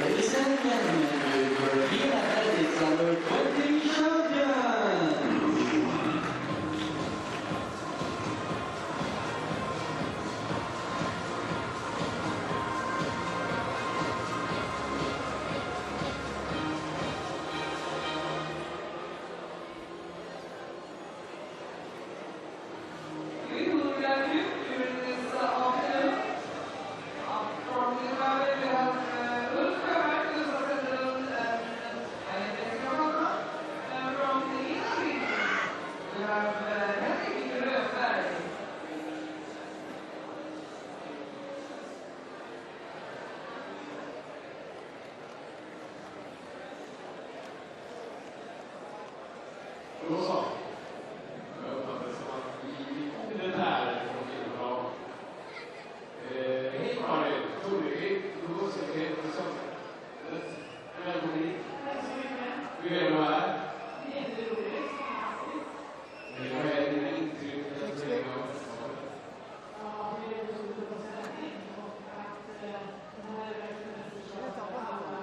Ladies and gentlemen, European Athletics Under 20 champion! Då så. Jag uppfattar det som att vi kommer den här från bra. Hej Mario, Tori, du går säkert och så. Välkommen hit. Hur är du här? Jätteroligt. Vad är dina intryck? Ja, det är roligt att se dig och att det här är verkligen ett försök av alla.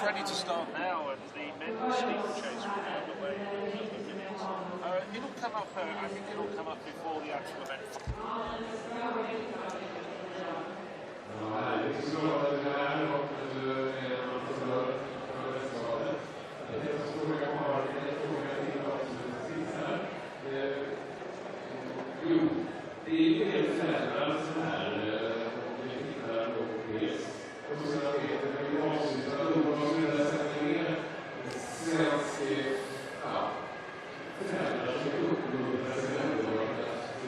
Ready to start now, and the men's steeplechase will be on the way in a couple of minutes. It'll come up, I think it'll come up before the actual event. Det är helt förändrat så här, vi tittar på PS och så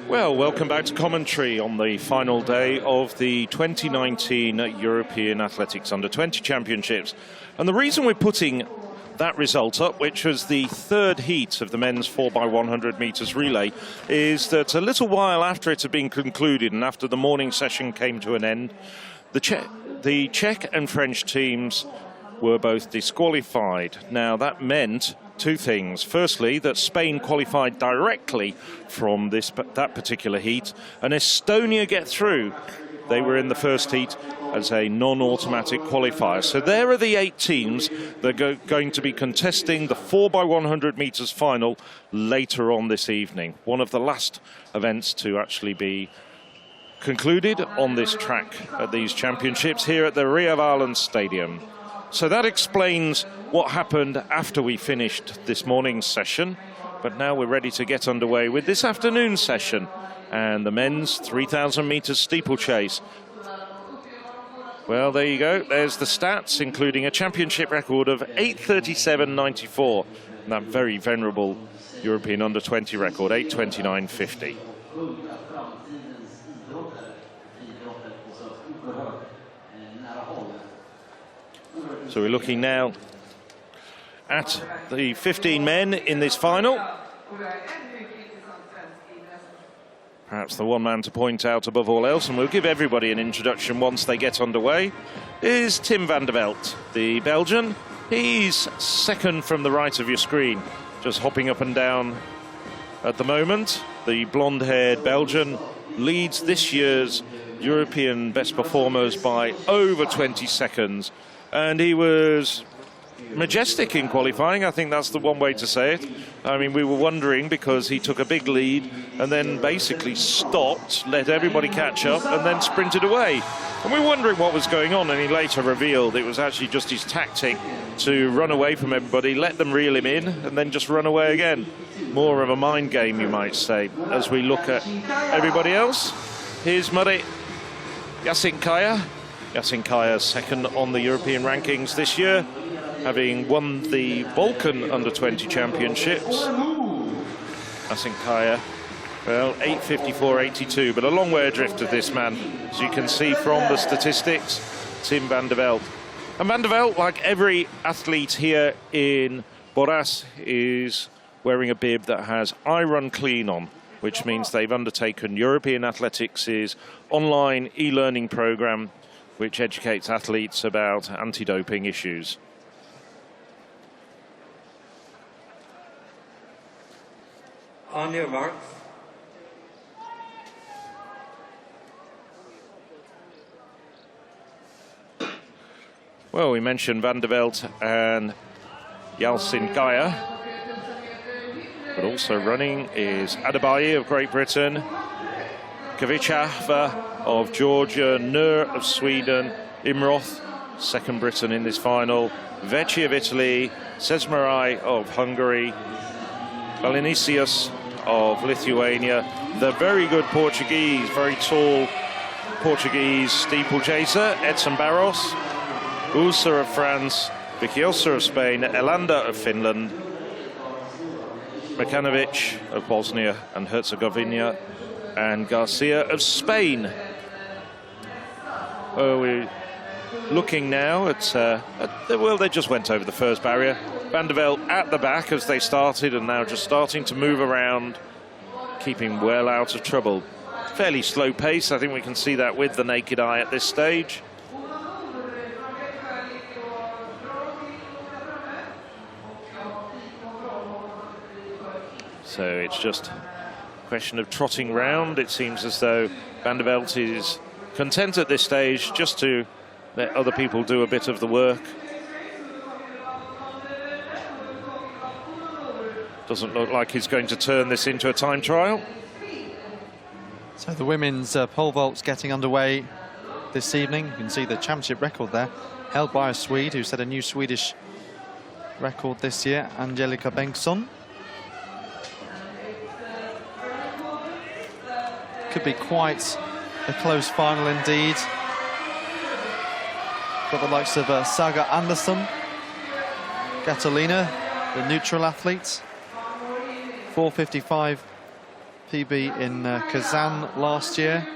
Well, welcome back to commentary on the final day of the 2019 European Athletics Under-20 Championships. And the reason we're putting that result up, which was the third heat of the men's 4x100 metres relay, is that a little while after it had been concluded and after the morning session came to an end, the Czech and French teams were both disqualified. Now, that meant two things. Firstly, that Spain qualified directly from that particular heat, and Estonia get through. They were in the first heat as a non-automatic qualifier. So there are the 8 teams that are going to be contesting the 4x100 metres final later on this evening. One of the last events to actually be concluded on this track at these championships here at the Ria Valens Stadium. So that explains what happened after we finished this morning's session. But now we're ready to get underway with this afternoon's session and the men's 3,000 metres steeplechase. Well, there you go. There's the stats, including a championship record of 8:37.94. And that very venerable European under-20 record, 8:29.50. So we're looking now at the 15 men in this final. Perhaps the one man to point out above all else, and we'll give everybody an introduction once they get underway, is Tim van der Velde, the Belgian. He's second from the right of your screen, just hopping up and down at the moment. The blonde-haired Belgian leads this year's European best performers by over 20 seconds. And he was majestic in qualifying. I think that's the one way to say it. I mean, we were wondering because he took a big lead and then basically stopped, let everybody catch up, and then sprinted away. And we were wondering what was going on, and he later revealed it was actually just his tactic to run away from everybody, let them reel him in, and then just run away again. More of a mind game, you might say. As we look at everybody else, here's Murray Yassinkaya. Yassinkaya second on the European rankings this year, having won the Balkan Under-20 Championships. Yassinkaya, well, 8:54.82, but a long way adrift of this man, as you can see from the statistics, Tim van der Velde. And van der Velde, like every athlete here in Boras, is wearing a bib that has I Run Clean on, which means they've undertaken European Athletics' online e-learning program, which educates athletes about anti-doping issues. On your marks. Well, we mentioned van der Velde and Yassinkaya, but also running is Adebayi of Great Britain, Kavicava of Georgia, Nur of Sweden, Imroth, second Briton in this final, Vecchi of Italy, Sesmarai of Hungary, Valinicius of Lithuania, the very good Portuguese, very tall Portuguese steeplechaser, Edson Barros, Usa of France, Viciosa of Spain, Elanda of Finland, Mekanovic of Bosnia and Herzegovina, and Garcia of Spain. We're looking now at well, they just went over the first barrier. Van der Velde at the back as they started, and now just starting to move around, keeping well out of trouble. Fairly slow pace, I think we can see that with the naked eye at this stage. So it's just a question of trotting round. It seems as though van der Velde is content at this stage just to let other people do a bit of the work. Doesn't look like he's going to turn this into a time trial. So the women's pole vault's getting underway this evening. You can see the championship record there, held by a Swede who set a new Swedish record this year, Angelica Bengtsson. Could be quite a close final indeed. Got the likes of Saga Andersson, Catalina, the neutral athlete. 4:55 PB in Kazan last year.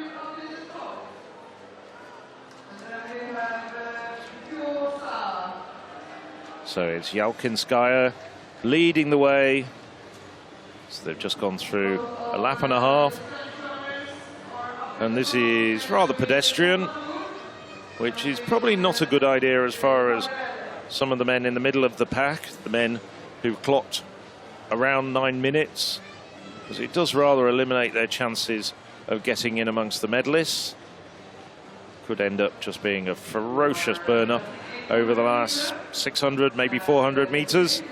So it's Yalkinskaya leading the way. So they've just gone through a lap and a half. And this is rather pedestrian, which is probably not a good idea as far as some of the men in the middle of the pack, the men who clocked around 9 minutes, because it does rather eliminate their chances of getting in amongst the medalists. Could end up just being a ferocious burn-up over the last 600, maybe 400 meters.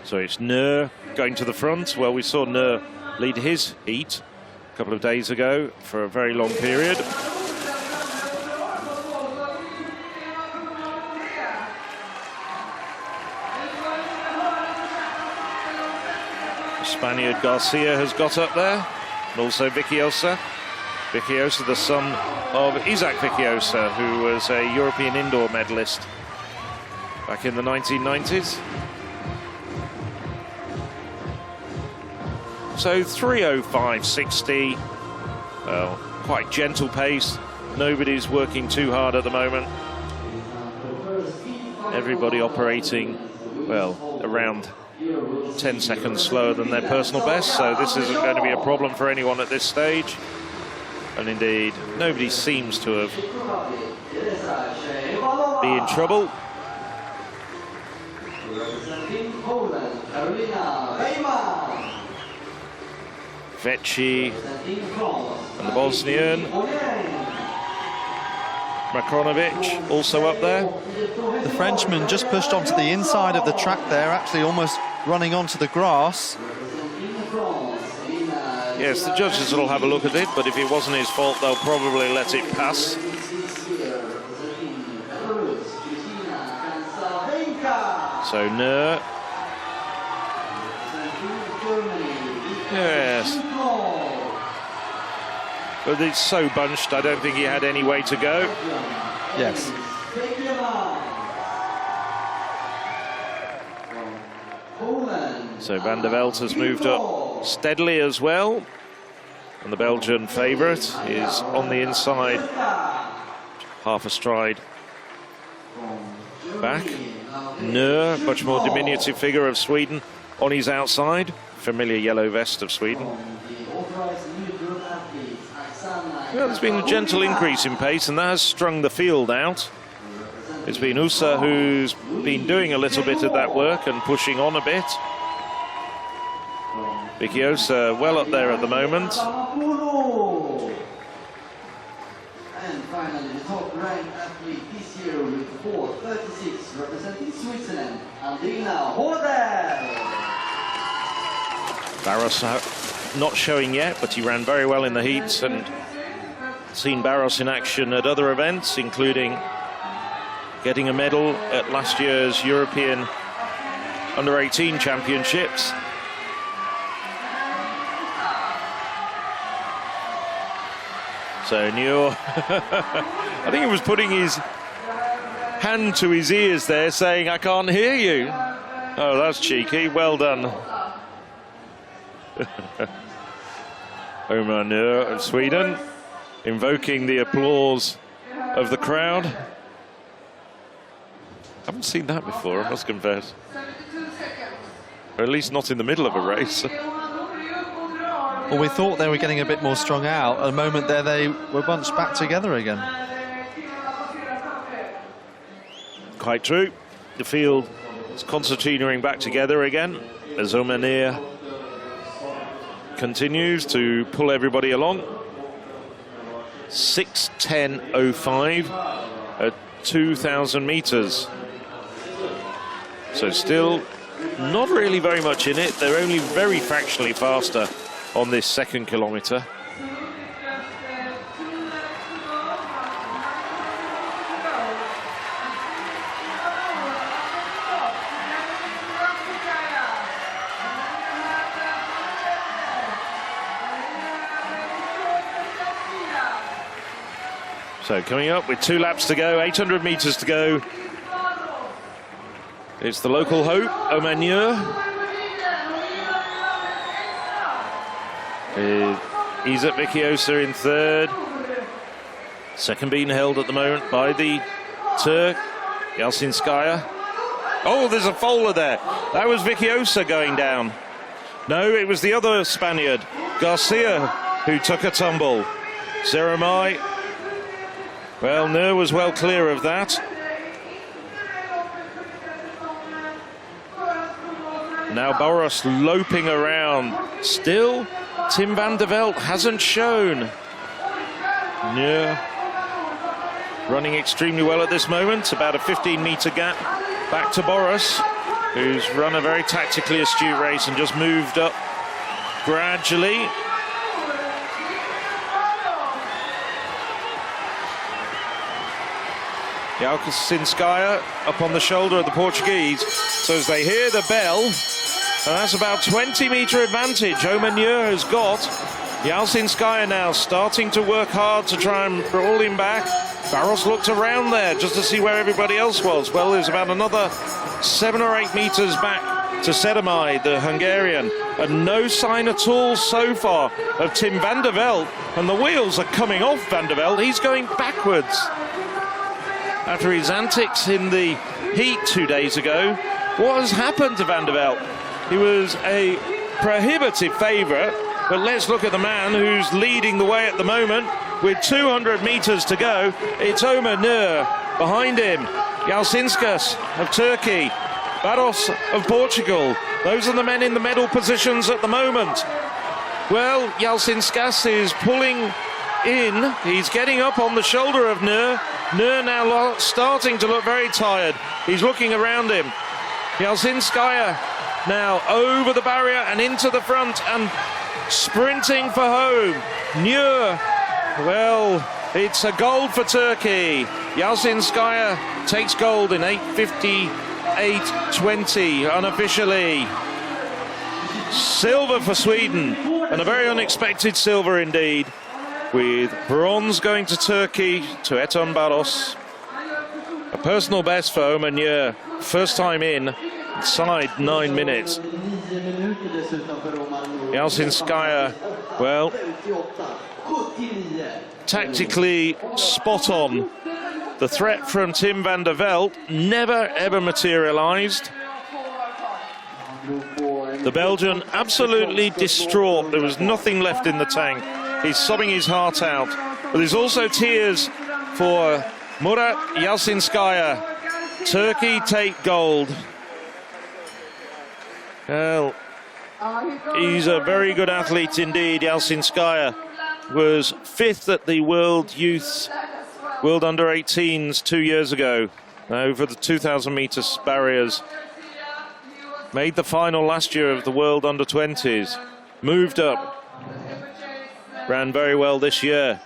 So it's Nur going to the front. Well, we saw Nur lead his heat a couple of days ago for a very long period. Spaniard Garcia has got up there, and also Viciosa. Viciosa, the son of Isaac Viciosa, who was a European indoor medalist back in the 1990s. So 3:05.60, well, quite gentle pace. Nobody's working too hard at the moment. Everybody operating, well, around 10 seconds slower than their personal best, so this isn't going to be a problem for anyone at this stage. And indeed, nobody seems to have been in trouble. Vecchi and the Bosnian. Makronovic also up there. The Frenchman just pushed onto the inside of the track there, actually almost running onto the grass. Yes, the judges will have a look at it, but if it wasn't his fault, they'll probably let it pass. So Nur. Yes. But it's so bunched, I don't think he had any way to go. Yes. So Van der Velde has moved up steadily as well. And the Belgian favourite is on the inside, half a stride back. Nur, much more diminutive figure of Sweden, on his outside. Familiar yellow vest of Sweden. Well, there's been a gentle increase in pace, and that has strung the field out. It's been Usa who's been doing a little bit of that work and pushing on a bit. Viciosa well up there at the moment. And finally, the top-ranked athlete this year with 4:36, representing Switzerland, Andina Hodel. Barros not showing yet, but he ran very well in the heats, and seen Barros in action at other events, including getting a medal at last year's European Under-18 Championships. So Nur, I think he was putting his hand to his ears there, saying, "I can't hear you." Oh, that's cheeky. Well done. Omar Nur of Sweden, invoking the applause of the crowd. I haven't seen that before, I must confess. Or at least not in the middle of a race. Well, we thought they were getting a bit more strung out. At a moment there, they were bunched back together again. Quite true. The field is concertinaing back together again as Omanir continues to pull everybody along. 6:10.05 at 2,000 meters. So still not really very much in it. They're only very fractionally faster on this second kilometre. So coming up with 2 laps to go, 800 metres to go. It's the local hope, Oman Nur. Izet Viciosa in third. Second being held at the moment by the Turk, Yalcinskaya. Oh, there's a folder there. That was Viciosa going down. No, it was the other Spaniard, Garcia, who took a tumble. Zeremai, well, Nur was well clear of that. Now Boras loping around. Still, Tim van der Velde hasn't shown. Nur running extremely well at this moment. About a 15-metre gap back to Boras, who's run a very tactically astute race and just moved up gradually. Yalcinskaya up on the shoulder of the Portuguese. So as they hear the bell, and that's about 20-metre advantage Omar Nur has got. Yalcinskaya now starting to work hard to try and roll him back. Boras looked around there just to see where everybody else was. Well, there's about another 7 or 8 metres back to Sedemai, the Hungarian. And no sign at all so far of Tim van der Velde. And the wheels are coming off Van der Velde. He's going backwards. After his antics in the heat 2 days ago, what has happened to Van der Velde? He was a prohibitive favourite, but let's look at the man who's leading the way at the moment with 200 metres to go. It's Omar Nur. Behind him, Yalcinskas of Turkey, Boras of Portugal. Those are the men in the medal positions at the moment. Well, Yalcinskas is pulling in. He's getting up on the shoulder of Nur. Nur now starting to look very tired. He's looking around him. Yalcinskaya now over the barrier and into the front and sprinting for home. Nur, well, it's a gold for Turkey. Yalcinskaya takes gold in 8:58.20 unofficially. Silver for Sweden, and a very unexpected silver indeed, with bronze going to Turkey, to Eton Barros. A personal best for Omar Nur, first time inside 9 minutes. Yalcinskaya, well, tactically spot on. The threat from Tim van der Velde never ever materialised. The Belgian absolutely distraught. There was nothing left in the tank. He's sobbing his heart out. But there's also tears for Murat Yalcinskaya. Turkey take gold. Well, he's a very good athlete indeed. Yalcinskaya was 5th at the World Under-18s 2 years ago, over the 2,000 metres barriers. Made the final last year of the World Under-20s. Moved up. Ran very well this year.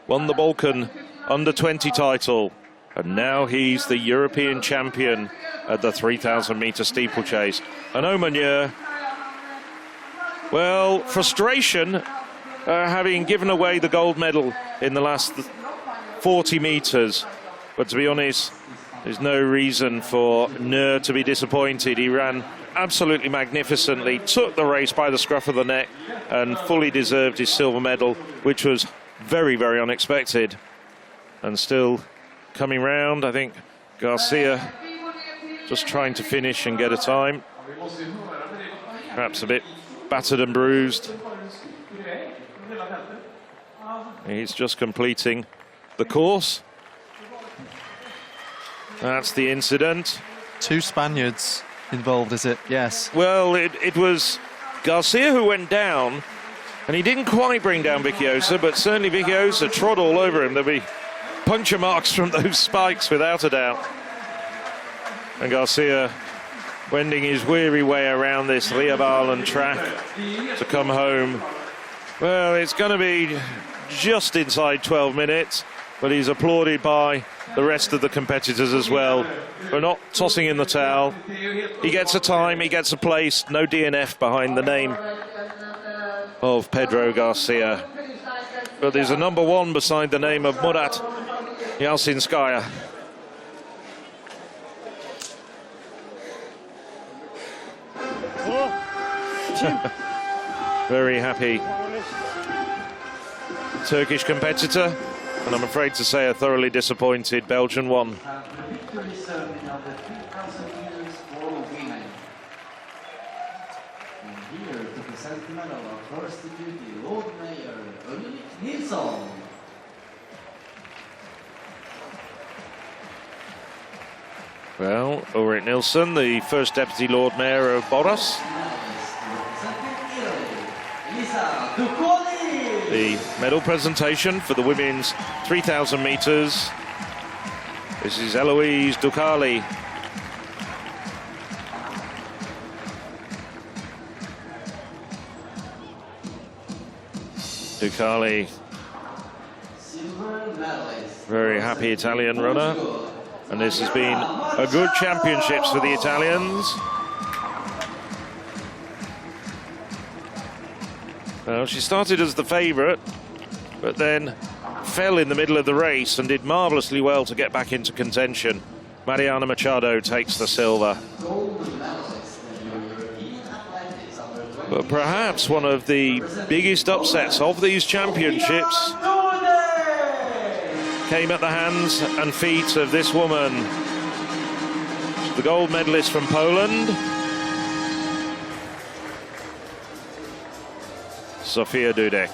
Won the Balkan Under-20 title. And now he's the European champion at the 3,000 metre steeplechase. And Omar Nur, well, frustration having given away the gold medal in the last 40 metres. But to be honest, there's no reason for Nur to be disappointed. He ran absolutely magnificently, took the race by the scruff of the neck, and fully deserved his silver medal, which was very, very unexpected. And still coming round, I think Garcia just trying to finish and get a time. Perhaps a bit battered and bruised. He's just completing the course. That's the incident. 2 Spaniards involved, is it? Yes. Well, it was Garcia who went down, and he didn't quite bring down Viciosa, but certainly Viciosa trod all over him. There'll be puncture marks from those spikes, without a doubt. And Garcia wending his weary way around this Leobarlen track to come home. Well, it's going to be just inside 12 minutes, but he's applauded by the rest of the competitors as well for not tossing in the towel. He gets a time, he gets a place, no DNF behind the name of Pedro Garcia. But there's a number 1 beside the name of Murat Yalcinskaya. Very happy Turkish competitor, and I'm afraid to say a thoroughly disappointed Belgian one. Have the victory serving of the 3,000 meters for women. And here to present the medal of first deputy Lord Mayor Ulrik Nilsson. Well, Ulrik Nilsson, the first Deputy Lord Mayor of Boras. The medal presentation for the women's 3,000 metres. This is Eloise Dukali. Dukali, very happy Italian runner. And this has been a good championships for the Italians. Well, she started as the favourite, but then fell in the middle of the race and did marvellously well to get back into contention. Mariana Machado takes the silver. But perhaps one of the biggest upsets of these championships came at the hands and feet of this woman, the gold medalist from Poland, Sofia Dudek.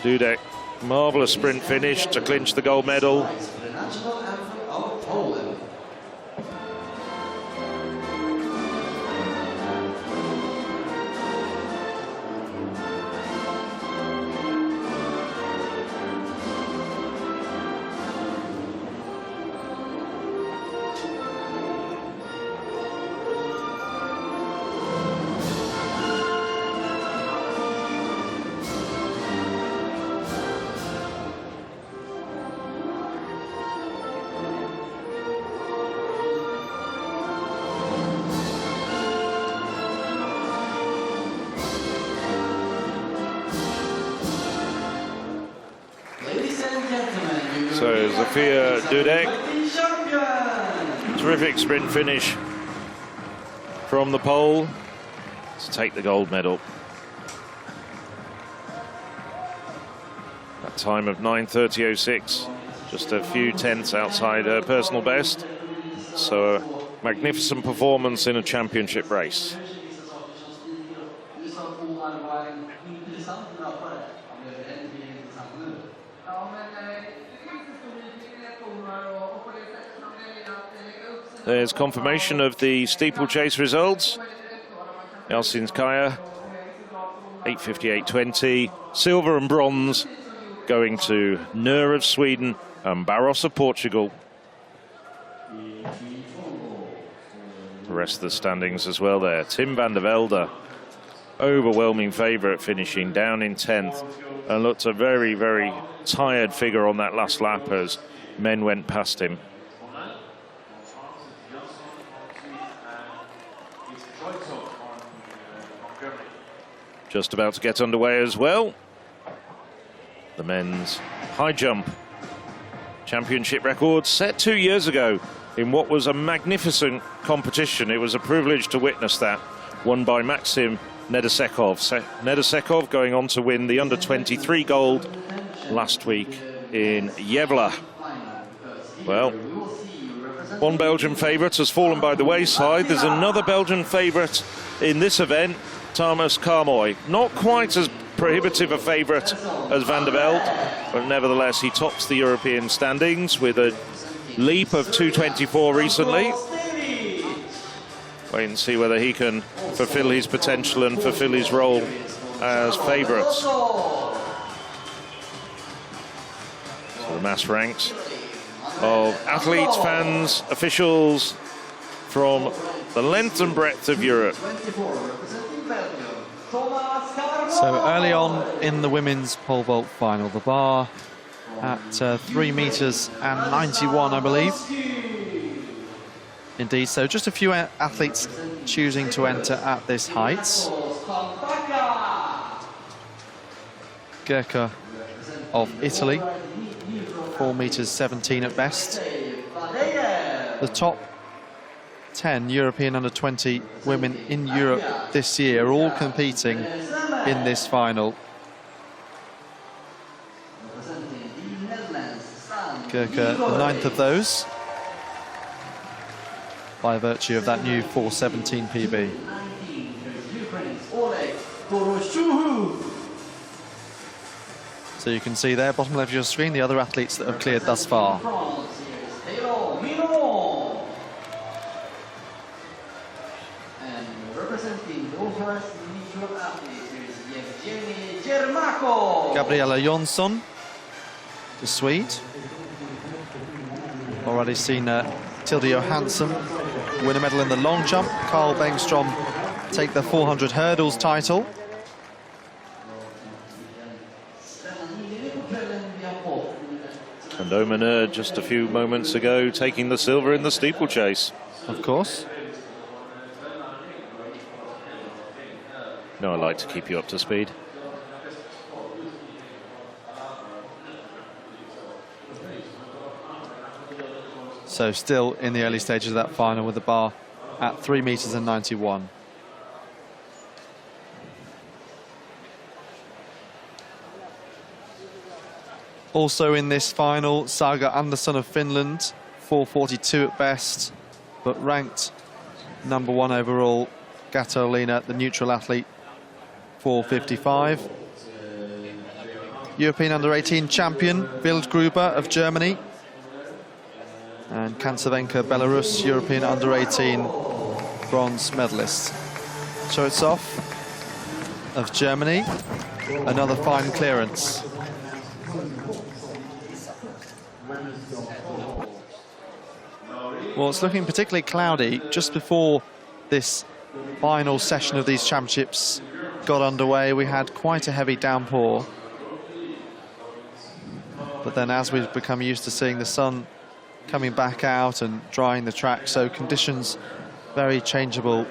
Dudek, marvellous sprint finish to clinch the gold medal. So Sofia Dudek, terrific sprint finish from the pole to take the gold medal. That time of 9:30.06, just a few tenths outside her personal best. So a magnificent performance in a championship race. There's confirmation of the steeplechase results. Elsinskaya, 8:58.20. Silver and bronze going to Nur of Sweden and Boras of Portugal. The rest of the standings as well there. Tim van der Velde, overwhelming favourite, finishing down in 10th. And looked a very, very tired figure on that last lap as men went past him. Just about to get underway as well. The men's high jump championship record set 2 years ago in what was a magnificent competition. It was a privilege to witness that, won by Maxim Nedesekov. Nedesekov going on to win the under-23 gold last week in Yevla. Well, one Belgian favourite has fallen by the wayside. There's another Belgian favourite in this event, Thomas Carmoy. Not quite as prohibitive a favourite as Van der Velde, but nevertheless he tops the European standings with a leap of 2:24 recently. Wait and see whether he can fulfil his potential and fulfil his role as favourites. So the mass ranks of athletes, fans, officials from the length and breadth of Europe. So early on in the women's pole vault final, the bar at 3 meters and 91, I believe. Indeed, so just a few athletes choosing to enter at this height. Gurka of Italy, 4 meters 17 at best. The top 10 European under-20 women in Europe this year are all competing in this final. Gurkha, the 9th of those, by virtue of that new 4:17 PB. So you can see there, bottom left of your screen, the other athletes that have cleared thus far. And representing Boras individual athletes is Gabriella Jonsson, the Swede. Already seen Tilde Johansson win a medal in the long jump. Carl Bengstrom take the 400 hurdles title. And Omaner just a few moments ago taking the silver in the steeplechase. Of course. No, I like to keep you up to speed. So still in the early stages of that final with the bar at 3 meters and 91. Also in this final, Saga Andersson of Finland, 4:42 at best, but ranked number 1 overall. Gato-Lena, the neutral athlete, 4:55. European under-18 champion, Wildgruber of Germany. And Kancevenka, Belarus, European under-18 bronze medalist. Choretsov of Germany, another fine clearance. Well, it's looking particularly cloudy just before this final session of these championships got underway. We had quite a heavy downpour. But then as we've become used to seeing the sun coming back out and drying the track, so conditions very changeable.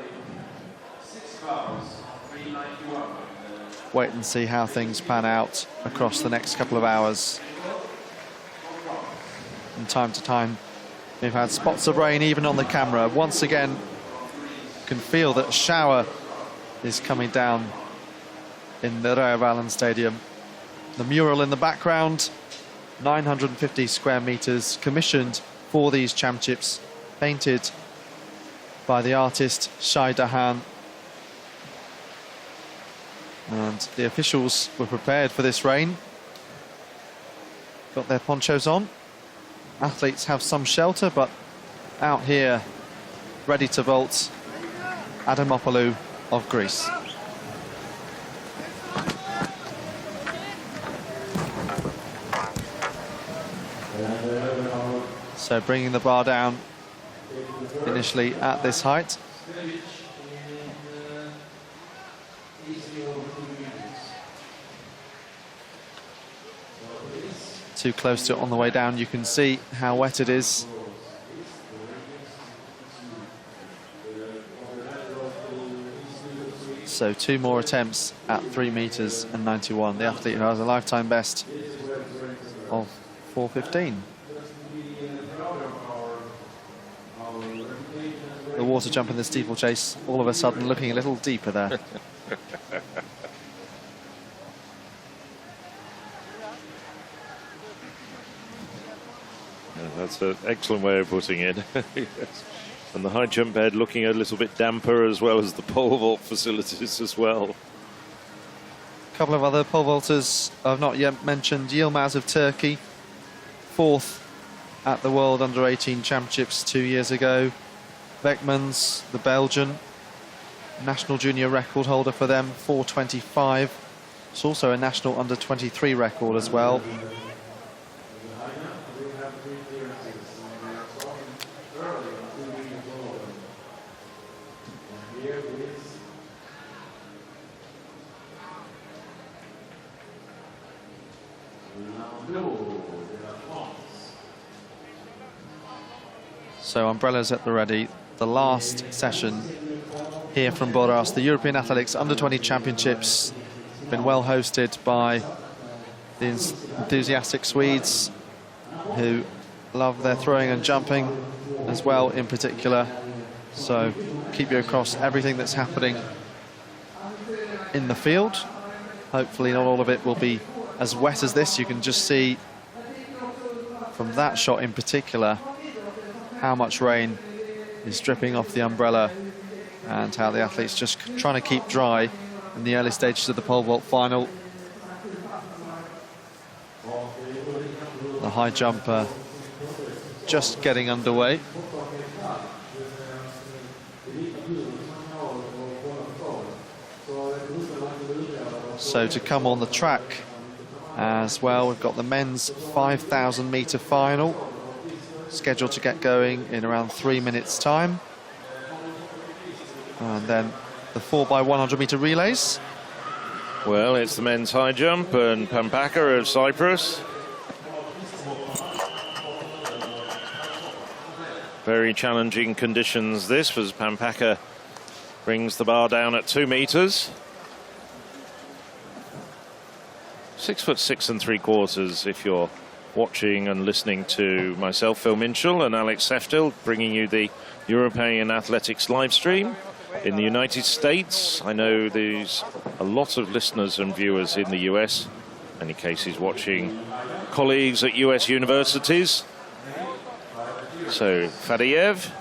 Wait and see how things pan out across the next couple of hours. From time to time, we've had spots of rain even on the camera. Once again, you can feel that a shower is coming down in the Rajavallen Stadium. The mural in the background, 950 square meters, commissioned for these championships, painted by the artist Shai Dahan. And the officials were prepared for this rain. Got their ponchos on. Athletes have some shelter, but out here, ready to vault, Adamopoulou of Greece. So bringing the bar down initially at this height. Too close to it on the way down. You can see how wet it is. So 2 more attempts at 3 meters and 91. The athlete who has a lifetime best of 4:15. The water jump in the steeplechase, all of a sudden looking a little deeper there. That's an excellent way of putting it. Yes. And the high jump bed looking a little bit damper, as well as the pole vault facilities as well. A couple of other pole vaulters I've not yet mentioned. Yilmaz of Turkey, 4th at the World Under-18 Championships 2 years ago. Beckmans, the Belgian, national junior record holder for them, 4:25. It's also a national under-23 record as well. So umbrellas at the ready. The last session here from Boras, the European Athletics Under-20 Championships. Been well hosted by the enthusiastic Swedes who love their throwing and jumping as well in particular. So keep you across everything that's happening in the field. Hopefully not all of it will be as wet as this. You can just see from that shot in particular how much rain is dripping off the umbrella and how the athletes just trying to keep dry in the early stages of the pole vault final. The high jumper just getting underway. So to come on the track as well, we've got the men's 5,000 metre final scheduled to get going in around 3 minutes time, and then the 4x100 metre relays. Well, it's the men's high jump and Pampaka of Cyprus. Very challenging conditions this, as Pampaka brings the bar down at 2 meters. 6'6" 3/4 if you're watching and listening to myself, Phil Minchell, and Alex Seftil, bringing you the European Athletics live stream. In the United States, I know there's a lot of listeners and viewers in the US, in many cases watching colleagues at US universities. So Fadiev,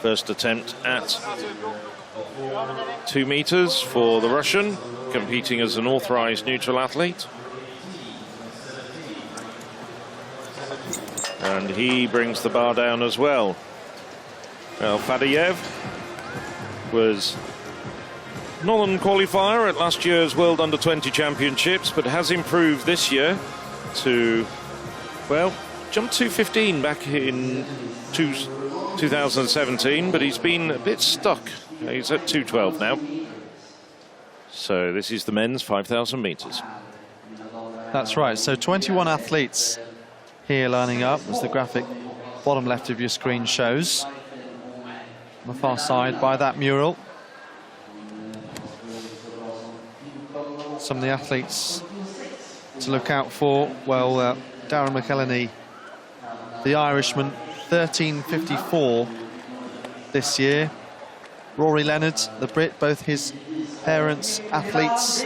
first attempt at 2 meters for the Russian, competing as an authorized neutral athlete. And he brings the bar down as well. Well, Fadiev was non-qualifier at last year's World Under-20 Championships, but has improved this year to, well, jumped 2:15 back in 2017, but he's been a bit stuck. He's at 2:12 now. So this is the men's 5,000 metres. That's right, so 21 athletes here lining up, as the graphic bottom left of your screen shows. On the far side by that mural. Some of the athletes to look out for, well, Darren McElhenney, the Irishman, 13:54 this year. Rory Leonard, the Brit, both his parents athletes,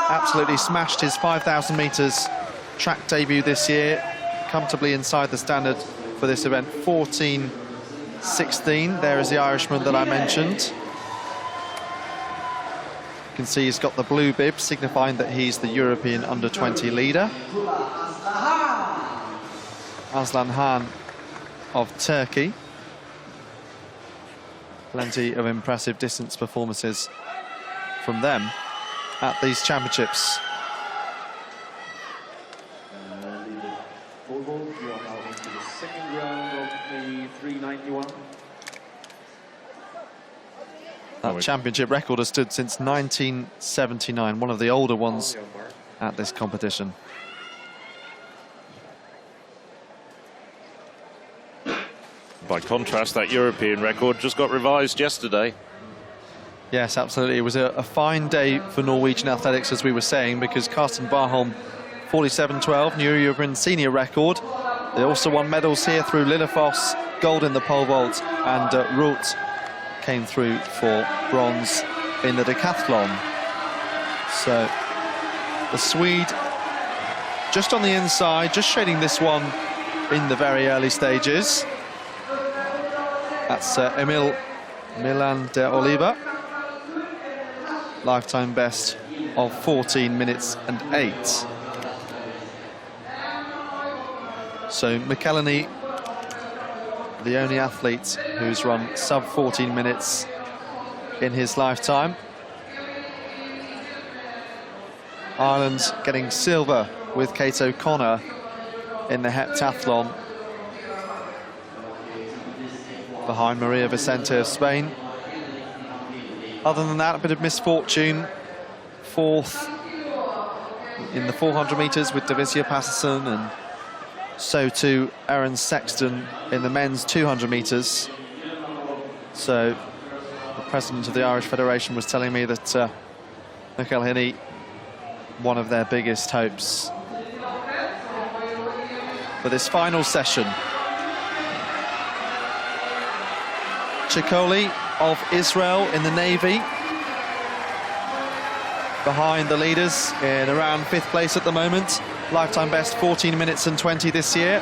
absolutely smashed his 5,000 metres track debut this year, comfortably inside the standard for this event, 14:16. There is the Irishman that I mentioned. You can see he's got the blue bib, signifying that he's the European under-20 leader. Aslan Han of Turkey. Plenty of impressive distance performances from them at these championships. That championship record has stood since 1979, one of the older ones at this competition. By contrast, that European record just got revised yesterday. Yes, absolutely. It was a fine day for Norwegian athletics, as we were saying, because Karsten Warholm, 47.12, new European senior record. They also won medals here through Lillefoss, gold in the pole vault, and Roth came through for bronze in the decathlon. So the Swede just on the inside, just shading this one in the very early stages. That's Emil Milan de Oliva. Lifetime best of 14 minutes and 8. So McElhenney, the only athlete who's run sub 14 minutes in his lifetime. Ireland getting silver with Kate O'Connor in the heptathlon, behind Maria Vicente of Spain. Other than that, a bit of misfortune. Fourth in the 400 metres with Davisia Patterson, and so too Aaron Sexton in the men's 200 metres. So the president of the Irish Federation was telling me that McElhenney, one of their biggest hopes for this final session. Chikoli of Israel in the Navy, behind the leaders in around 5th place at the moment. lifetime best 14 minutes and 20 this year.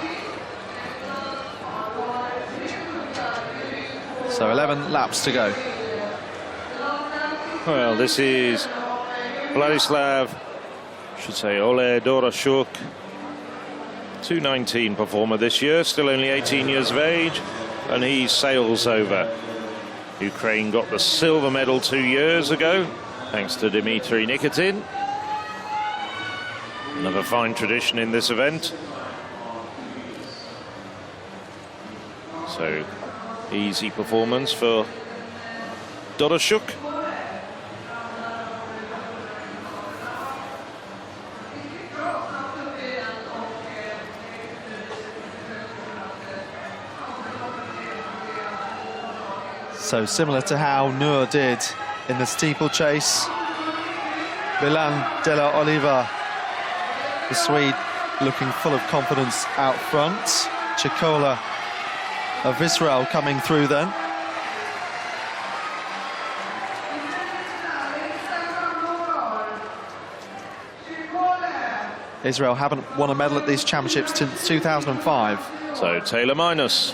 So 11 laps to go. Well, this is Vladislav, should say Ole Dorashuk, 219 performer this year, still only 18 years of age, and he sails over. Ukraine got the silver medal 2 years ago, thanks to Dmitry Nikitin. Another fine tradition in this event. So, easy performance for Dorashuk. So similar to how Nur did in the steeplechase, Milan Della Oliva, the Swede, looking full of confidence out front. Chikola of Israel coming through then. Israel haven't won a medal at these championships since 2005. So Taylor Minus,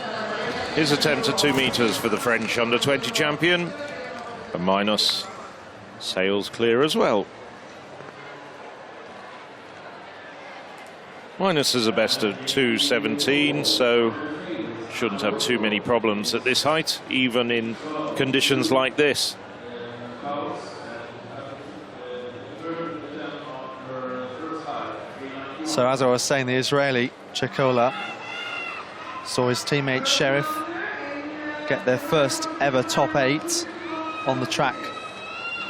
his attempt at 2 meters for the French under-20 champion. And Minus sails clear as well. Minus is a best of 2:17, so shouldn't have too many problems at this height, even in conditions like this. So as I was saying, the Israeli Chikola saw his teammate Sheriff get their first ever top 8 on the track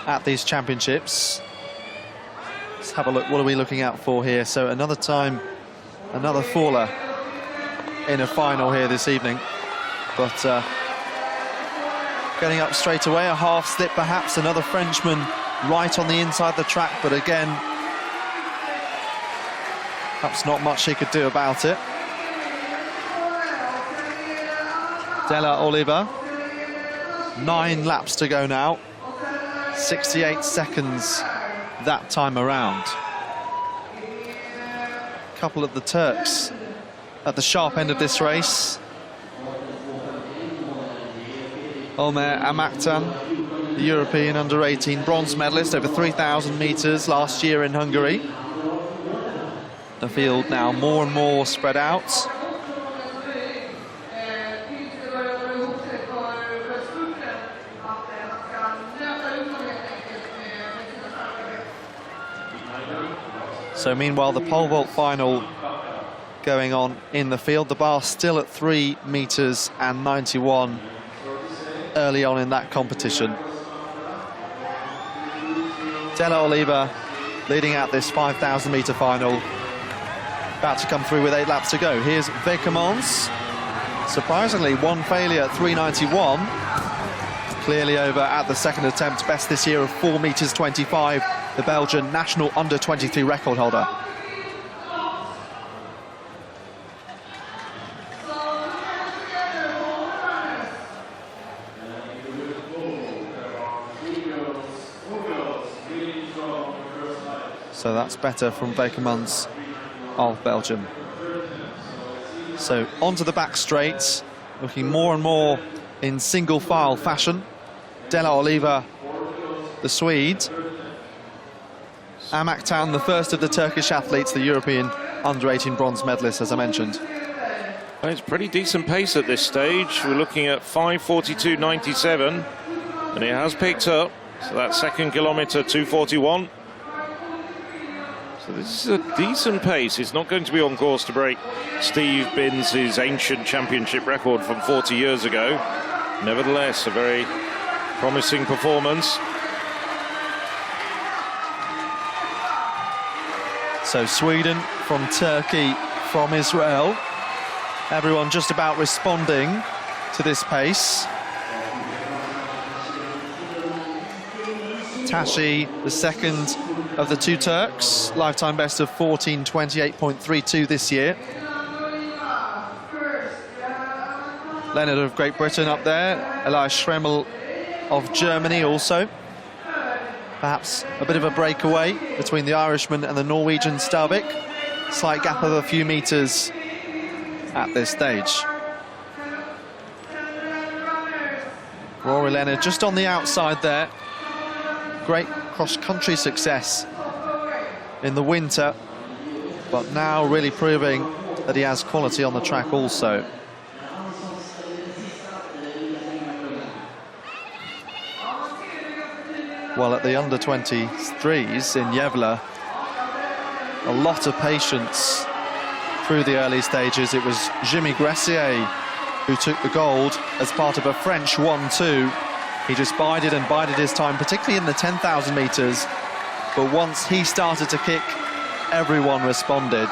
at these championships. Let's have a look. What are we looking out for here? So another time, another faller in a final here this evening, but getting up straight away, a half slip perhaps, another Frenchman right on the inside the track, but again, perhaps not much he could do about it. Della Oliva, 9 laps to go now, 68 seconds that time around. A couple of the Turks at the sharp end of this race. Omer Amaktan, the European under-18 bronze medalist, over 3,000 metres last year in Hungary. The field now more and more spread out. So meanwhile, the pole vault final going on in the field. The bar still at 3 meters and 91 early on in that competition. Della Oliva leading out this 5,000 meter final. About to come through with 8 laps to go. Here's Wekemans. Surprisingly, 1 failure at 391. Clearly over at the second attempt. Best this year of 4 meters 25. The Belgian national under-23 record holder. So that's better from Wekemans of Belgium. So onto the back straight, looking more and more in single file fashion. Della Oliva, the Swede. Amaktan, the first of the Turkish athletes, the European under-18 bronze medalist, as I mentioned. Well, it's pretty decent pace at this stage. We're looking at 5:42.97, and it has picked up. So that second kilometre, 2:41. So this is a decent pace. It's not going to be on course to break Steve Binns' ancient championship record from 40 years ago. Nevertheless, a very promising performance. So Sweden from Turkey, from Israel. Everyone just about responding to this pace. Tashi, the second of the 2 Turks, lifetime best of 14:28.32 this year. Leonard of Great Britain up there, Elias Schremmel of Germany also. Perhaps a bit of a breakaway between the Irishman and the Norwegian Stabæk. slight gap of a few meters at this stage. Rory Leonard just on the outside there. Great cross-country success in the winter, but now really proving that he has quality on the track also. Well, at the under-23s in Yevla, a lot of patience through the early stages. It was Jimmy Gressier who took the gold as part of a French 1-2. He just bided and bided his time, particularly in the 10,000 metres. But once he started to kick, everyone responded.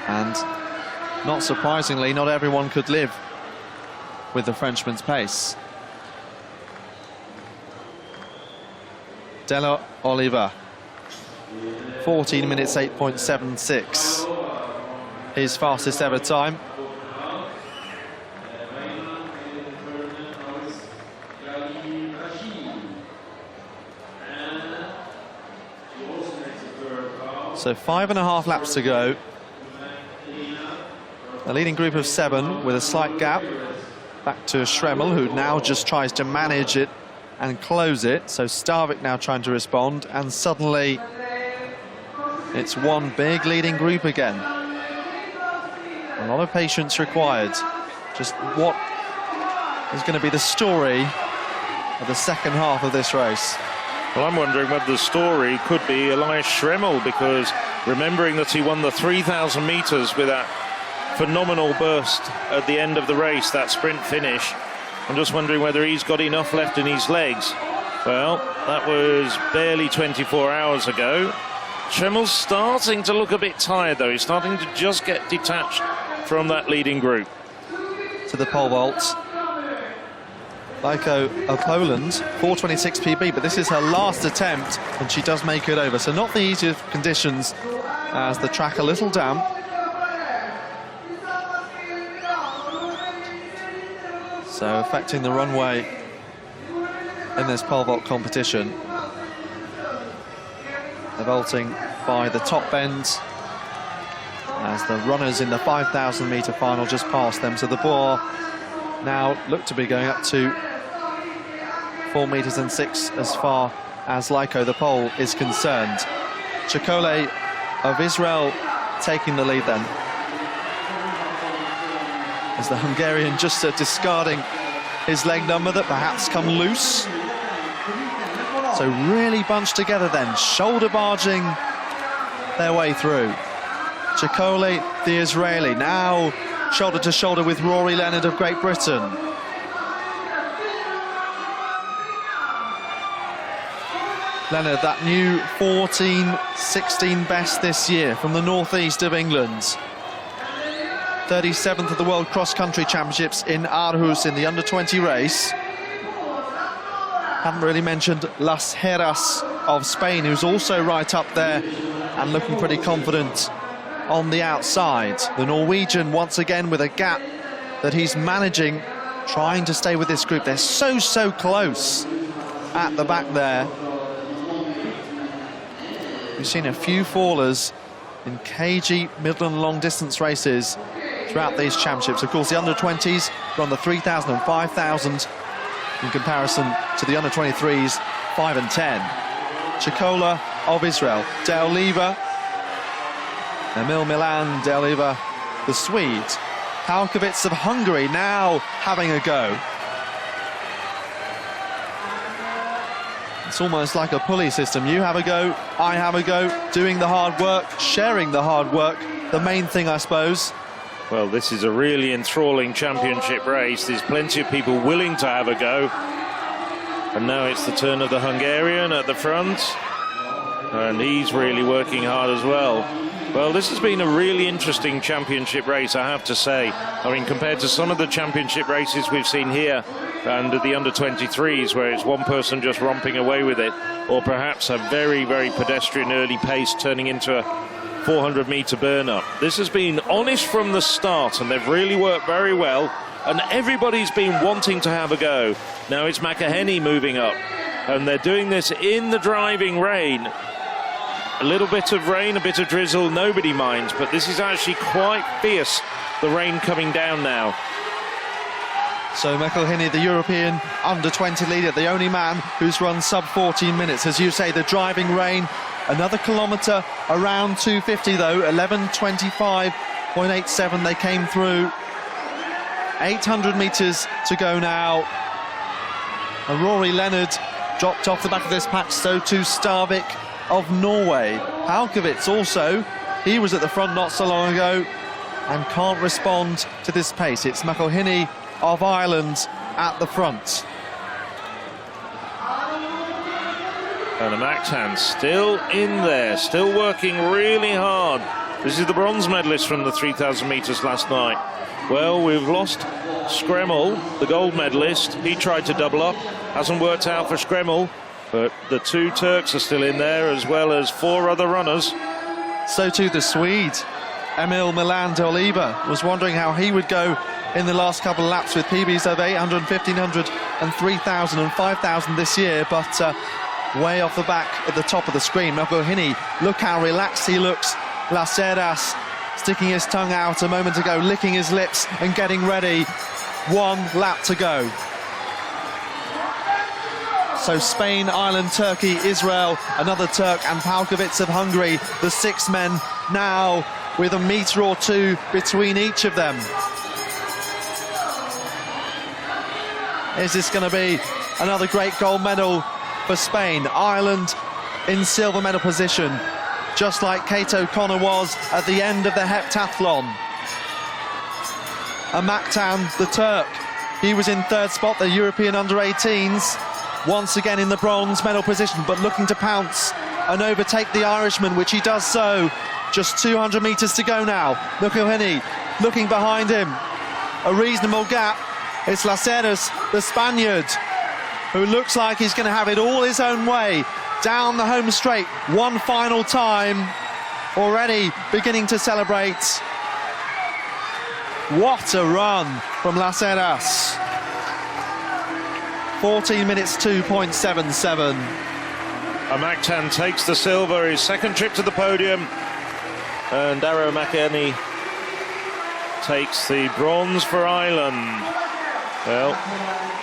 And not surprisingly, not everyone could live with the Frenchman's pace. Della Oliva, 14 minutes 8.76, his fastest ever time. So 5.5 laps to go. A leading group of 7 with a slight gap. Back to Schremmel, who now just tries to manage it and close it. So Starvik now trying to respond, and suddenly it's one big leading group again. A lot of patience required. Just what is going to be the story of the second half of this race? Well, I'm wondering whether the story could be Elias Schremmel, because remembering that he won the 3,000 metres with that phenomenal burst at the end of the race, that sprint finish, I'm just wondering whether he's got enough left in his legs. Well, that was barely 24 hours ago. Schremmel's starting to look a bit tired, though. He's starting to just get detached from that leading group. To the pole vault, Lyko of Poland, 4:26 PB, but this is her last attempt, and she does make it over. So not the easiest conditions, as the track a little damp. So affecting the runway in this pole vault competition. They're vaulting by the top bend as the runners in the 5,000 metre final just passed them. So the bar now look to be going up to 4 metres and 6 as far as Lyko the pole is concerned. Chikole of Israel taking the lead then, as the Hungarian just discarding his leg number that perhaps come loose. So really bunched together then, shoulder barging their way through. Chikole, the Israeli, now shoulder to shoulder with Rory Leonard of Great Britain. Leonard, that new 14-16 best this year from the northeast of England. 37th of the World Cross Country Championships in Aarhus in the under-20 race. Haven't really mentioned Las Heras of Spain, who's also right up there and looking pretty confident on the outside. The Norwegian once again with a gap that he's managing, trying to stay with this group. They're so close at the back there. We've seen a few fallers in cagey middle and long distance races throughout these championships. Of course, the under-20s are on the 3,000 and 5,000 in comparison to the under-23s 5 and 10. Chikola of Israel, De Oliva, Emil Milan, De Oliva, the Swede. Halkovitz of Hungary now having a go. It's almost like a pulley system. You have a go, I have a go, doing the hard work, sharing the hard work, the main thing, I suppose. Well, this is a really enthralling championship race. There's plenty of people willing to have a go. And now it's the turn of the Hungarian at the front. And he's really working hard as well. Well, this has been a really interesting championship race, I have to say. I mean, compared to some of the championship races we've seen here and the under-23s, where it's one person just romping away with it, or perhaps a very pedestrian early pace turning into a 400-metre burn-up. This has been honest from the start, and they've really worked very well, and everybody's been wanting to have a go. Now it's McEhenny moving up. And they're doing this in the driving rain. A little bit of rain, a bit of drizzle, nobody minds, but this is actually quite fierce, the rain coming down now. So McElhinney, the European under-20 leader, the only man who's run sub 14 minutes. As you say, the driving rain, another kilometre around 250 though, 11:25.87 they came through. 800 metres to go now. And Rory Leonard dropped off the back of this patch, so too Stavik of Norway. Palkovits also, he was at the front not so long ago and can't respond to this pace. It's McElhinney of Ireland at the front. And Amaktan still in there, still working really hard. This is the bronze medalist from the 3,000 metres last night. Well, we've lost Schremmel, the gold medalist. He tried to double up, hasn't worked out for Schremmel, but the two Turks are still in there, as well as 4 other runners. So too the Swede, Emil Milan de Oliva, was wondering how he would go in the last couple of laps with PBs of 800, 1,500 and 3,000 and 5,000 this year, but way off the back at the top of the screen. McElhinney, look how relaxed he looks. Las Heras sticking his tongue out a moment ago, licking his lips and getting ready. 1 lap to go. So Spain, Ireland, Turkey, Israel, another Turk, and Palkovits of Hungary, the 6 men now with a metre or 2 between each of them. Is this going to be another great gold medal for Spain? Ireland in silver medal position, just like Kate O'Connor was at the end of the heptathlon. Amaktan, the Turk, he was in 3rd spot, the European under-18s, once again in the bronze medal position, but looking to pounce and overtake the Irishman, which he does so. Just 200 metres to go now. McElhinney looking behind him. A reasonable gap. It's Las Heras, the Spaniard, who looks like he's going to have it all his own way. Down the home straight, one final time. Already beginning to celebrate. What a run from Las Heras. 14 minutes 2.77. Amaktan takes the silver, his 2nd trip to the podium. And Darragh McElhinney takes the bronze for Ireland. Well,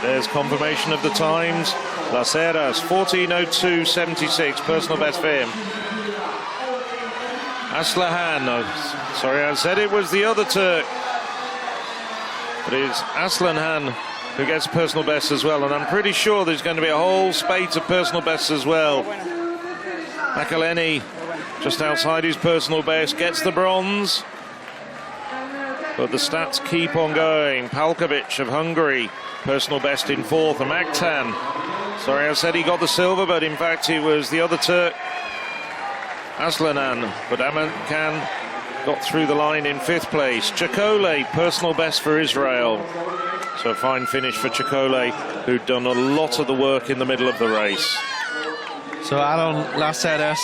there's confirmation of the times. Las Heras, 14:02.76, personal best for him. Aslihan, sorry, I said it was the other Turk. But it's Aslihan who gets personal best as well, and I'm pretty sure there's going to be a whole spate of personal bests as well. McElhinney, just outside his personal best, gets the bronze. But the stats keep on going. Palkovic of Hungary, personal best in 4th. Amaktan, sorry I said he got the silver, but in fact he was the other Turk, Aslihan. But Amaktan got through the line in 5th place. Chakole, personal best for Israel. So a fine finish for Chakole, who'd done a lot of the work in the middle of the race. So Aaron Las Heras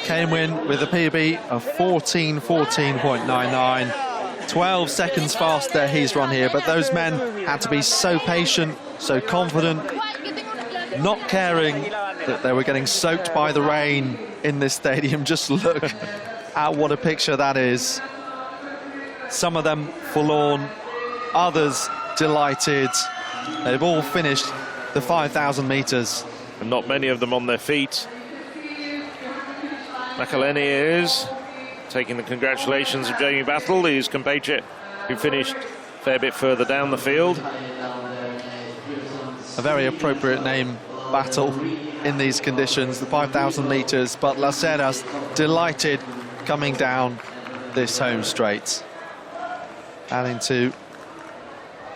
came in with a PB of 14:14.99. 12 seconds faster he's run here, but those men had to be so patient, so confident, not caring that they were getting soaked by the rain in this stadium. Just look at what a picture that is. Some of them forlorn, others delighted. They've all finished the 5,000 metres. And not many of them on their feet. McElhinney is taking the congratulations of Jamie Battle, his compatriot, who finished a fair bit further down the field. A very appropriate name, Battle, in these conditions, the 5,000 metres, but Las Heras delighted coming down this home straight. Adding to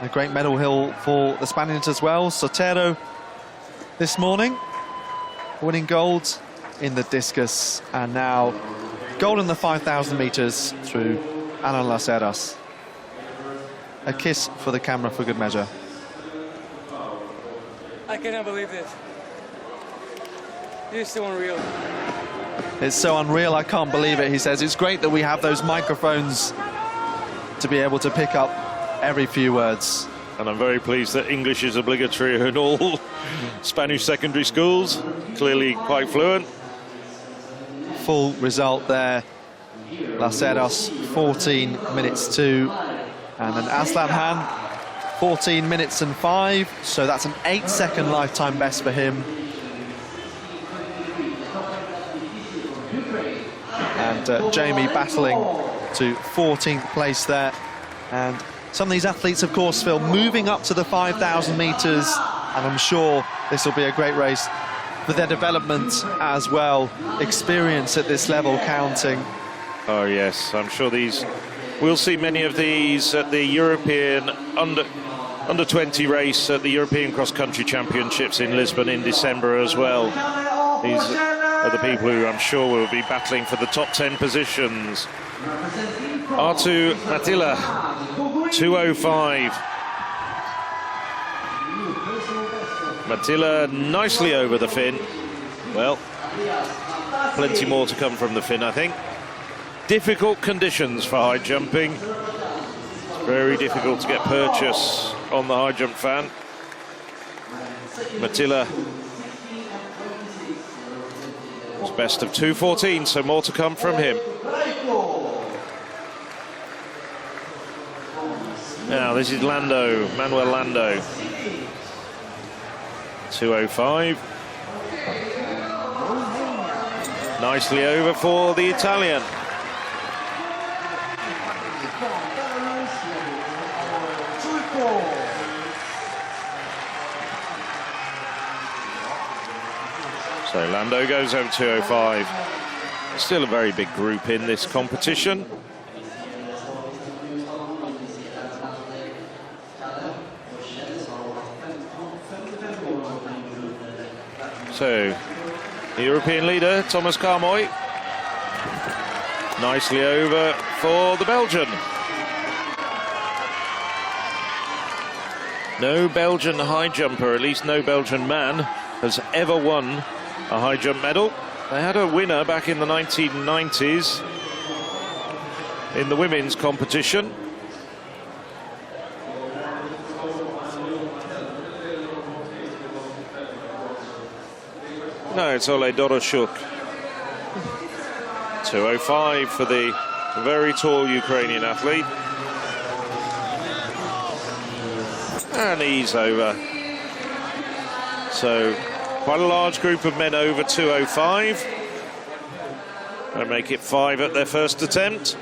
a great medal hill for the Spaniards as well. Sotero this morning winning gold in the discus, and now gold in the 5,000 metres through Aaron Las Heras. A kiss for the camera for good measure. I cannot believe this. This is so unreal. It's so unreal, I can't believe it, he says. It's great that we have those microphones to be able to pick up every few words. And I'm very pleased that English is obligatory in all Spanish secondary schools. Clearly quite fluent. Full result there. Las Heras 14 minutes 2. And then Aslan Han 14 minutes and 5. So that's an 8-second lifetime best for him. And Jamie battling to 14th place there. And some of these athletes, of course, Phil, moving up to the 5,000 metres, and I'm sure this will be a great race for their development as well. Experience at this level counting. Oh yes, I'm sure we'll see many of these at the European under 20 race at the European Cross Country Championships in Lisbon in December as well. These are the people who I'm sure will be battling for the top 10 positions. Artu Matila, 2:05. Matila nicely over the Finn. Well, plenty more to come from the Finn, I think. Difficult conditions for high jumping. It's very difficult to get purchase on the high jump fan. Matila was best of 2:14, so more to come from him. Now this is Manuel Lando. 2:05. Nicely over for the Italian. So Lando goes over 2:05. Still a very big group in this competition. So, the European leader, Thomas Carmoy, nicely over for the Belgian. No Belgian high jumper, at least no Belgian man, has ever won a high jump medal. They had a winner back in the 1990s in the women's competition. No, it's Ole Doroshuk. 2:05 for the very tall Ukrainian athlete. And he's over. So, quite a large group of men over 2:05. They make it 5 at their first attempt.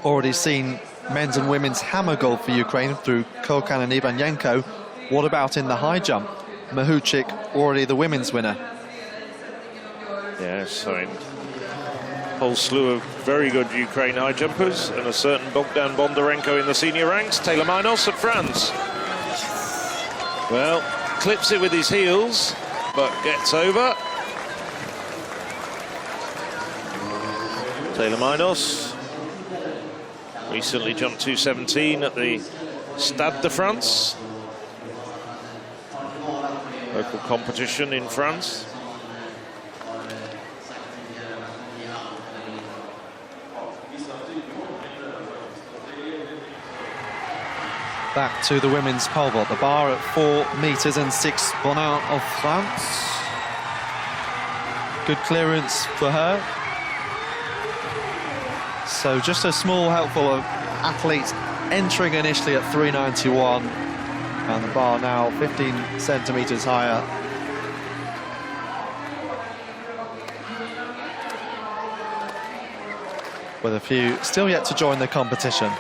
Already seen men's and women's hammer goal for Ukraine through Kokan and Ivanenko. What about in the high jump? Mahuchik, already the women's winner. Yes, I mean, a whole slew of very good Ukraine high jumpers, and a certain Bogdan Bondarenko in the senior ranks. Taylor Minos of France. Well, clips it with his heels, but gets over. Taylor Minos recently jumped 2:17 at the Stade de France. Local competition in France. Back to the women's pole vault. The bar at 4 meters and 6 Bonin of France. Good clearance for her. So just a small helpful of athletes entering initially at 391. And the bar now 15 centimeters higher. With a few still yet to join the competition.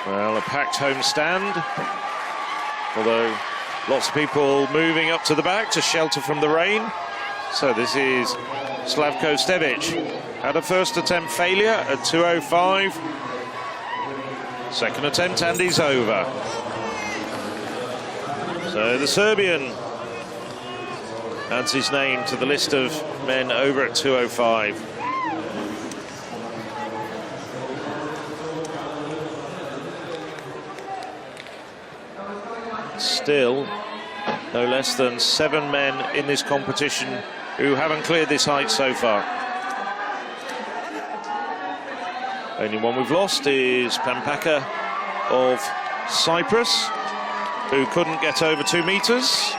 Well, a packed home stand, although lots of people moving up to the back to shelter from the rain. So this is Slavko Stevic. Had a first attempt failure at 2:05. Second attempt and he's over. So the Serbian adds his name to the list of men over at 2:05. Still No less than 7 men in this competition who haven't cleared this height so far. Only one we've lost is Pampaka of Cyprus, who couldn't get over 2 meters.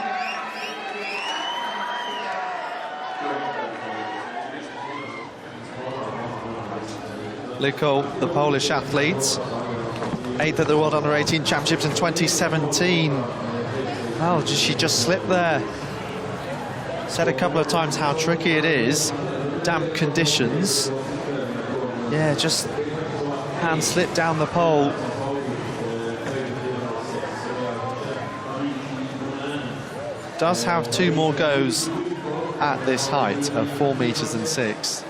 Liko, the Polish athlete, 8th at the World Under-18 Championships in 2017. Oh, she just slipped there. Said a couple of times how tricky it is. Damp conditions. Yeah, just hand slipped down the pole. Does have 2 more goes at this height of 4 meters and 6.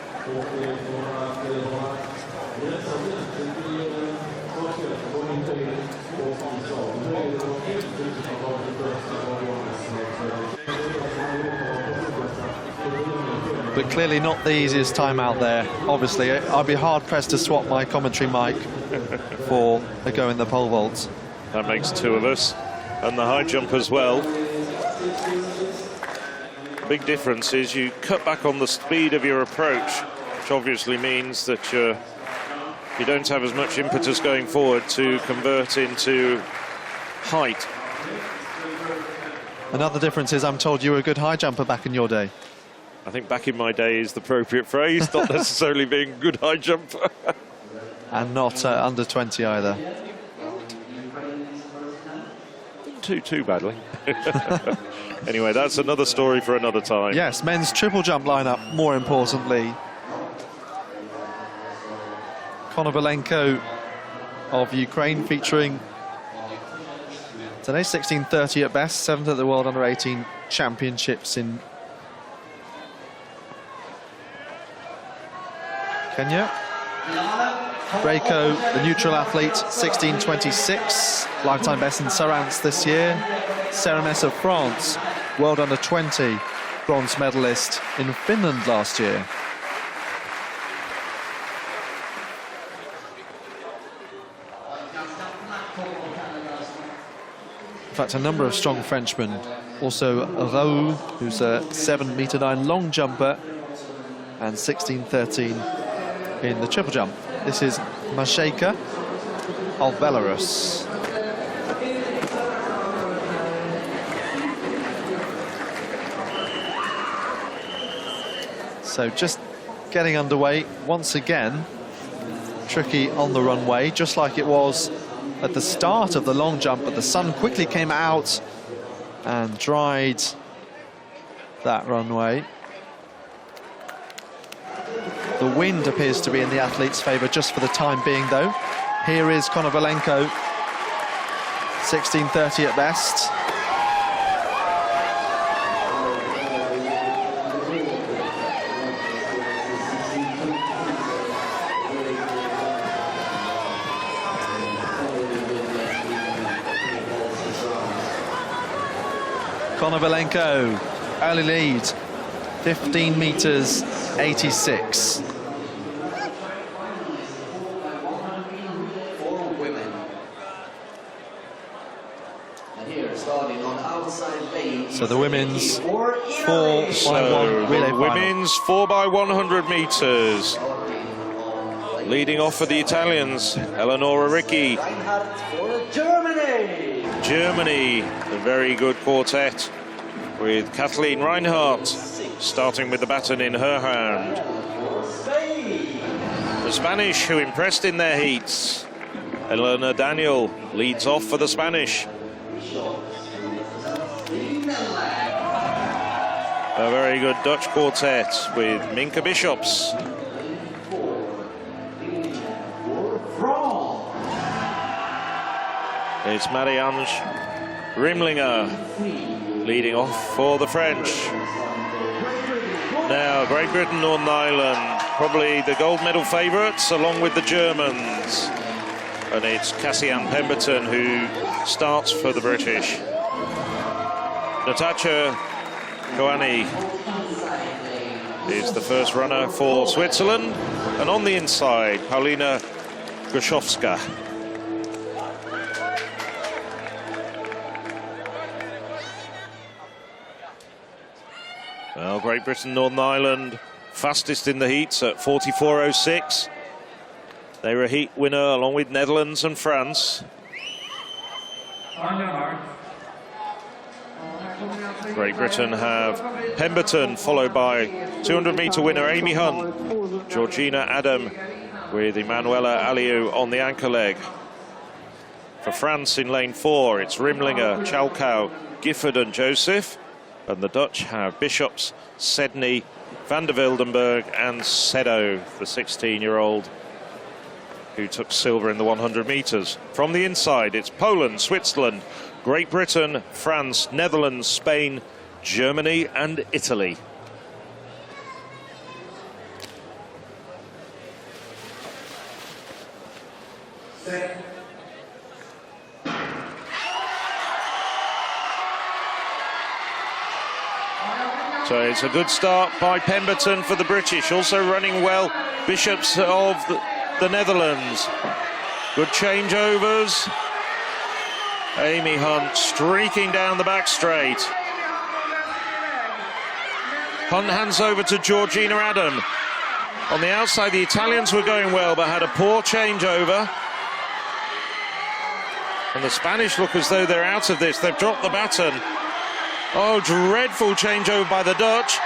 But clearly not the easiest time out there. Obviously, I'd be hard-pressed to swap my commentary mic for a go in the pole vault. That makes 2 of us. And the high jump as well. Big difference is you cut back on the speed of your approach, which obviously means that you don't have as much impetus going forward to convert into height. Another difference is I'm told you were a good high jumper back in your day. I think back in my day is the appropriate phrase, not necessarily being a good high jumper. And not under 20 either. Too badly. Anyway, that's another story for another time. Yes, men's triple jump lineup, more importantly. Konovalenko of Ukraine featuring today 16:30 at best, 7th at the World Under-18 Championships in Kenya. Breako, the neutral athlete, 16:26, lifetime best in Sarans this year. Serames of France, World Under-20, bronze medalist in Finland last year. In fact, a number of strong Frenchmen. Also Raoult, who's a 7'9" long jumper, and 16:13 in the triple jump. This is Masheka of Belarus. So just getting underway once again. Tricky on the runway, just like it was at the start of the long jump, but the sun quickly came out and dried that runway. The wind appears to be in the athlete's favour just for the time being, though. Here is Konovalenko, 16:30 at best. Konovalenko, early lead, 15 meters, 86. For women. And here, starting on outside lane. So the women's 4x100 relay final. Women's 4x100 meters. Leading off for the Italians, Eleonora Ricci. For Germany. Germany, a very good quartet with Kathleen Reinhardt starting with the baton in her hand. The Spanish, who impressed in their heats. Elena Daniel leads off for the Spanish. A very good Dutch quartet with Minka Bishops. It's Marie-Ange Rimlinger leading off for the French. Now, Great Britain, Northern Ireland, probably the gold medal favourites along with the Germans. And it's Cassian Pemberton who starts for the British. Natasha Goani is the first runner for Switzerland. And on the inside, Paulina Goszowska. Well, Great Britain, Northern Ireland, fastest in the heats at 44.06. They were a heat winner along with Netherlands and France. On your mark. Great Britain have Pemberton, followed by 200-metre winner Amy Hunt, Georgina Adam with Emanuela Aliou on the anchor leg. For France in lane 4, it's Rimlinger, Chalkau, Gifford and Joseph. And the Dutch have Bishops, Sedney, van der Wildenberg and Sedo, the 16-year-old who took silver in the 100 metres. From the inside, it's Poland, Switzerland, Great Britain, France, Netherlands, Spain, Germany and Italy. So it's a good start by Pemberton for the British. Also running well, Bishops of the Netherlands. Good changeovers. Amy Hunt streaking down the back straight. Hunt hands over to Georgina Adam. On the outside, the Italians were going well, but had a poor changeover. And the Spanish look as though they're out of this. They've dropped the baton. Oh, dreadful changeover by the Dutch.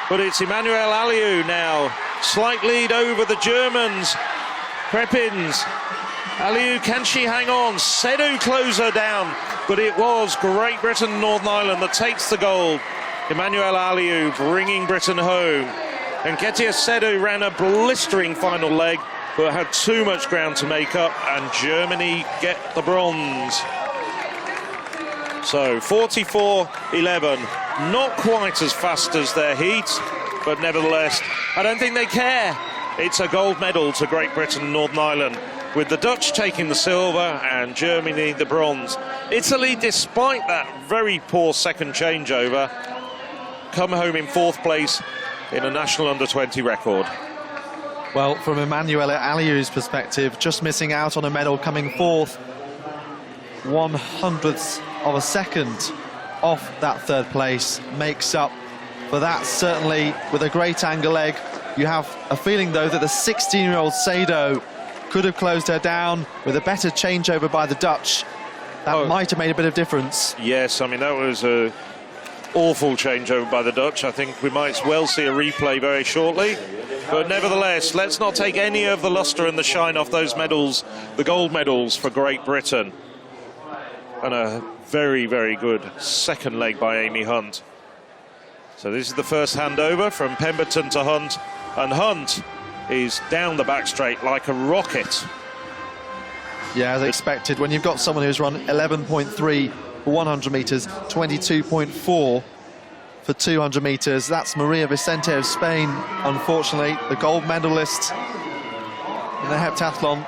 But it's Emanuela Aliou now. Slight lead over the Germans. Crepins. Aliou, can she hang on? Sedu close her down. But it was Great Britain, Northern Ireland that takes the gold. Emanuela Aliou bringing Britain home. And Ketia Sedu ran a blistering final leg, but had too much ground to make up. And Germany get the bronze. So 44.11, not quite as fast as their heat, but nevertheless, I don't think they care. It's a gold medal to Great Britain and Northern Ireland, with the Dutch taking the silver and Germany the bronze. Italy, despite that very poor second changeover, come home in 4th place in a national under-20 record. Well, from Emanuela Aliou's perspective, just missing out on a medal, coming 4th, 100th of a second off that 3rd place, makes up for that, certainly with a great angle leg. You have a feeling, though, that the 16-year-old Sedo could have closed her down with a better changeover by the Dutch. That might have made a bit of difference. Yes, I mean, that was a awful changeover by the Dutch. I think we might well see a replay very shortly. But nevertheless, let's not take any of the lustre and the shine off those medals, the gold medals for Great Britain. And a very, very good second leg by Amy Hunt. So this is the first handover from Pemberton to Hunt. And Hunt is down the back straight like a rocket. Yeah, as expected. When you've got someone who's run 11.3 for 100 metres, 22.4 for 200 metres, that's Maria Vicente of Spain, unfortunately, the gold medalist in the heptathlon.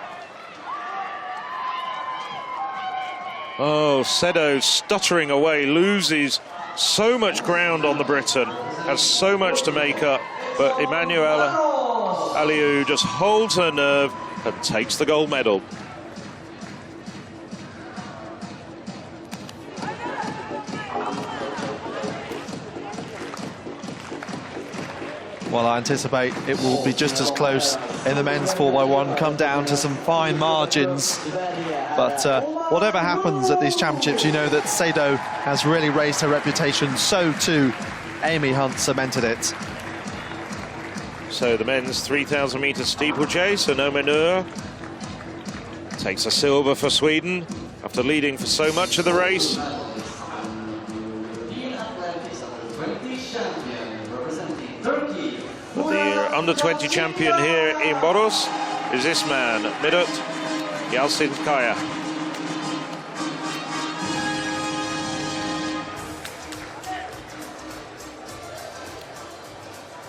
Oh, Sedo stuttering away, loses so much ground on the Briton, has so much to make up, but Emanuela Aliou just holds her nerve and takes the gold medal. Well, I anticipate it will be just as close in the men's 4x1, come down to some fine margins. But whatever happens at these championships, you know that Sedo has really raised her reputation. So too, Amy Hunt cemented it. So the men's 3,000 metre steeplechase, and Omenur takes a silver for Sweden after leading for so much of the race. The under-20 champion here in Boras is this man, Midot Yalcinskaya.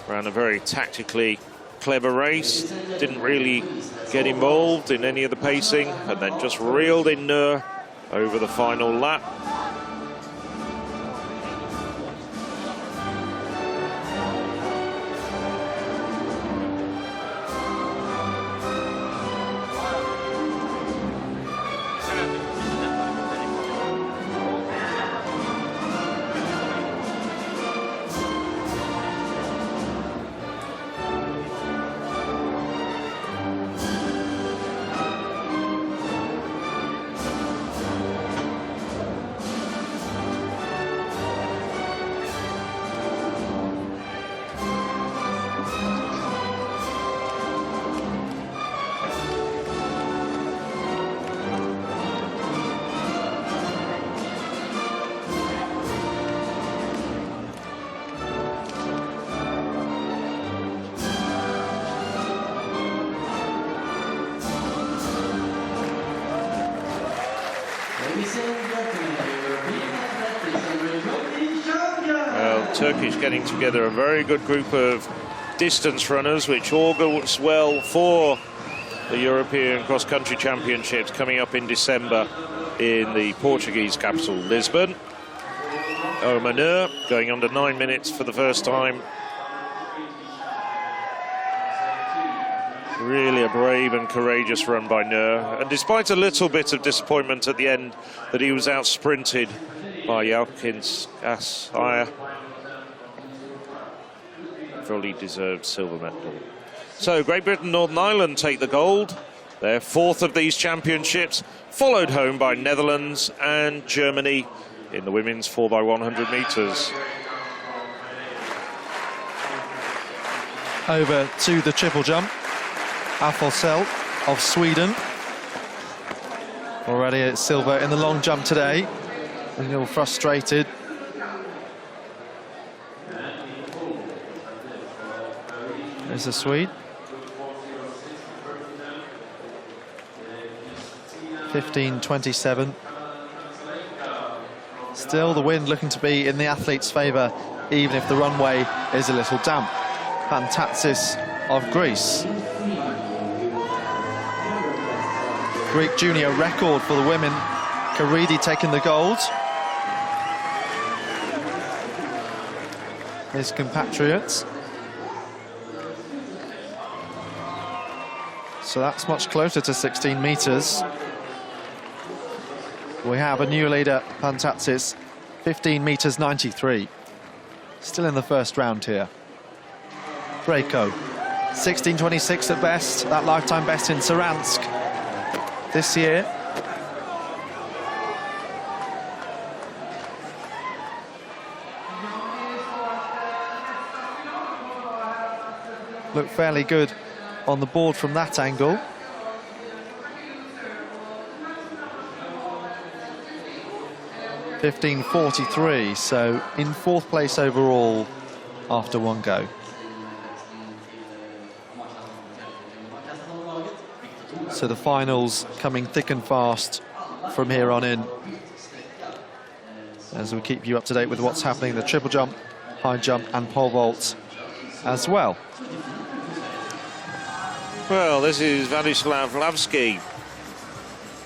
Ran a very tactically clever race, didn't really get involved in any of the pacing, and then just reeled in Nur over the final lap. Turkish getting together a very good group of distance runners, which augurs well for the European Cross-Country Championships coming up in December in the Portuguese capital, Lisbon. Omanur going under 9 minutes for the first time. Really a brave and courageous run by Nur. And despite a little bit of disappointment at the end that he was out-sprinted by Yalkins Asaya, fully deserved silver medal. So Great Britain, Northern Ireland take the gold. Their 4th of these championships, followed home by Netherlands and Germany in the women's 4x100 metres. Over to the triple jump. Afosel of Sweden. Already at silver in the long jump today. A little frustrated. There's the Swede. 15:27. Still the wind looking to be in the athlete's favour, even if the runway is a little damp. Pantatsis of Greece. Greek junior record for the women. Karidi taking the gold. His compatriots. So that's much closer to 16 metres. We have a new leader, Pantatsis, 15 metres 93. Still in the first round here. Draco, 16:26 at best, that lifetime best in Saransk this year. Looked fairly good on the board from that angle. (15:43), so in 4th place overall after one go. So the finals coming thick and fast from here on in, as we keep you up to date with what's happening in the triple jump, high jump and pole vault as well. Well, this is Vladislav Lavsky,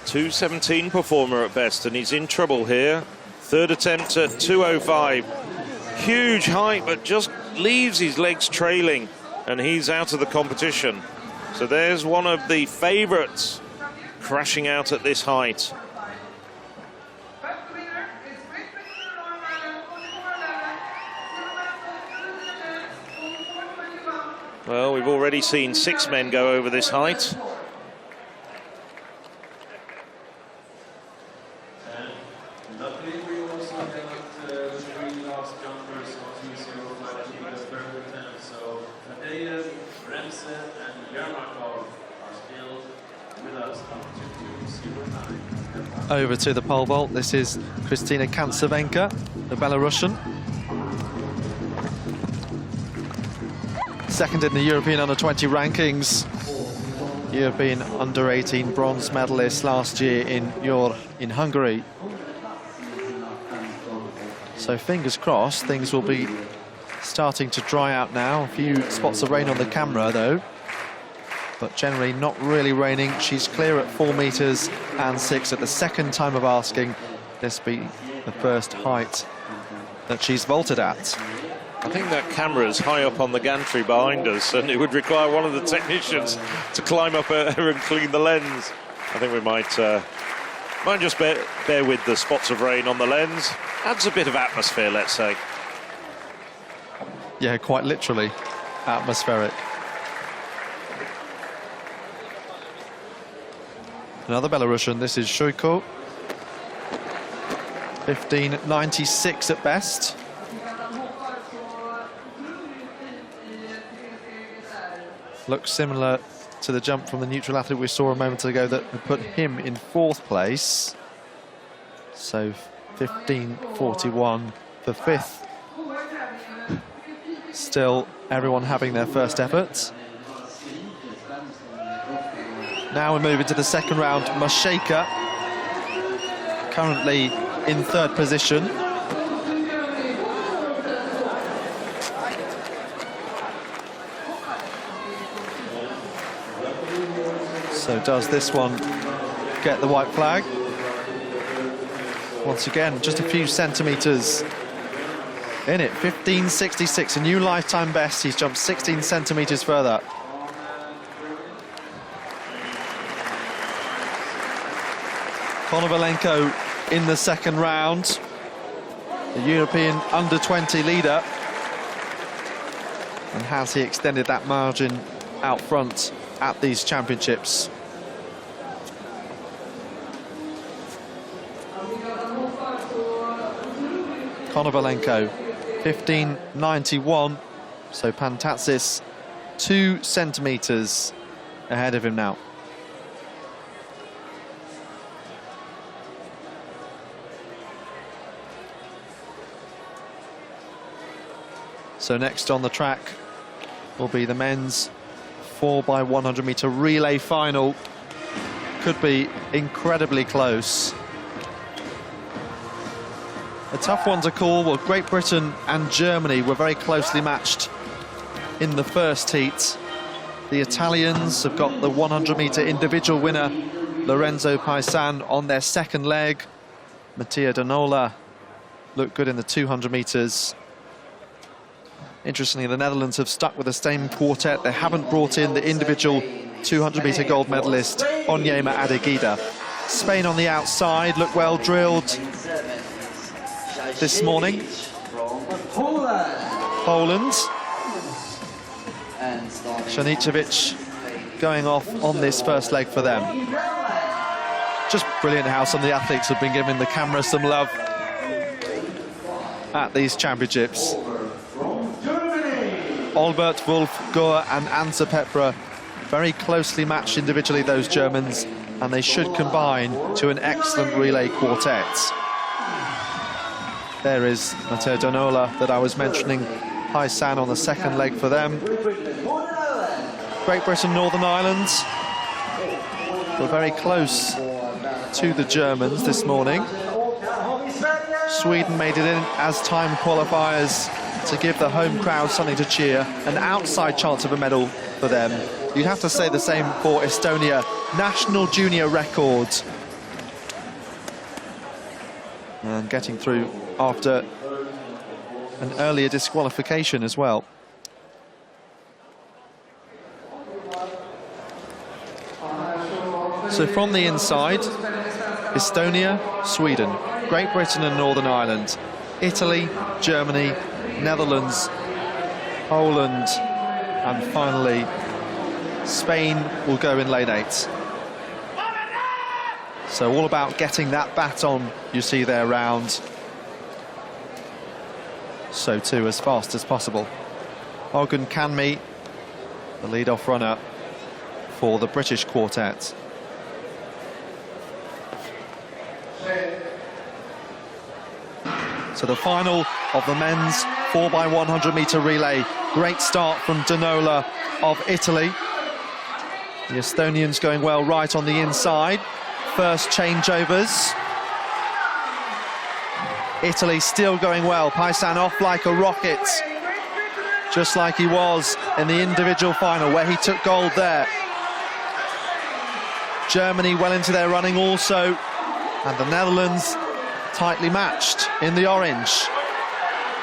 2:17 performer at best, and he's in trouble here. 3rd attempt at 2:05. Huge height, but just leaves his legs trailing, and he's out of the competition. So there's one of the favourites crashing out at this height. Well, we've already seen 6 men go over this height. Over to the pole vault. This is Kristina Kantsevenka, the Belarusian. 2nd in the European Under-20 rankings. European Under-18 bronze medalist last year in Hungary. So fingers crossed, things will be starting to dry out now. A few spots of rain on the camera though, but generally not really raining. She's clear at 4 metres and 6 at the 2nd time of asking. This be the first height that she's vaulted at. I think that camera is high up on the gantry behind us, and it would require one of the technicians to climb up and clean the lens. I think we might just bear with the spots of rain on the lens. Adds a bit of atmosphere, let's say. Yeah, quite literally atmospheric. Another Belarusian, this is Shuiko. 15:96 at best. Looks similar to the jump from the neutral athlete we saw a moment ago that put him in 4th place. So 15:41 for 5th. Still everyone having their first effort. Now we're moving to the 2nd round. Masheka, currently in 3rd position. So does this one get the white flag? Once again, just a few centimetres in it. 15.66, a new lifetime best. He's jumped 16 centimetres further. Konovalenko in the second round, the European under-20 leader. And has he extended that margin out front at these championships? Konovalenko, 15.91, so Pantatsis 2 centimetres ahead of him now. So next on the track will be the men's 4x100 metre relay final. Could be incredibly close. A tough one to call. Well, Great Britain and Germany were very closely matched in the first heat. The Italians have got the 100 metre individual winner, Lorenzo Paisan, on their second leg. Mattia Danola looked good in the 200 metres. Interestingly, the Netherlands have stuck with the same quartet. They haven't brought in the individual 200 metre gold medalist, Onyema Adegida. Spain on the outside, look well drilled this morning. Poland. Shanicevic going off on this first leg for them. Just brilliant how some of the athletes have been giving the camera some love at these championships. Albert, Wolf, Goer and Anse Pepra, very closely matched individually, those Germans, and they should combine to an excellent relay quartet. There is Matteo Danola that I was mentioning, Paisan on the second leg for them. Great Britain, Northern Ireland were very close to the Germans this morning. Sweden made it in as time qualifiers to give the home crowd something to cheer, an outside chance of a medal for them. You'd have to say the same for Estonia, national junior record. And getting through after an earlier disqualification as well. So from the inside, Estonia, Sweden, Great Britain and Northern Ireland, Italy, Germany, Netherlands, Poland, and finally Spain will go in lane 8. So all about getting that baton you see there round, so too as fast as possible. Ogun Kanmi, the lead-off runner for the British quartet. So the final of the men's 4x100 metre relay. Great start from Danola of Italy. The Estonians going well right on the inside. First changeovers. Italy still going well. Paisan off like a rocket, just like he was in the individual final where he took gold there. Germany well into their running also, and the Netherlands tightly matched in the orange.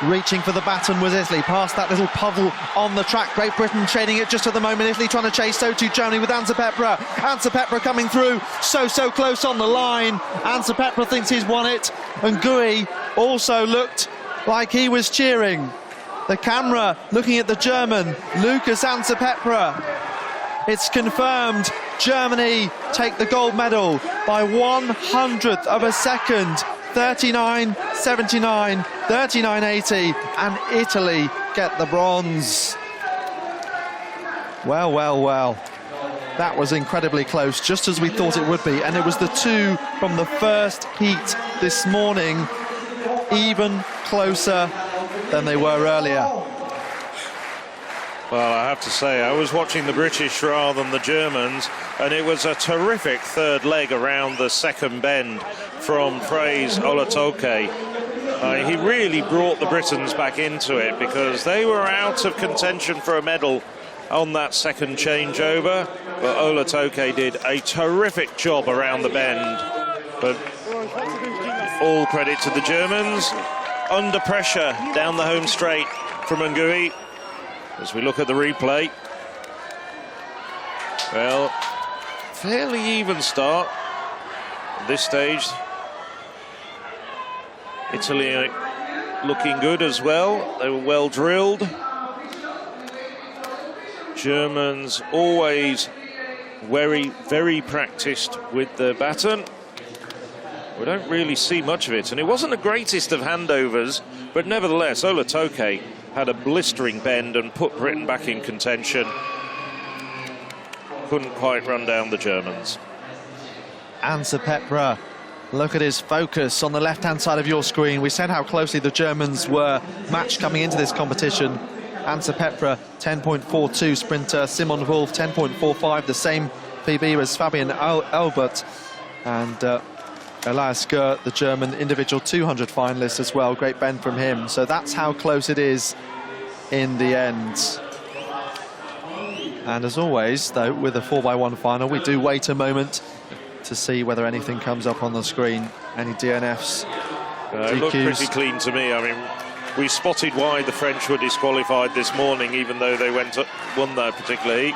Reaching for the baton was Italy, past that little puddle on the track. Great Britain trading it just at the moment. Italy trying to chase, so too Germany with Anse Pepra. Anse Pepra coming through, so close on the line. Anse Pepra thinks he's won it, and Gui also looked like he was cheering. The camera looking at the German, Lucas Anse Pepra. It's confirmed, Germany take the gold medal by 1/100th of a second. 39.79, 39.80, and Italy get the bronze. Well. That was incredibly close, just as we thought it would be. And it was the two from the first heat this morning, even closer than they were earlier. Well, I have to say, I was watching the British rather than the Germans, and it was a terrific third leg around the second bend from Fraze Olatoke. He really brought the Britons back into it, because they were out of contention for a medal on that second changeover, but Ola Toke did a terrific job around the bend. But all credit to the Germans. Under pressure down the home straight from Ngui. As we look at the replay, well, fairly even start at this stage. Italy looking good as well. They were well drilled. Germans always very practiced with the baton. We don't really see much of it, and it wasn't the greatest of handovers, but nevertheless, Ola Toke had a blistering bend and put Britain back in contention. Couldn't quite run down the Germans. Anse Pepra, look at his focus on the left-hand side of your screen. We said how closely the Germans were matched coming into this competition. Anse Pepra, 10.42 sprinter. Simon Wolf, 10.45, the same PB as Fabian Albert. And Elias Gert, the German individual 200 finalist as well. Great bend from him. So that's how close it is in the end. And as always, though, with a 4x1 final, we do wait a moment to see whether anything comes up on the screen. Any DNFs, DQs. It looked pretty clean to me. I mean, we spotted why the French were disqualified this morning, even though they won that particular heat.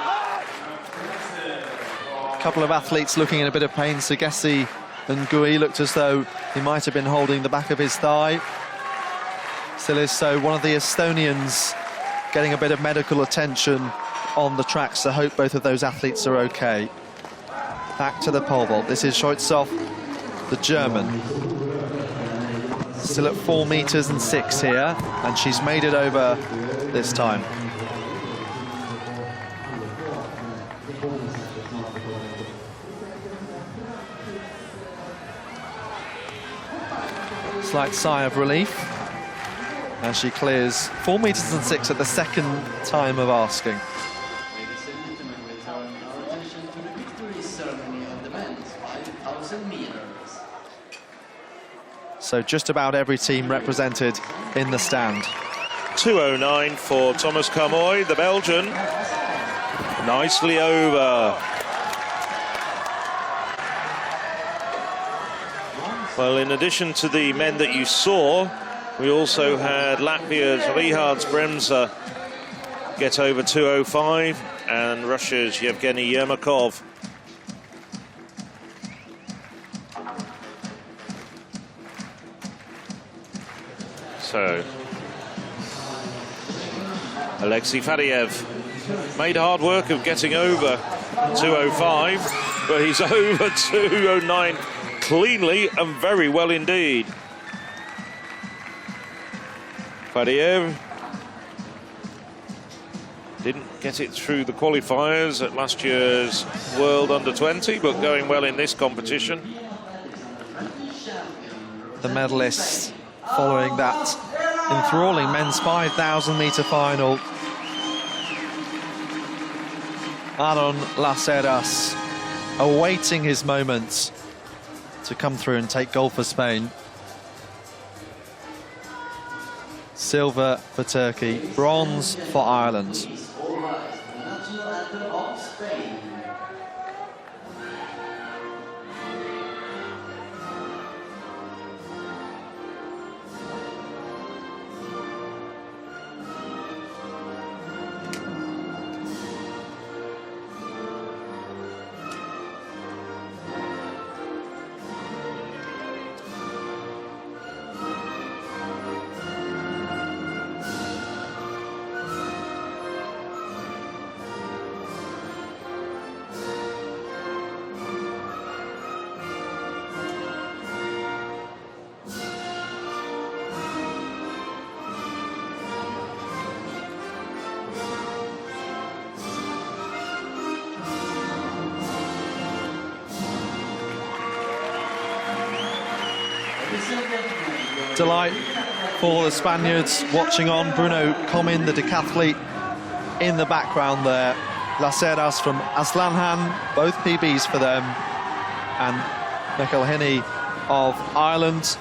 A couple of athletes looking in a bit of pain. Segessi and Ngui looked as though he might have been holding the back of his thigh. Still is so. One of the Estonians getting a bit of medical attention on the tracks, so hope both of those athletes are okay. Back to the pole vault. This is Scheutzhoff, the German. Still at 4 meters and 6 here, and she's made it over this time. Slight sigh of relief as she clears 4 meters and 6 at the second time of asking. Ladies and gentlemen, we turn our attention to the victory ceremony of the men's 5,000 meters. So just about every team represented in the stand. 2:09 for Thomas Carmoy, the Belgian. Nicely over. Well, in addition to the men that you saw, we also had Latvia's Rihards Bremser get over 2:05 and Russia's Yevgeny Yermakov. So, Alexei Fadiev made hard work of getting over 2:05, but he's over 2:09 cleanly and very well indeed. Fadiev didn't get it through the qualifiers at last year's World Under-20, but going well in this competition. The medalists following that enthralling men's 5,000 meter final. Aaron Laceras awaiting his moment to come through and take gold for Spain. Silver for Turkey, bronze for Ireland. All right, the national anthem of Spain. Delight for the Spaniards watching on. Bruno Comin, the decathlete, in the background there. Laceras from Aslanhan, both PBs for them. And McElhinney of Ireland.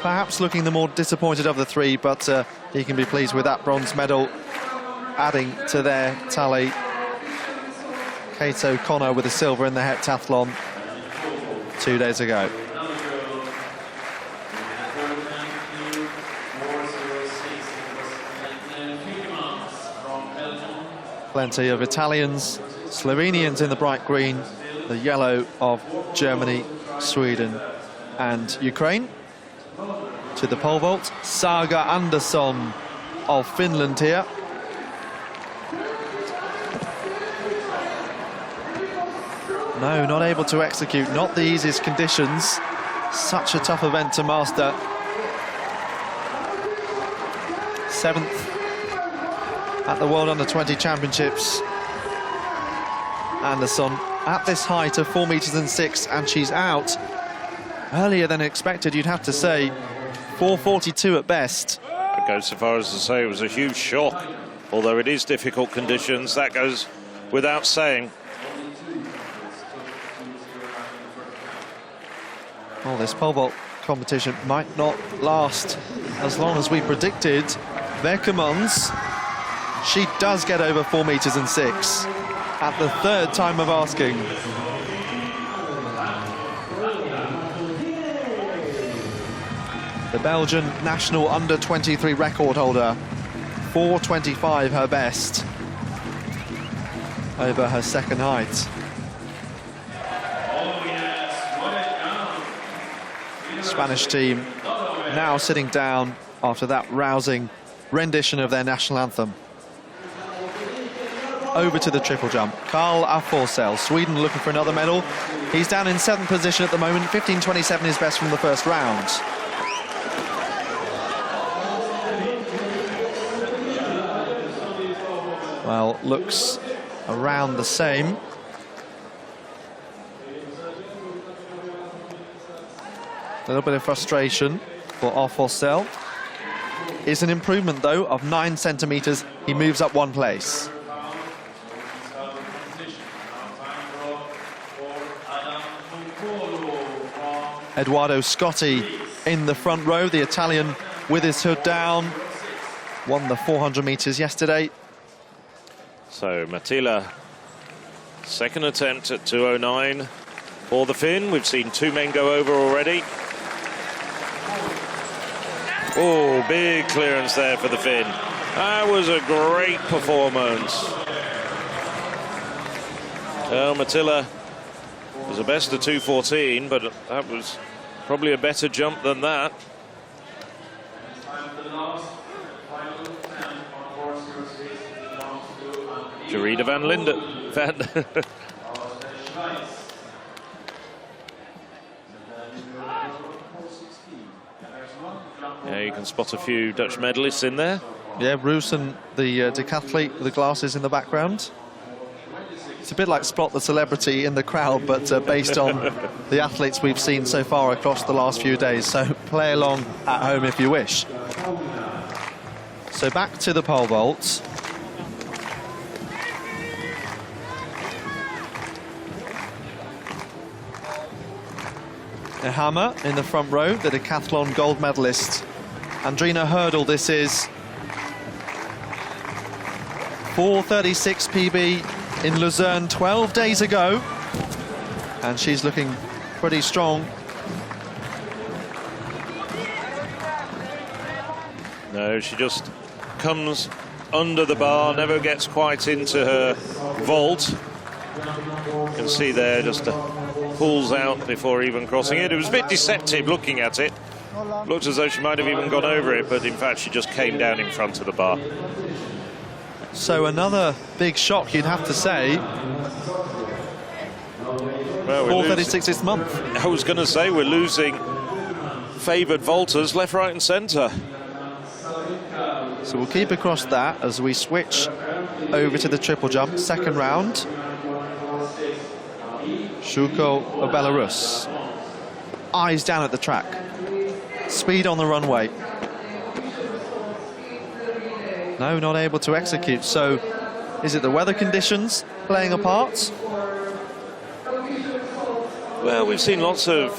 Perhaps looking the more disappointed of the three, but he can be pleased with that bronze medal adding to their tally. Kate O'Connor with a silver in the heptathlon 2 days ago. Plenty of Italians, Slovenians in the bright green, the yellow of Germany, Sweden and Ukraine. To the pole vault, Saga Andersson of Finland here. No, not able to execute, not the easiest conditions. Such a tough event to master. 7th at the World Under-20 Championships. Andersson at this height of 4 meters and 6, and she's out earlier than expected, you'd have to say. 4:42 at best. I'd go so far as to say it was a huge shock. Although it is difficult conditions, that goes without saying. Well, this pole vault competition might not last as long as we predicted. Beckemans, she does get over 4 meters and 6 at the 3rd time of asking. The Belgian national under-23 record holder, 4:25 her best over her second height. Spanish team now sitting down after that rousing rendition of their national anthem. Over to the triple jump. Karl Afforsell, Sweden looking for another medal. He's down in 7th position at the moment. 15:27 is best from the first round. Well, looks around the same. A little bit of frustration for Afforsell. It's an improvement, though, of 9 centimeters. He moves up 1 place. Edoardo Scotti in the front row, the Italian with his hood down. Won the 400 meters yesterday. So Mattila, second attempt at 2:09 for the Finn. We've seen 2 men go over already. Oh, big clearance there for the Finn. That was a great performance. Well, Mattila was the best of 2:14, but that was probably a better jump than that. Jarida van Linden. Yeah, you can spot a few Dutch medalists in there. Yeah, Roos and the decathlete with the glasses in the background. It's a bit like Spot the Celebrity in the crowd, but based on the athletes we've seen so far across the last few days. So play along at home if you wish. So back to the pole vault. Hammer in the front row, the decathlon gold medalist. Andrina Hurdle, this is. 4:36 PB in Luzern 12 days ago. And she's looking pretty strong. No, she just comes under the bar, never gets quite into her vault. You can see there, just pulls out before even crossing it. It was a bit deceptive looking at it. Looked as though she might have even gone over it, but in fact she just came down in front of the bar. So another big shock, you'd have to say. Well, 4:36 this month. I was going to say, we're losing favoured vaulters left, right and centre. So we'll keep across that as we switch over to the triple jump, second round. Shuko of Belarus. Eyes down at the track. Speed on the runway. No, not able to execute. So is it the weather conditions playing a part? Well, we've seen lots of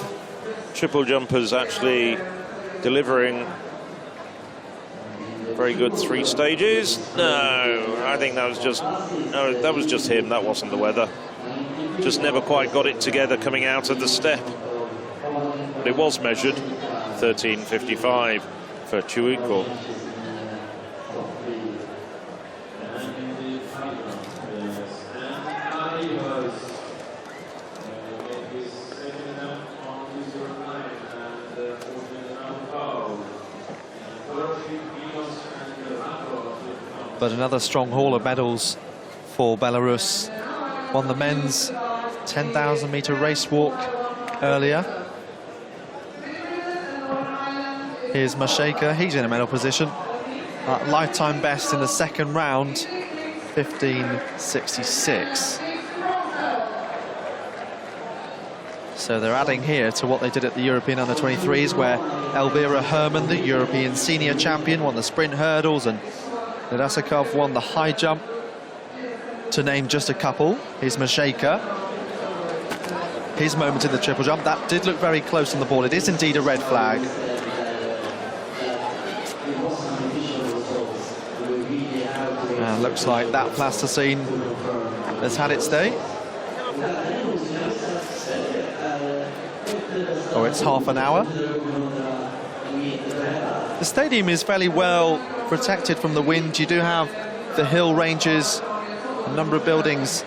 triple jumpers actually delivering very good 3 stages. No, I think that was just him. That wasn't the weather. Just never quite got it together coming out of the step. But it was measured 13:55 for Chiuiko. But another strong haul of medals for Belarus. Won the men's 10,000 metre race walk earlier. Here's Masheka, he's in a medal position. Lifetime best in the second round, 15:66. So they're adding here to what they did at the European Under-23s, where Elvira Herman, the European senior champion, won the sprint hurdles, and Nerasakov won the high jump, to name just a couple. Here's Masheka. His moment in the triple jump, that did look very close on the ball. It is indeed a red flag. And looks like that plasticine has had its day. Oh, it's half an hour. The stadium is fairly well protected from the wind. You do have the hill ranges, a number of buildings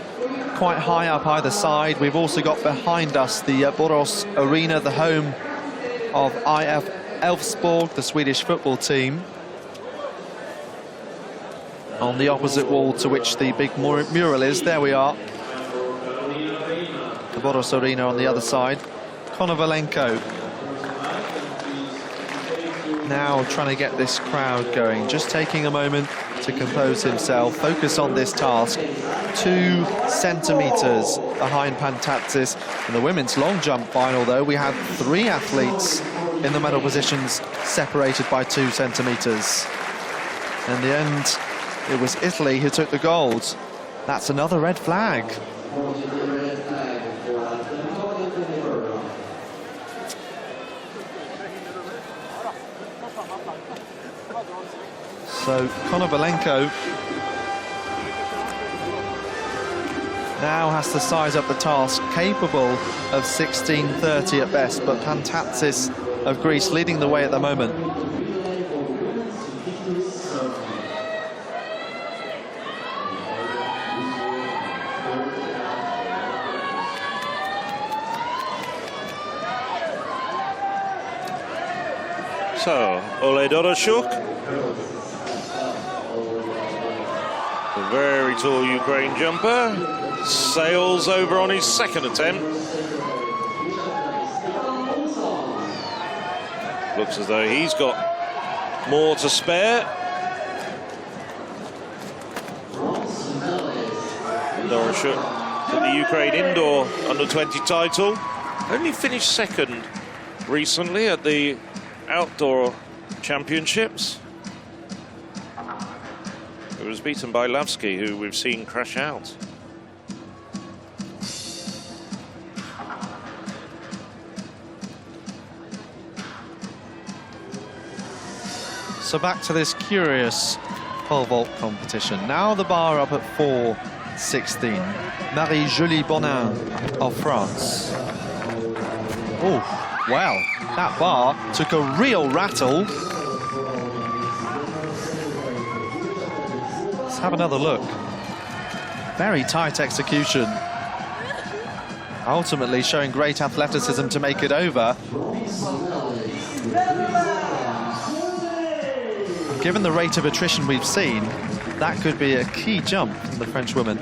quite high up either side. We've also got behind us the Boras Arena, the home of IF Elfsborg, the Swedish football team. On the opposite wall to which the big mural is, there we are. The Boras Arena on the other side. Konovalenko now trying to get this crowd going, just taking a moment to compose himself, focus on this task. 2 centimetres behind Pantatsis. In the women's long jump final, though, we had 3 athletes in the medal positions separated by 2 centimetres. In the end, it was Italy who took the gold. That's another red flag. So Konovalenko now has to size up the task, capable of 16:30 at best, but Pantatsis of Greece leading the way at the moment. So, Ole Doroshuk, the very tall Ukraine jumper, sails over on his second attempt. Looks as though he's got more to spare. Doroshuk to the Ukraine indoor under-20 title. Only finished second recently at the outdoor championships. It was beaten by Lavsky, who we've seen crash out. So back to this curious pole vault competition. Now the bar up at 4:16. Marie-Julie Bonin of France. Oh, wow, that bar took a real rattle. Let's have another look. Very tight execution. Ultimately showing great athleticism to make it over. Given the rate of attrition we've seen, that could be a key jump from the French woman.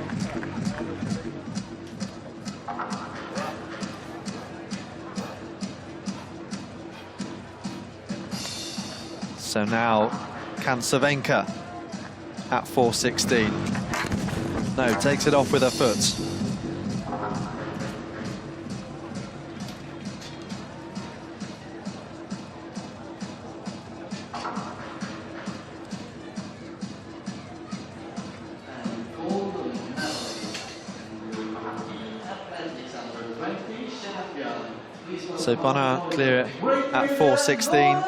So now Kansavenka at 4:16. No, takes it off with her foot. So Bonin clear at 4:16.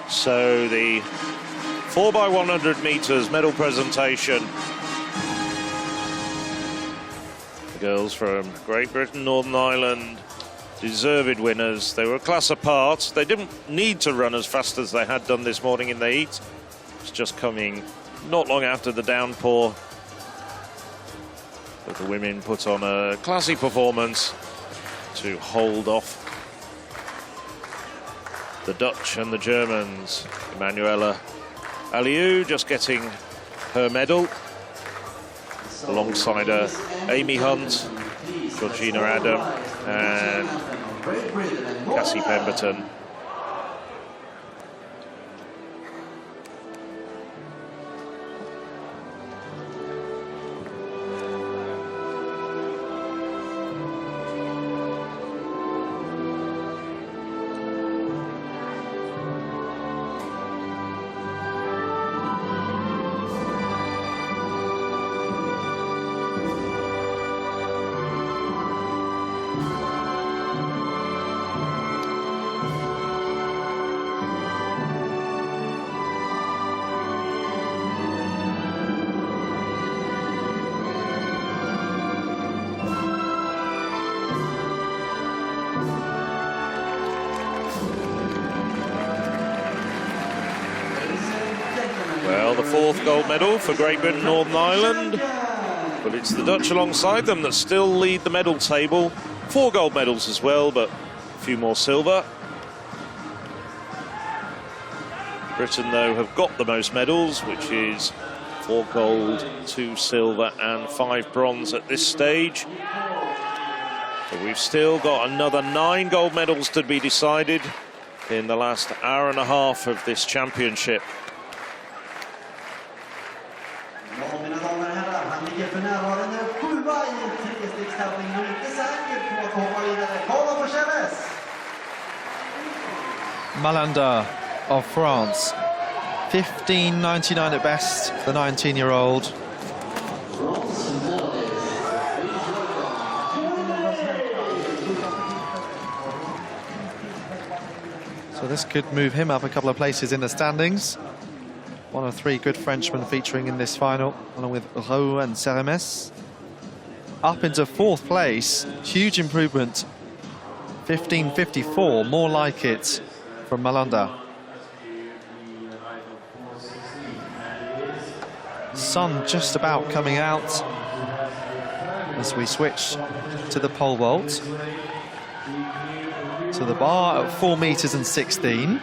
So the 4x100 metres medal presentation. The girls from Great Britain, Northern Ireland, deserved winners. They were a class apart. They didn't need to run as fast as they had done this morning in the heat. It's just coming not long after the downpour. But the women put on a classy performance to hold off the Dutch and the Germans. Emanuela Aliou just getting her medal alongside her Amy Hunt, Georgina Adam and Cassie Pemberton. Well, the fourth gold medal for Great Britain, Northern Ireland. But it's the Dutch alongside them that still lead the medal table. 4 gold medals as well, but a few more silver. Britain, though, have got the most medals, which is 4 gold, 2 silver and 5 bronze at this stage. But we've still got another 9 gold medals to be decided in the last hour and a half of this championship. Ja, mina damer och herrar, han ligger för närvarande 7:a i trestegstävlingen och inte säker på att hoppa vidare. Kolla på Chavez! Malanda of France, 15.99 at best, the 19-year-old. So this could move him up a couple of places in the standings. One of 3 good Frenchmen featuring in this final, along with Roux and Seremes. Up into 4th place, huge improvement. 15.54, more like it from Malanda. Sun just about coming out as we switch to the pole vault. So the bar at 4 meters and 16.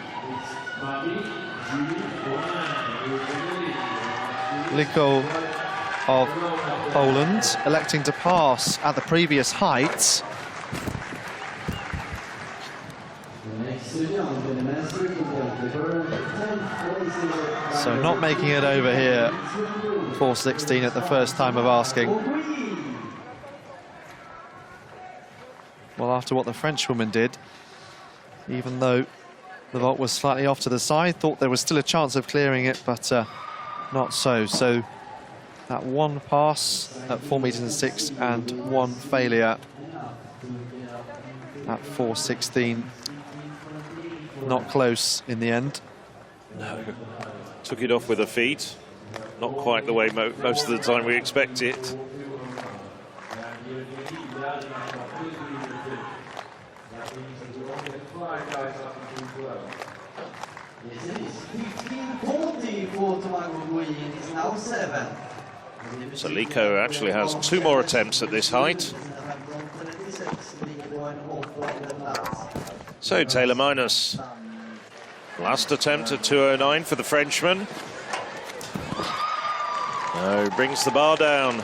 Liko of Poland electing to pass at the previous height. So not making it over here, 4.16 at the first time of asking. Well, after what the Frenchwoman did, even though the vault was slightly off to the side, thought there was still a chance of clearing it, but not so. So that one pass at 4 meters and 6 and one failure at 4.16. Not close in the end. No. Took it off with her feet. Not quite the way most of the time we expect it. So Liko actually has 2 more attempts at this height. So Taylor minus. Last attempt at 209 for the Frenchman. No, brings the bar down.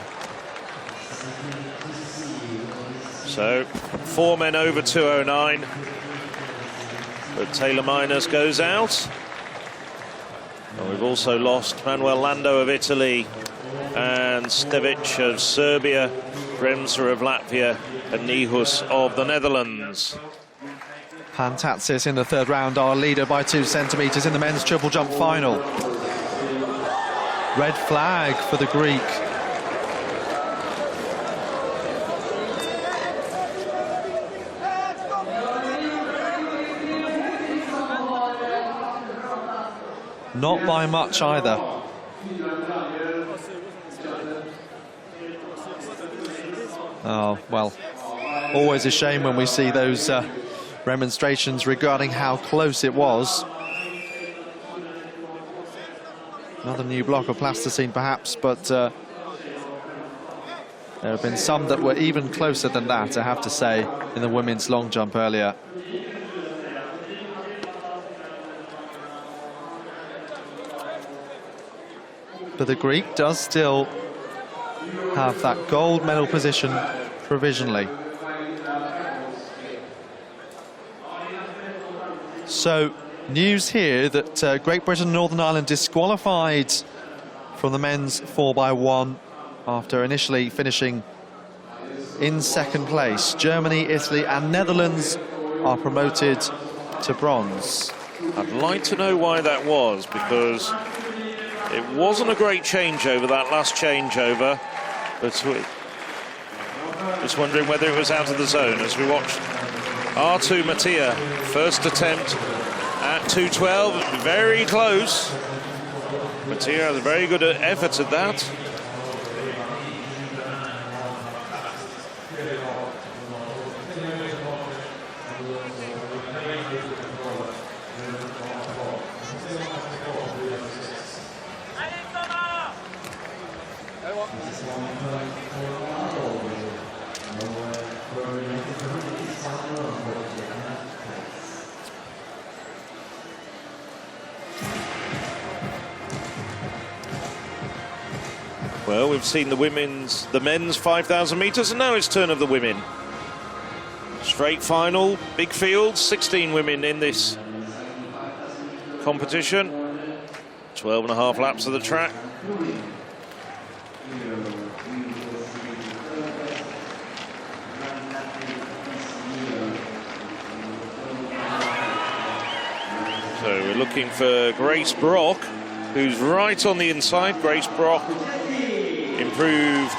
So 4 men over 209. But Taylor minus goes out. And we've also lost Manuel Lando of Italy and Stevic of Serbia, Bremser of Latvia and Nihus of the Netherlands. Pantatsis in the 3rd round, our leader by 2 centimeters in the men's triple jump final. Red flag for the Greek. Not by much either. Oh, well, always a shame when we see those remonstrations regarding how close it was. Another new block of plasticine perhaps, but there have been some that were even closer than that, I have to say, in the women's long jump earlier. But the Greek does still have that gold medal position provisionally. So, news here that Great Britain and Northern Ireland disqualified from the men's 4x1 after initially finishing in second place. Germany, Italy and Netherlands are promoted to bronze. I'd like to know why that was, because it wasn't a great changeover, that last changeover, but just wondering whether it was out of the zone as we watched R2 Mattia, first attempt at 2:12, very close. Mattia has a very good effort at that. Well, we've seen the men's 5,000 metres, and now it's turn of the women. Straight final, big field, 16 women in this competition. 12.5 laps of the track. So we're looking for Grace Brock, who's right on the inside. Grace Brock improved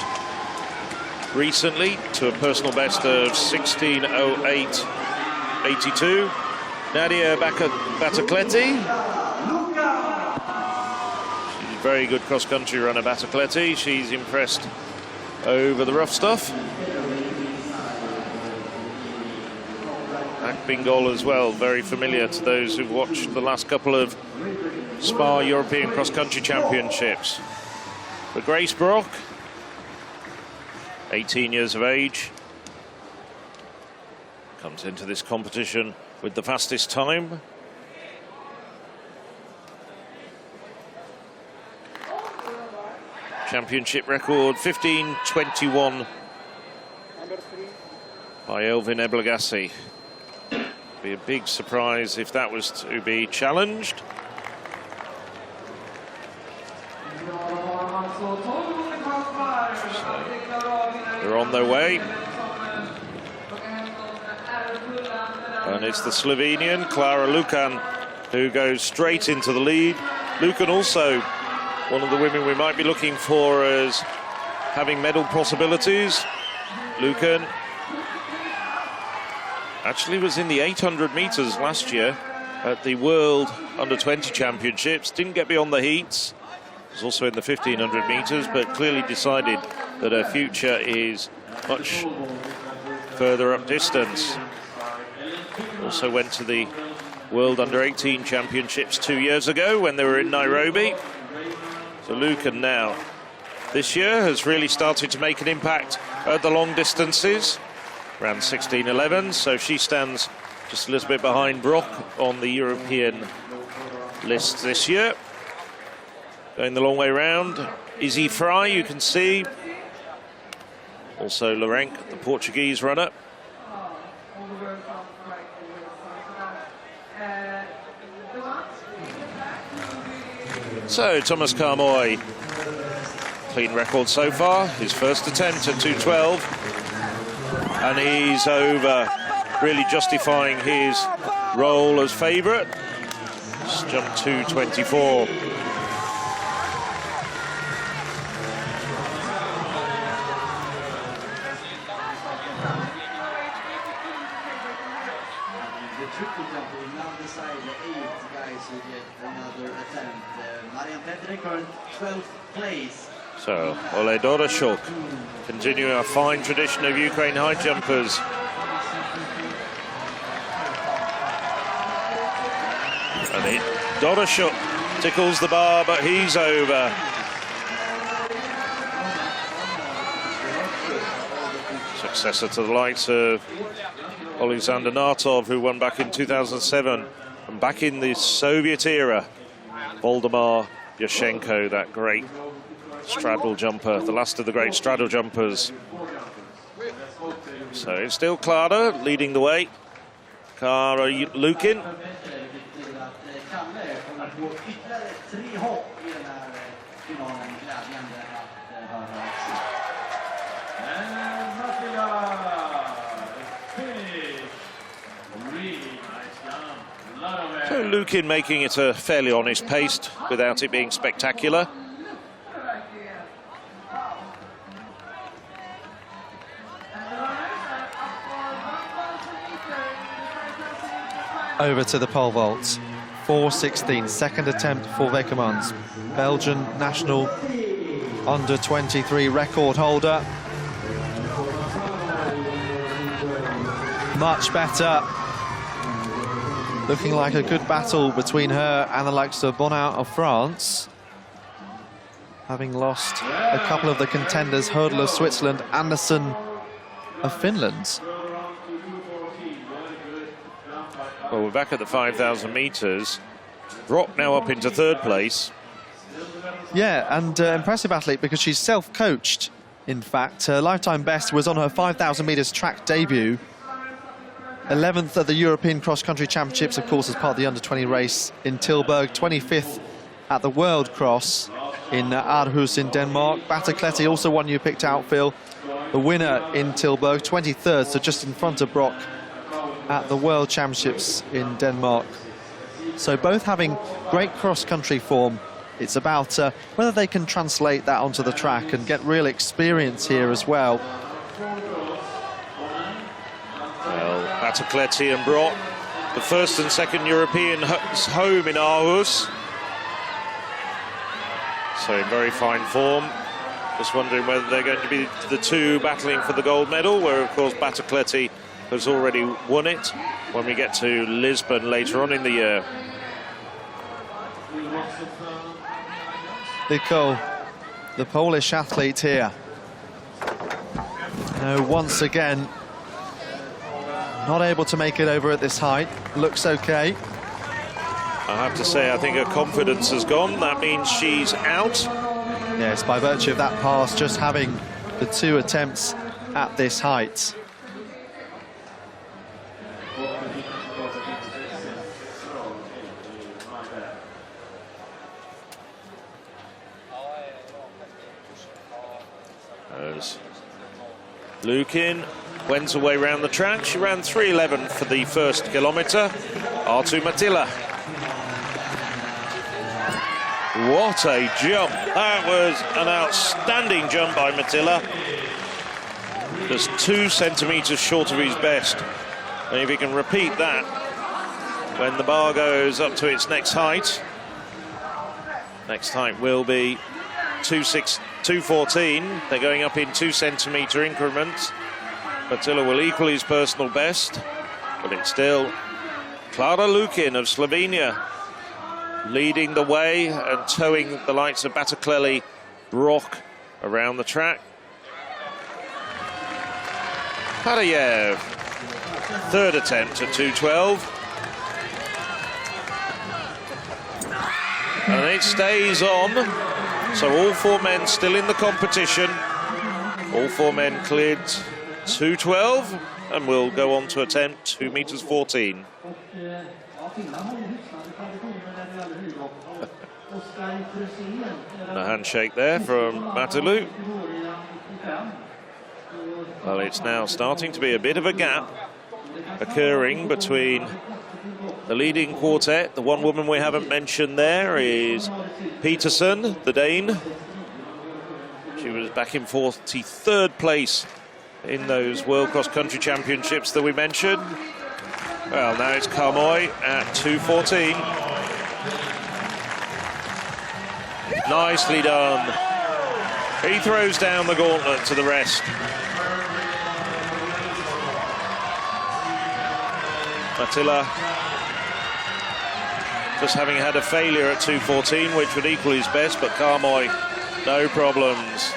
recently to a personal best of 16:08.82. Nadia Batacleti. She's a very good cross-country runner, Batacleti. She's impressed over the rough stuff. Bengal as well, very familiar to those who've watched the last couple of Spa European Cross-Country Championships. But Grace Brock, 18 years of age, comes into this competition with the fastest time. Championship record 15:21 by Elvin Eblegassi. Be a big surprise if that was to be challenged. They're on their way. And it's the Slovenian, Klara Lukan, who goes straight into the lead. Lukan also one of the women we might be looking for as having medal possibilities. Lukan actually was in the 800 metres last year at the World Under-20 Championships. Didn't get beyond the heats. Was also in the 1500 metres, but clearly decided that her future is much further up distance. Also went to the World Under-18 Championships 2 years ago when they were in Nairobi. So Lukan now, this year, has really started to make an impact at the long distances. Ran 16:11, so she stands just a little bit behind Brock on the European list this year. Going the long way round, Izzy Fry, you can see. Also Lourenc, the Portuguese runner. So Thomas Carmoy, clean record so far. His first attempt at 2:12. And he's over, really justifying his role as favourite. Just jumped 2:24. The tricky jump will now decide the 8 guys who get another attempt. current 12th place. So, Ole Dorashuk, continuing a fine tradition of Ukraine high jumpers. And Dorashuk tickles the bar, but he's over. Successor to the likes of Alexander Nartov, who won back in 2007. And back in the Soviet era, Voldemar Yashenko, that great straddle jumper, the last of the great straddle jumpers. So it's still Klara leading the way. Kara Lukin. So Lukin making it a fairly honest pace without it being spectacular. Over to the pole vaults. 4:16, second attempt for Wekemans. Belgian national under-23 record holder. Much better. Looking like a good battle between her and the likes of Bonat of France. Having lost a couple of the contenders, Hurdle of Switzerland, Anderson of Finland. Well, we're back at the 5,000 metres. Brock now up into third place. Yeah, and impressive athlete because she's self-coached. In fact, her lifetime best was on her 5,000 metres track debut. 11th at the European Cross Country Championships, of course, as part of the under-20 race in Tilburg. 25th at the World Cross in Aarhus in Denmark. Batacleti also one you picked out, Phil. The winner in Tilburg, 23rd, so just in front of Brock at the World Championships in Denmark. So both having great cross-country form. It's about whether they can translate that onto the track and get real experience here as well. Well, Batacleti and Brock, the first and second European home in Aarhus. So in very fine form. Just wondering whether they're going to be the two battling for the gold medal, where of course Batacleti has already won it when we get to Lisbon later on in the year. Nicole, the Polish athlete here. Once again, not able to make it over at this height. Looks okay. I have to say, I think her confidence has gone. That means she's out. Yes, by virtue of that pass, just having the two attempts at this height. As Lukin went away round the track. She ran 3:11 for the first kilometre. Artu Matila. What a jump. That was an outstanding jump by Matila. Just 2 centimetres short of his best. And if he can repeat that when the bar goes up to its next height will be 2:14. They're going up in 2 centimetre increments. Matila will equal his personal best, but it's still Klara Lukin of Slovenia leading the way and towing the likes of Batacleli, Brock around the track. Parayev, third attempt at 2:12. And it stays on. So all 4 men still in the competition. All 4 men cleared 2:12 and will go on to attempt 2:14. And a handshake there from Matalu. Well, it's now starting to be a bit of a gap occurring between the leading quartet. The one woman we haven't mentioned there is Peterson, the Dane. She was back in 43rd place in those World Cross Country Championships that we mentioned. Well, now it's Karmoy at 2:14. Nicely done. He throws down the gauntlet to the rest. Attila just having had a failure at 2:14, which would equal his best, but Karmoy, no problems.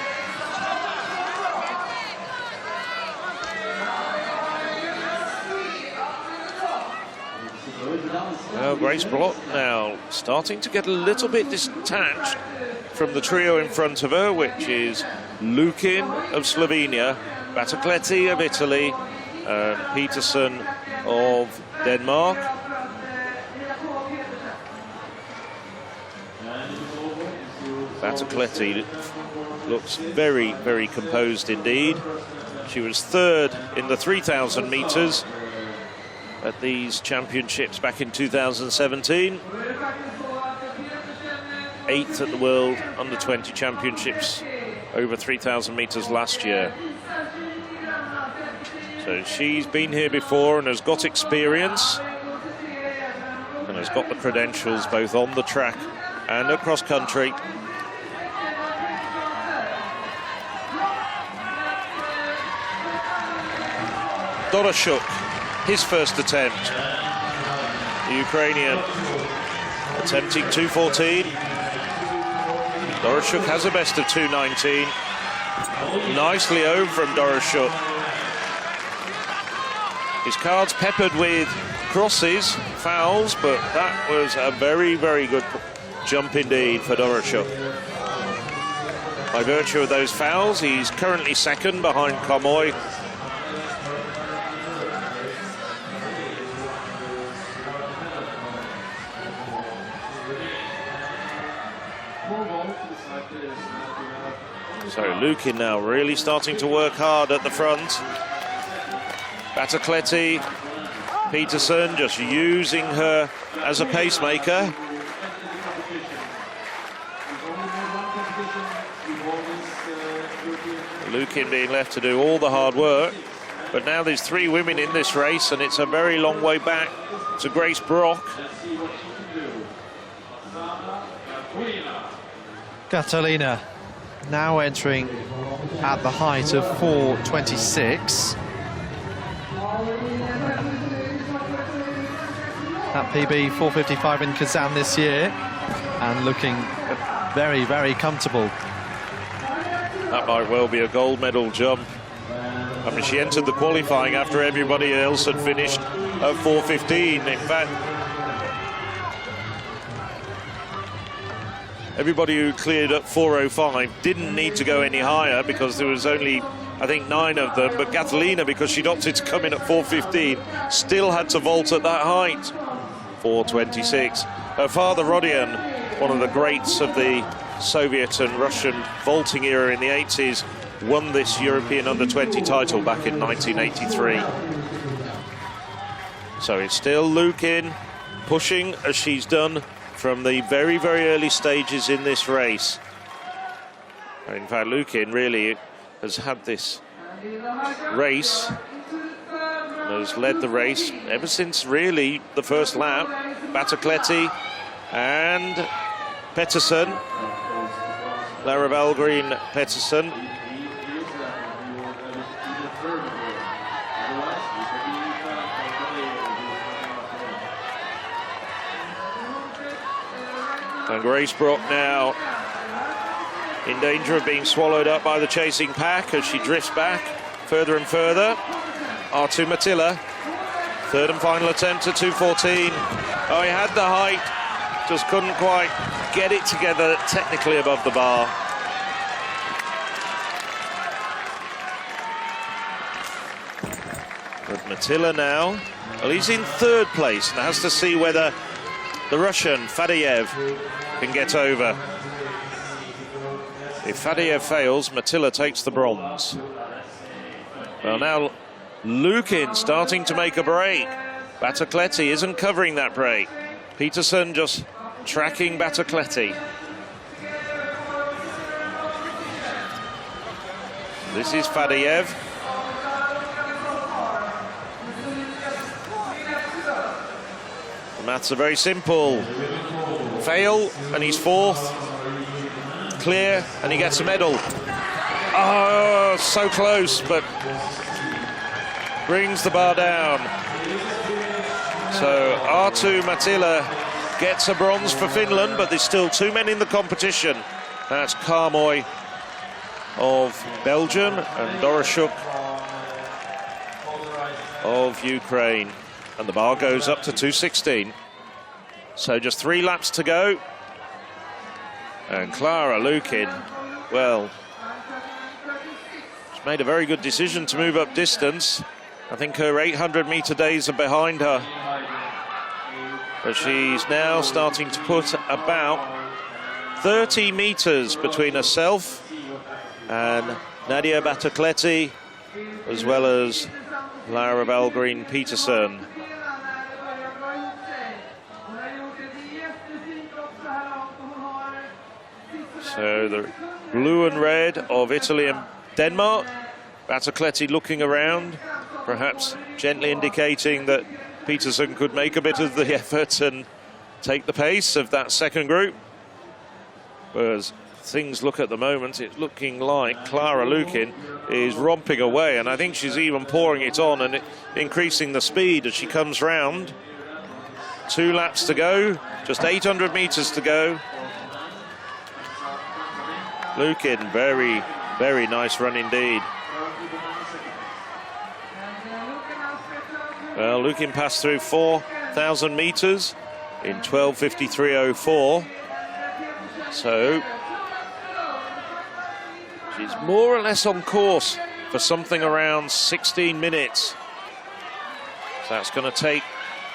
Well, Grace Block now starting to get a little bit detached from the trio in front of her, which is Lukin of Slovenia, Batacleti of Italy, and Peterson of Denmark. Batacleti looks very, very composed indeed. She was third in the 3,000 metres at these championships back in 2017. 8th at the World Under-20 Championships over 3,000 metres last year. So she's been here before and has got experience and has got the credentials both on the track and across country. Doroshuk, his first attempt. The Ukrainian attempting 2:14. Doroshuk has a best of 2:19. Nicely over from Doroshuk. His card's peppered with crosses, fouls, but that was a very, very good jump indeed for Doroshuk. By virtue of those fouls, he's currently second behind Karmoy. So Lukin now really starting to work hard at the front. Batacleti, Peterson just using her as a pacemaker. Lukin being left to do all the hard work. But now there's 3 women in this race and it's a very long way back to Grace Brock. Catalina now entering at the height of 4:26. That PB 4:55 in Kazan this year, and looking very, very comfortable. That might well be a gold medal jump. I mean, she entered the qualifying after everybody else had finished at 4:15. In fact, everybody who cleared at 4:05 didn't need to go any higher because there was only, I think, 9 of them. But Catalina, because she'd opted to come in at 4:15, still had to vault at that height. 4:26. Her father, Rodion, one of the greats of the Soviet and Russian vaulting era in the 80s, won this European Under-20 title back in 1983. So it's still Lukin pushing as she's done from the very, very early stages in this race. In fact, Lukin really has had this race, has led the race ever since really the first lap. Batacleti and Pettersson, Lara Valgreen Pettersson. And Grace Brock now in danger of being swallowed up by the chasing pack as she drifts back further and further. Artu Matila, third and final attempt at 2:14. Oh, he had the height, just couldn't quite get it together technically above the bar. But Matila now, well, he's in third place and has to see whether the Russian Fadeyev can get over. If Fadeyev fails, Matila takes the bronze. Well, now Lukin starting to make a break. Batacleti isn't covering that break. Peterson just tracking Batacleti. This is Fadeyev. The maths are very simple. Fail, and he's fourth. clear, and he gets a medal. Oh, so close, but brings the bar down. So Arttu Mattila gets a bronze for Finland, but there's still 2 men in the competition. That's Karmoy of Belgium and Doroshuk of Ukraine. And the bar goes up to 2:16. So just 3 laps to go. And Klara Lukin, well, she's made a very good decision to move up distance. I think her 800-meter days are behind her. But she's now starting to put about 30 meters between herself and Nadia Batocletti, as well as Laura Valgren Peterson. So the blue and red of Italy and Denmark. Batocletti looking around, perhaps gently indicating that Peterson could make a bit of the effort and take the pace of that second group. As things look at the moment, it's looking like Klara Lukin is romping away, and I think she's even pouring it on and increasing the speed as she comes round. 2 laps to go, just 800 meters to go. Lukin, very, very nice run indeed. Well, Lukin passed through 4,000 meters in 12:53.04. So she's more or less on course for something around 16 minutes. So that's going to take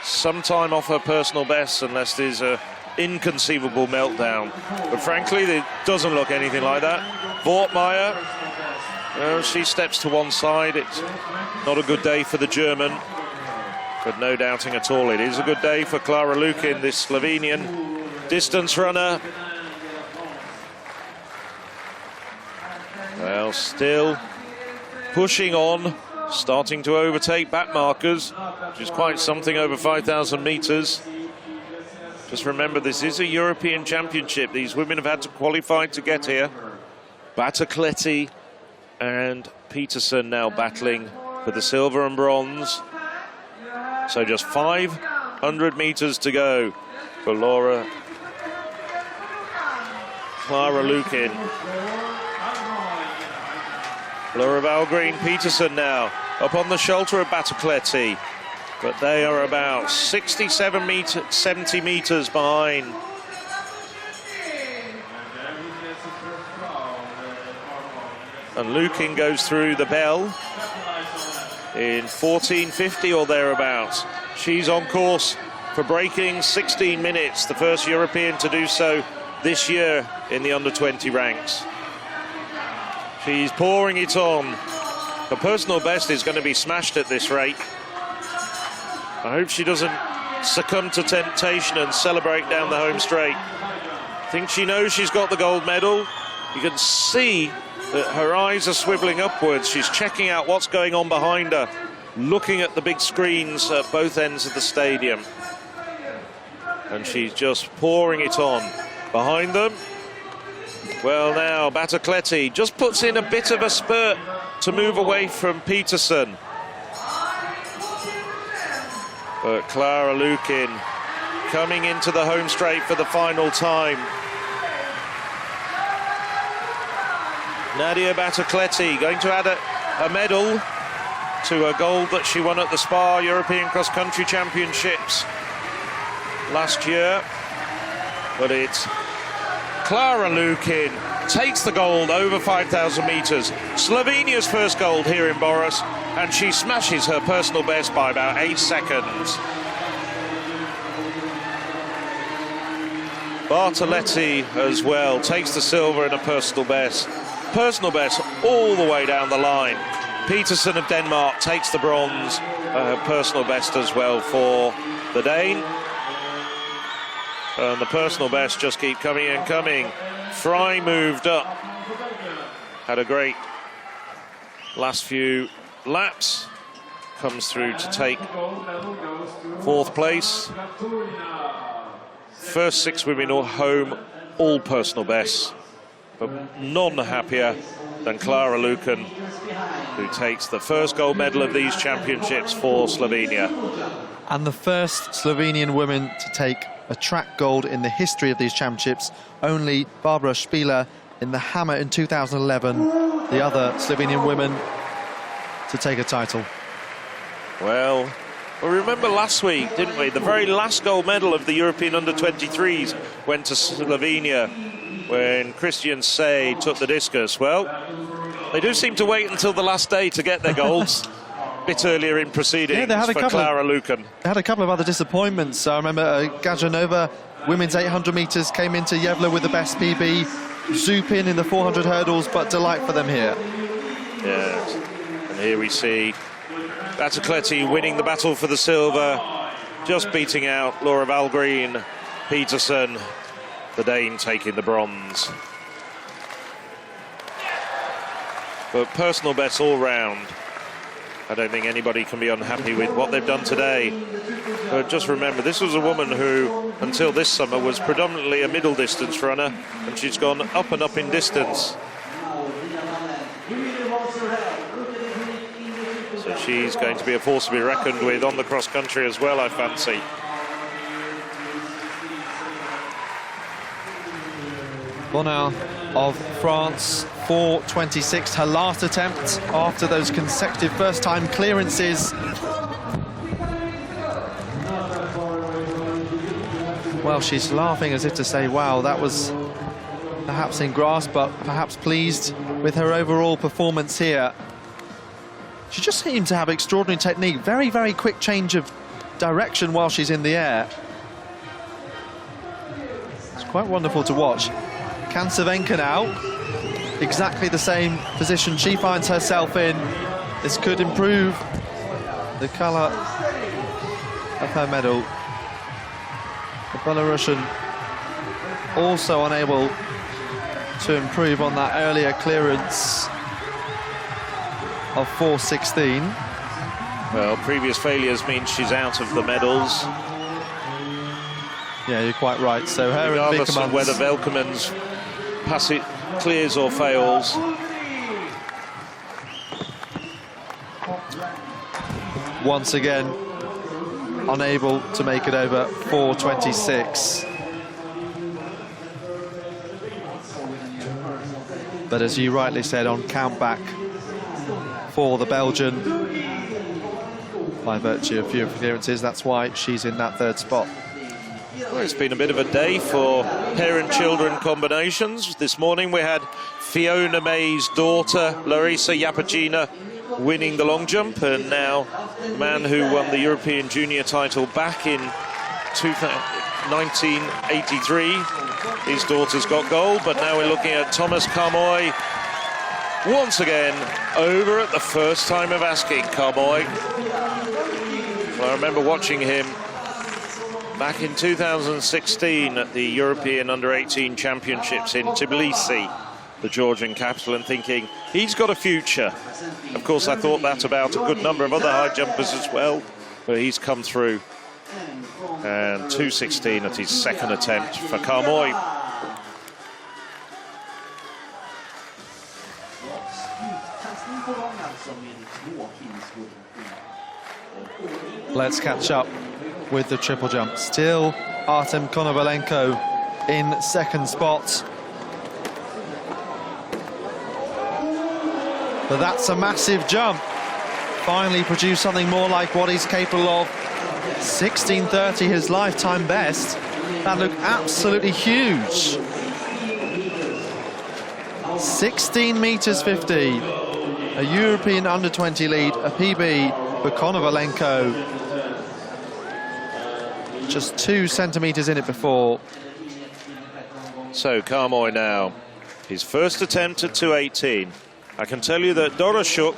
some time off her personal best unless there's a inconceivable meltdown. But frankly, it doesn't look anything like that. Wortmeyer, she steps to one side. It's not a good day for the German, but no doubting at all, it is a good day for Klara Lukin, this Slovenian distance runner. Well, still pushing on, starting to overtake back markers, which is quite something over 5,000 meters. Just remember, this is a European Championship. These women have had to qualify to get here. Batocletti and Peterson now battling for the silver and bronze. So just 500 meters to go for Klara Lukin. Laura Valgren Peterson now up on the shoulder of Batocletti, but they are about 70 meters behind. And Lukin goes through the bell in 14:50 or thereabouts. She's on course for breaking 16 minutes, the first European to do so this year in the under-20 ranks. She's pouring it on. Her personal best is going to be smashed at this rate. I hope she doesn't succumb to temptation and celebrate down the home straight. I think she knows she's got the gold medal. You can see that her eyes are swiveling upwards. She's checking out what's going on behind her, looking at the big screens at both ends of the stadium. And she's just pouring it on. Behind them, well, now Batocletti just puts in a bit of a spurt to move away from Peterson. But Klara Lukin coming into the home straight for the final time. Nadia Batocletti going to add a medal to a gold that she won at the Spa European Cross Country Championships last year. But it's Klara Lukin takes the gold over 5,000 meters. Slovenia's first gold here in Boras, and she smashes her personal best by about 8 seconds. Bartoletti as well takes the silver in a personal best. Personal best all the way down the line. Peterson of Denmark takes the bronze, personal best as well for the Dane. And the personal best just keep coming and coming. Fry moved up. Had a great last few laps. Comes through to take 4th place. First 6 women home, all personal bests. but none happier than Klara Lukan, who takes the first gold medal of these championships for Slovenia. And the first Slovenian woman to take a track gold in the history of these championships. Only Barbara Spieler in the hammer in 2011, the other Slovenian woman to take a title. Well, we remember last week, didn't we? The very last gold medal of the European under-23s went to Slovenia when Christian Say took the discus. Well, they do seem to wait until the last day to get their golds. A bit earlier in proceedings for Klara Lukan. They had a couple of other disappointments. I remember Gajanova, women's 800 metres, came into Yevla with the best PB. Zupin in the 400 hurdles, but delight for them here. Yes, and here we see Batacletti winning the battle for the silver, just beating out Laura Valgreen Peterson, the Dane taking the bronze. But personal best all round. I don't think anybody can be unhappy with what they've done today. But just remember, this was a woman who, until this summer, was predominantly a middle distance runner, and she's gone up and up in distance. So she's going to be a force to be reckoned with on the cross country as well, I fancy. Bonar of France, 4:26, her last attempt after those consecutive first-time clearances. Well, she's laughing as if to say, wow, that was perhaps in grasp, but perhaps pleased with her overall performance here. She just seemed to have extraordinary technique, very, very quick change of direction while she's in the air. It's quite wonderful to watch. Kansavenka now, exactly the same position she finds herself in. This could improve the colour of her medal. The Belarusian also unable to improve on that earlier clearance of 4:16. Well, previous failures mean she's out of the medals. Yeah, you're quite right. So her regardless and of whether Velkeman's pass it clears or fails. Once again, unable to make it over 4:26. But as you rightly said, on count back for the Belgian, by virtue of fewer clearances, that's why she's in that third spot. Well, it's been a bit of a day for parent-children combinations. This morning we had Fiona May's daughter, Larissa Yapacina, winning the long jump, and now the man who won the European junior title back in 1983, his daughter's got gold, but now we're looking at Thomas Carmoy once again over at the first time of asking. Carmoy, well, I remember watching him back in 2016 at the European Under-18 Championships in Tbilisi, the Georgian capital, and thinking, he's got a future. Of course, I thought that about a good number of other high jumpers as well, but he's come through. And 2:16 at his second attempt for Carmoy. Let's catch up with the triple jump. Still Artem Konovalenko in second spot. But that's a massive jump. Finally produced something more like what he's capable of. 16:30, his lifetime best. That looked absolutely huge. 16 meters 50. A European under-20 lead, a PB for Konovalenko. Just 2 centimeters in it before. So Carmoy now, his first attempt at 2:18. I can tell you that Doroshuk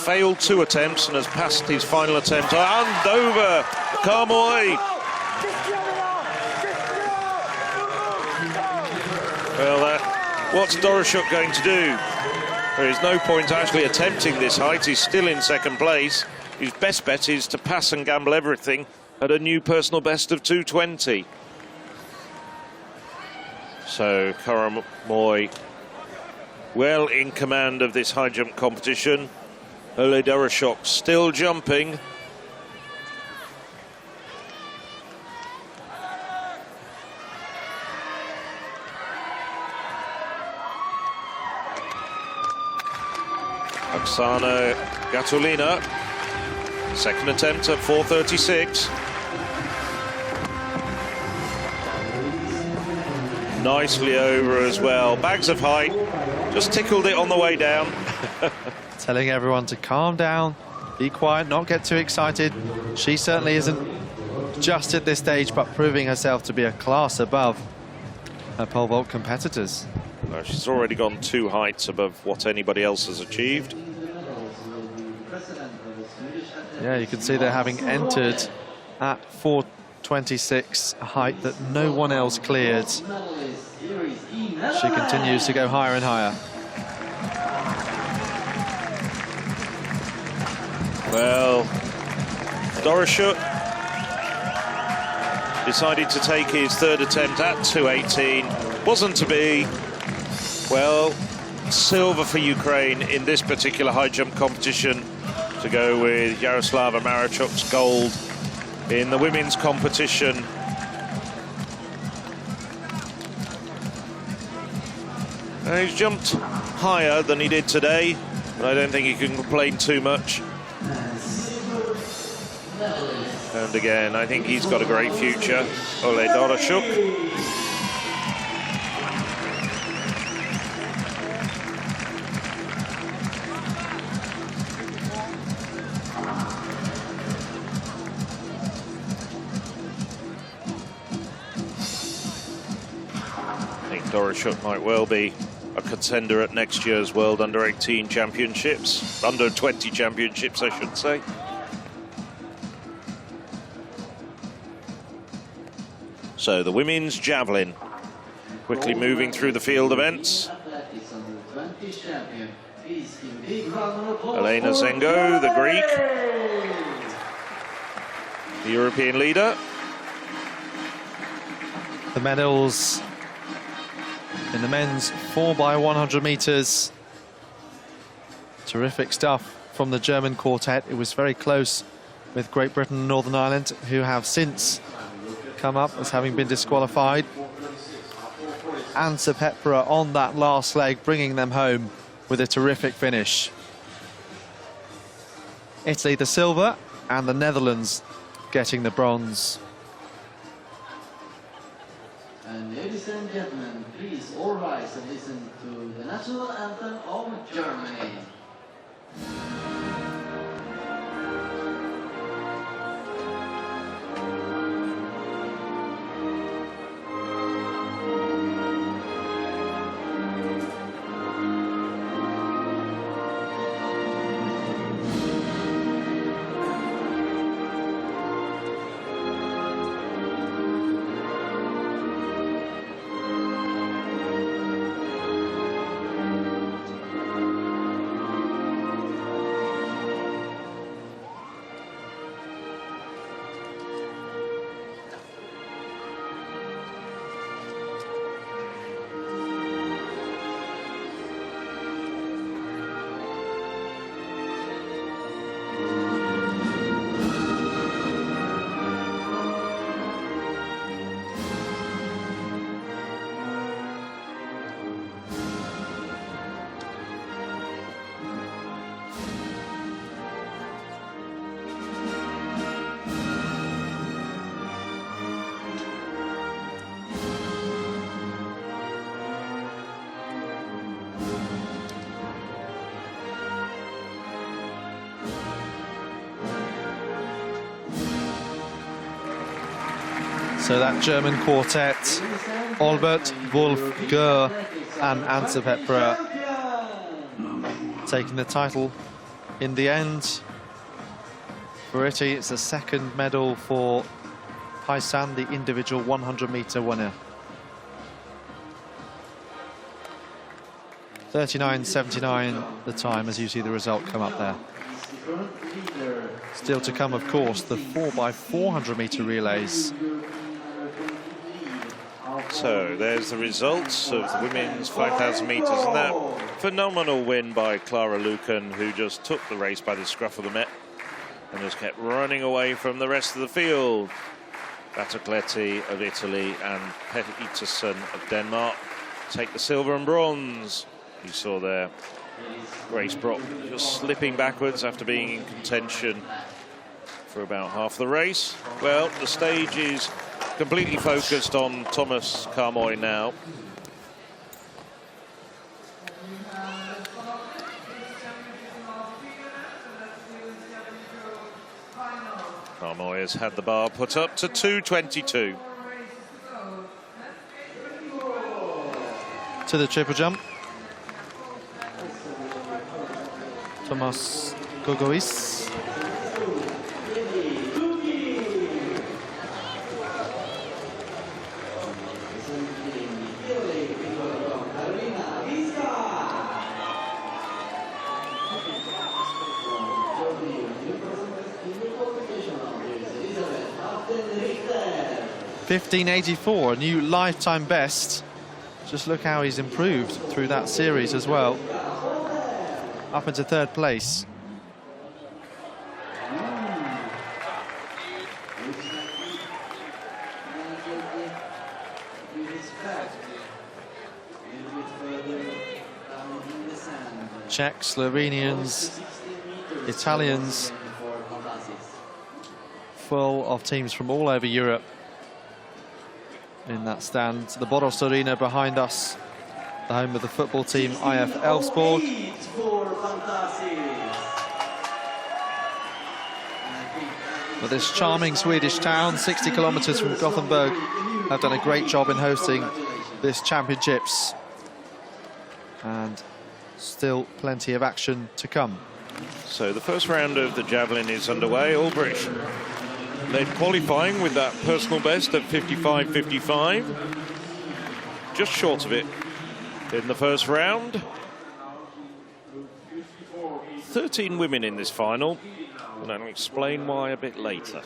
failed 2 attempts and has passed his final attempt. And over Carmoy. Well, what's Doroshuk going to do? There is no point actually attempting this height. He's still in second place. His best bet is to pass and gamble everything at a new personal best of 2:20. So Carmoy well in command of this high jump competition. Ole Dorashok still jumping. Oksana Gatulina, second attempt at 4:36. Nicely over as well. Bags of height, just tickled it on the way down. Telling everyone to calm down, be quiet, not get too excited. She certainly isn't just at this stage, but proving herself to be a class above her pole vault competitors. No, she's already gone 2 heights above what anybody else has achieved. Yeah, you can see they're having entered at 4:26, a height that no one else cleared. She continues to go higher and higher. Well, Dorashuk decided to take his third attempt at 2:18. Wasn't to be. Well, silver for Ukraine in this particular high jump competition, to go with Yaroslava Marachuk's gold in the women's competition. He's jumped higher than he did today, but I don't think he can complain too much. And again, I think he's got a great future, Ole Dorashuk. Dorashuk might well be a contender at next year's World Under-18 Championships, Under-20 Championships, I should say. So the women's javelin, quickly moving through the field events. Elena Zengo, the Greek, the European leader. The medals in the men's 4x100 meters. Terrific stuff from the German quartet. It was very close with Great Britain and Northern Ireland, who have since come up as having been disqualified. Ansa Pepra on that last leg, bringing them home with a terrific finish. Italy the silver and the Netherlands getting the bronze. And ladies and gentlemen, please all rise and listen to the national anthem of Germany. So that German quartet, Albert, Wolf, Gür and Ansa Pepra, taking the title in the end. For Italy, it's the second medal for Paisan, the individual 100-meter winner. 39.79 the time, as you see the result come up there. Still to come, of course, the 4x400 meter relays. So there's the results of the women's 5,000 metres, and that phenomenal win by Clara Lucan, who just took the race by the scruff of the neck and just kept running away from the rest of the field. Battocletti of Italy and Peterson of Denmark take the silver and bronze. You saw there Grace Brock just slipping backwards after being in contention for about half the race. Well, the stage is completely focused on Thomas Carmoy now. Carmoy has had the bar put up to 2:22. To the triple jump. Thomas Gogois. $15.84, a new lifetime best. Just look how he's improved through that series as well. Up into third place. Czechs, Slovenians, Italians, full of teams from all over Europe in that stand. The Boras Arena behind us, the home of the football team IF Elfsborg. But this charming Swedish town, 60 kilometers from Gothenburg, have done a great job in hosting this championships. And still plenty of action to come. So the first round of the javelin is underway. Ulbrich led qualifying with that personal best at 55.55. Just short of it in the first round. 13 women in this final, and I'll explain why a bit later.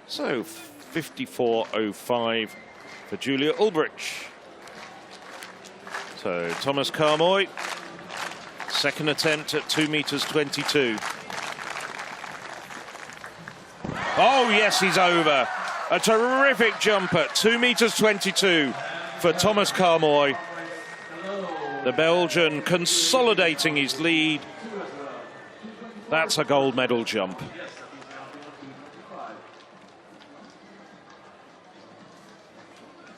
So 54.05 for Julia Ulbrich. So Thomas Carmoy, second attempt at 2.22 meters. Oh yes, he's over. A terrific jump at 2.22 meters for Thomas Carmoy. The Belgian consolidating his lead. That's a gold medal jump.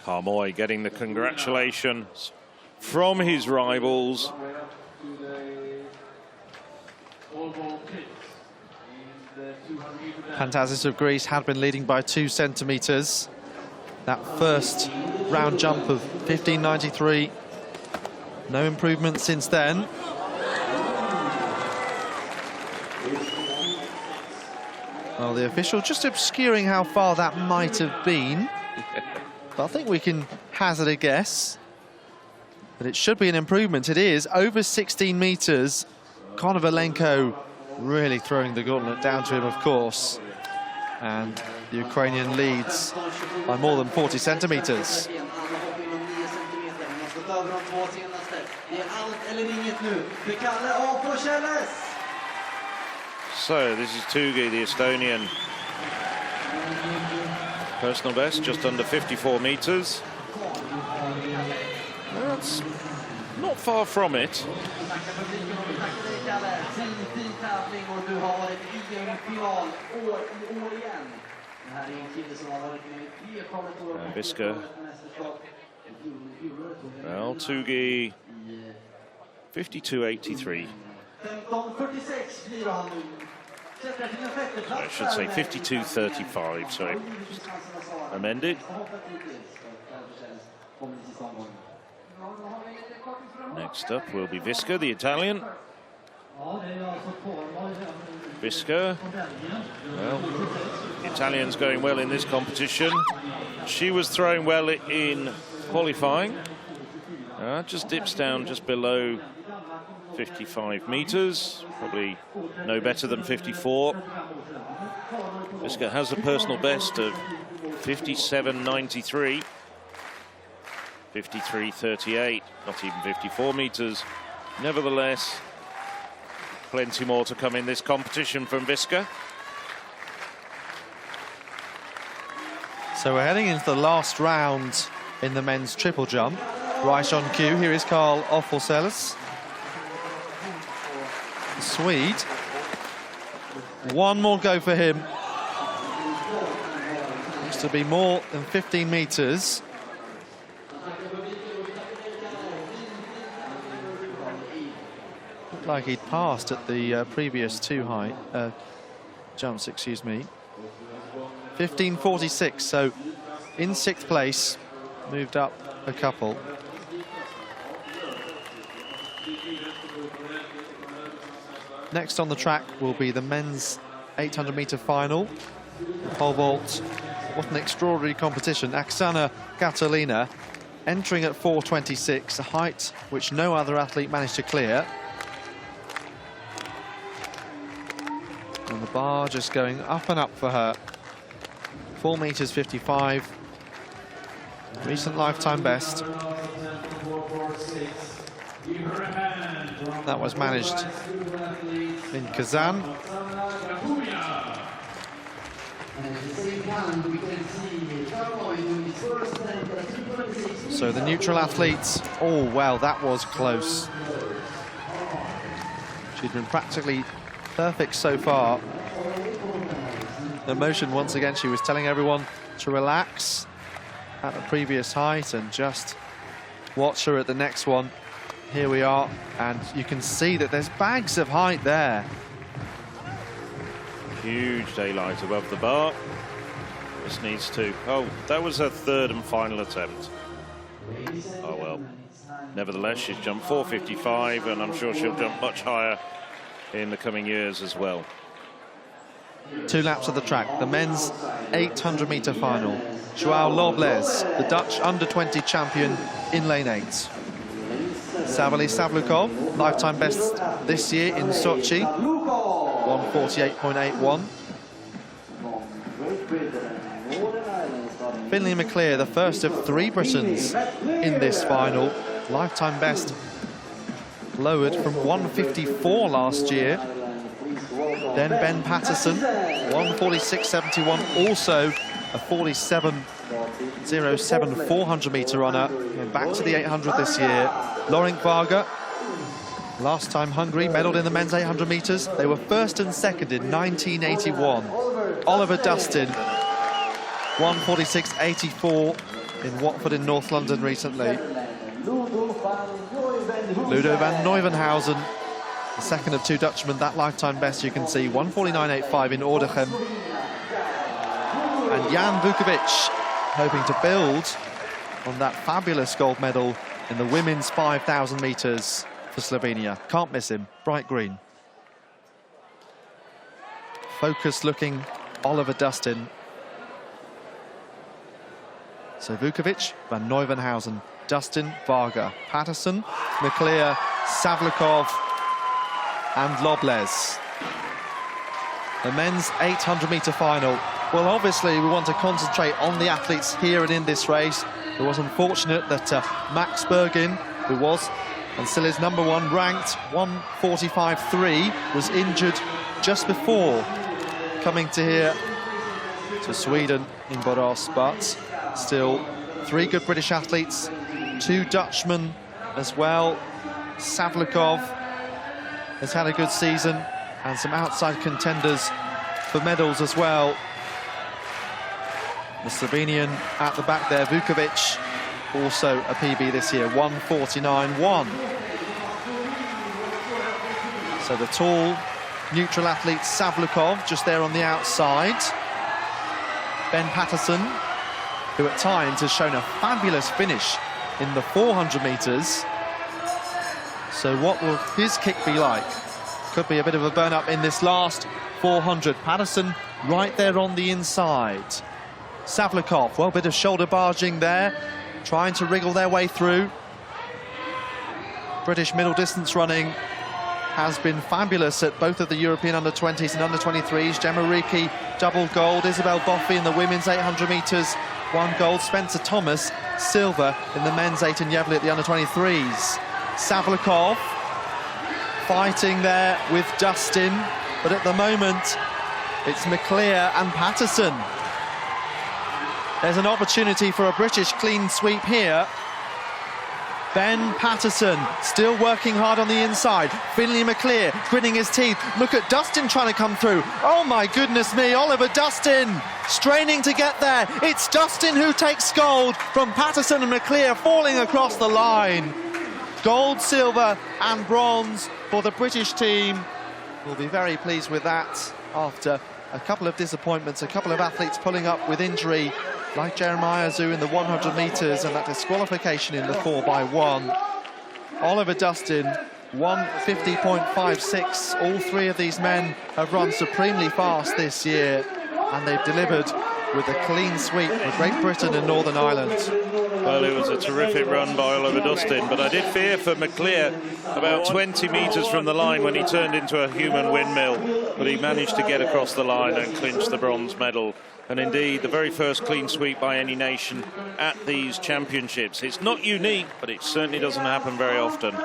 Carmoy getting the congratulations from his rivals. Pantazis of Greece had been leading by 2 centimeters. That first round jump of 15.93. No improvement since then. Well, the official just obscuring how far that might have been. But I think we can hazard a guess. But it should be an improvement. It is over 16 meters. Konovalenko really throwing the gauntlet down to him, of course. And the Ukrainian leads by more than 40 centimeters. So this is Tugi, the Estonian. Personal best, just under 54 meters. That's not far from it. Biska. Well, Tugi, 52.83. I should say 52.35, sorry. Amended. Next up will be Viska, the Italian. Viska, well, the Italian's going well in this competition. She was throwing well in qualifying. Just dips down just below 55 meters, probably no better than 54. Viska has a personal best of 57.93. 53.38, not even 54 metres. Nevertheless, plenty more to come in this competition from Viska. So we're heading into the last round in the men's triple jump. Right on cue, here is Carl Offelselis. Swede. One more go for him. Looks to be more than 15 metres. Looked like he'd passed at the previous two jumps, excuse me. 15.46, so in 6th place, moved up a couple. Next on the track will be the men's 800-metre final. The pole vault, what an extraordinary competition. Oksana Katalina entering at 4.26, a height which no other athlete managed to clear. And the bar just going up and up for her. 4 metres 55, recent lifetime best. That was managed in Kazan. So the neutral athletes, oh well, that was close. She's been practically perfect so far. The motion, once again, she was telling everyone to relax at the previous height and just watch her at the next one. Here we are, and you can see that there's bags of height there. Huge daylight above the bar. This needs to... Oh, that was her third and final attempt. Oh, well. Nevertheless, she's jumped 4.55, and I'm sure she'll jump much higher in the coming years as well. 2 laps of the track, the men's 800-metre final. Joao Lobles, the Dutch under-20 champion in lane 8. Savily Savlukov, lifetime best this year in Sochi, 1:48.81. Finlay McClear, the first of 3 Britons in this final. Lifetime best lowered from 1:54 last year. Then Ben Patterson, 1:46.71, also a 47.07 400-metre runner. And back to the 800 this year. Lorenk Varga, last time Hungary, medalled in the men's 800 metres. They were first and second in 1981. Oliver Dustin, 1:46.84 in Watford in North London recently. Ludo van Neuvenhausen, the second of 2 Dutchmen, that lifetime best you can see, 1:49.85 in Ordichem. And Jan Vukovic hoping to build on that fabulous gold medal in the women's 5,000 metres for Slovenia. Can't miss him, bright green. Focused looking Oliver Dustin. So Vukovic, Van Neuvenhausen, Dustin, Varga, Patterson, McClear, Savlukov and Lobles. The men's 800-metre final. Well, obviously we want to concentrate on the athletes here and in this race. It was unfortunate that Max Bergin, who was and still is #1 ranked, 1:45.3, was injured just before coming to here to Sweden in Boras, but still 3 good British athletes, 2 Dutchmen as well. Savlukov has had a good season, and some outside contenders for medals as well. The Slovenian at the back there, Vukovic, also a PB this year, 1:49.1. So the tall, neutral athlete Savlukov just there on the outside. Ben Patterson, who at times has shown a fabulous finish in the 400 metres. So what will his kick be like? Could be a bit of a burn-up in this last 400. Patterson right there on the inside. Savlukov, well, a bit of shoulder barging there, trying to wriggle their way through. British middle distance running has been fabulous at both of the European under-20s and under-23s. Gemma Ricci, double gold. Isabel Boffi in the women's 800 metres, 1 gold. Spencer Thomas, silver in the men's 8 and Yevley at the under-23s. Savlikov fighting there with Dustin, but at the moment it's McClear and Patterson. There's an opportunity for a British clean sweep here. Ben Patterson still working hard on the inside. Finlay McClear gritting his teeth. Look at Dustin trying to come through. Oh my goodness me, Oliver Dustin straining to get there. It's Dustin who takes gold from Patterson and McClear falling across the line. Gold, silver and bronze for the British team. We'll be very pleased with that after a couple of disappointments, a couple of athletes pulling up with injury, like Jeremiah Zhu in the 100 metres and that disqualification in the 4x1. Oliver Dustin, 1:50.56. All 3 of these men have run supremely fast this year, and they've delivered with a clean sweep for Great Britain and Northern Ireland. Well, it was a terrific run by Oliver Dustin, but I did fear for McClear about 20 metres from the line when he turned into a human windmill, but he managed to get across the line and clinch the bronze medal. And indeed, the very first clean sweep by any nation at these championships. It's not unique, but it certainly doesn't happen very often.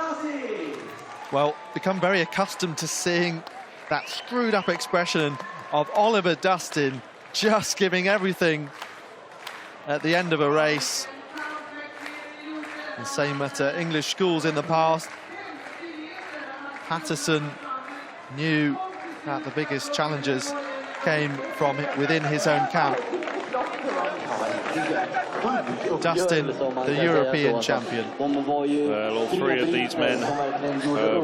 Well, become very accustomed to seeing that screwed up expression of Oliver Dustin just giving everything at the end of a race. The same at English schools in the past. Patterson knew that the biggest challenges came from within his own camp. Dustin, the European champion. Well, all 3 of these men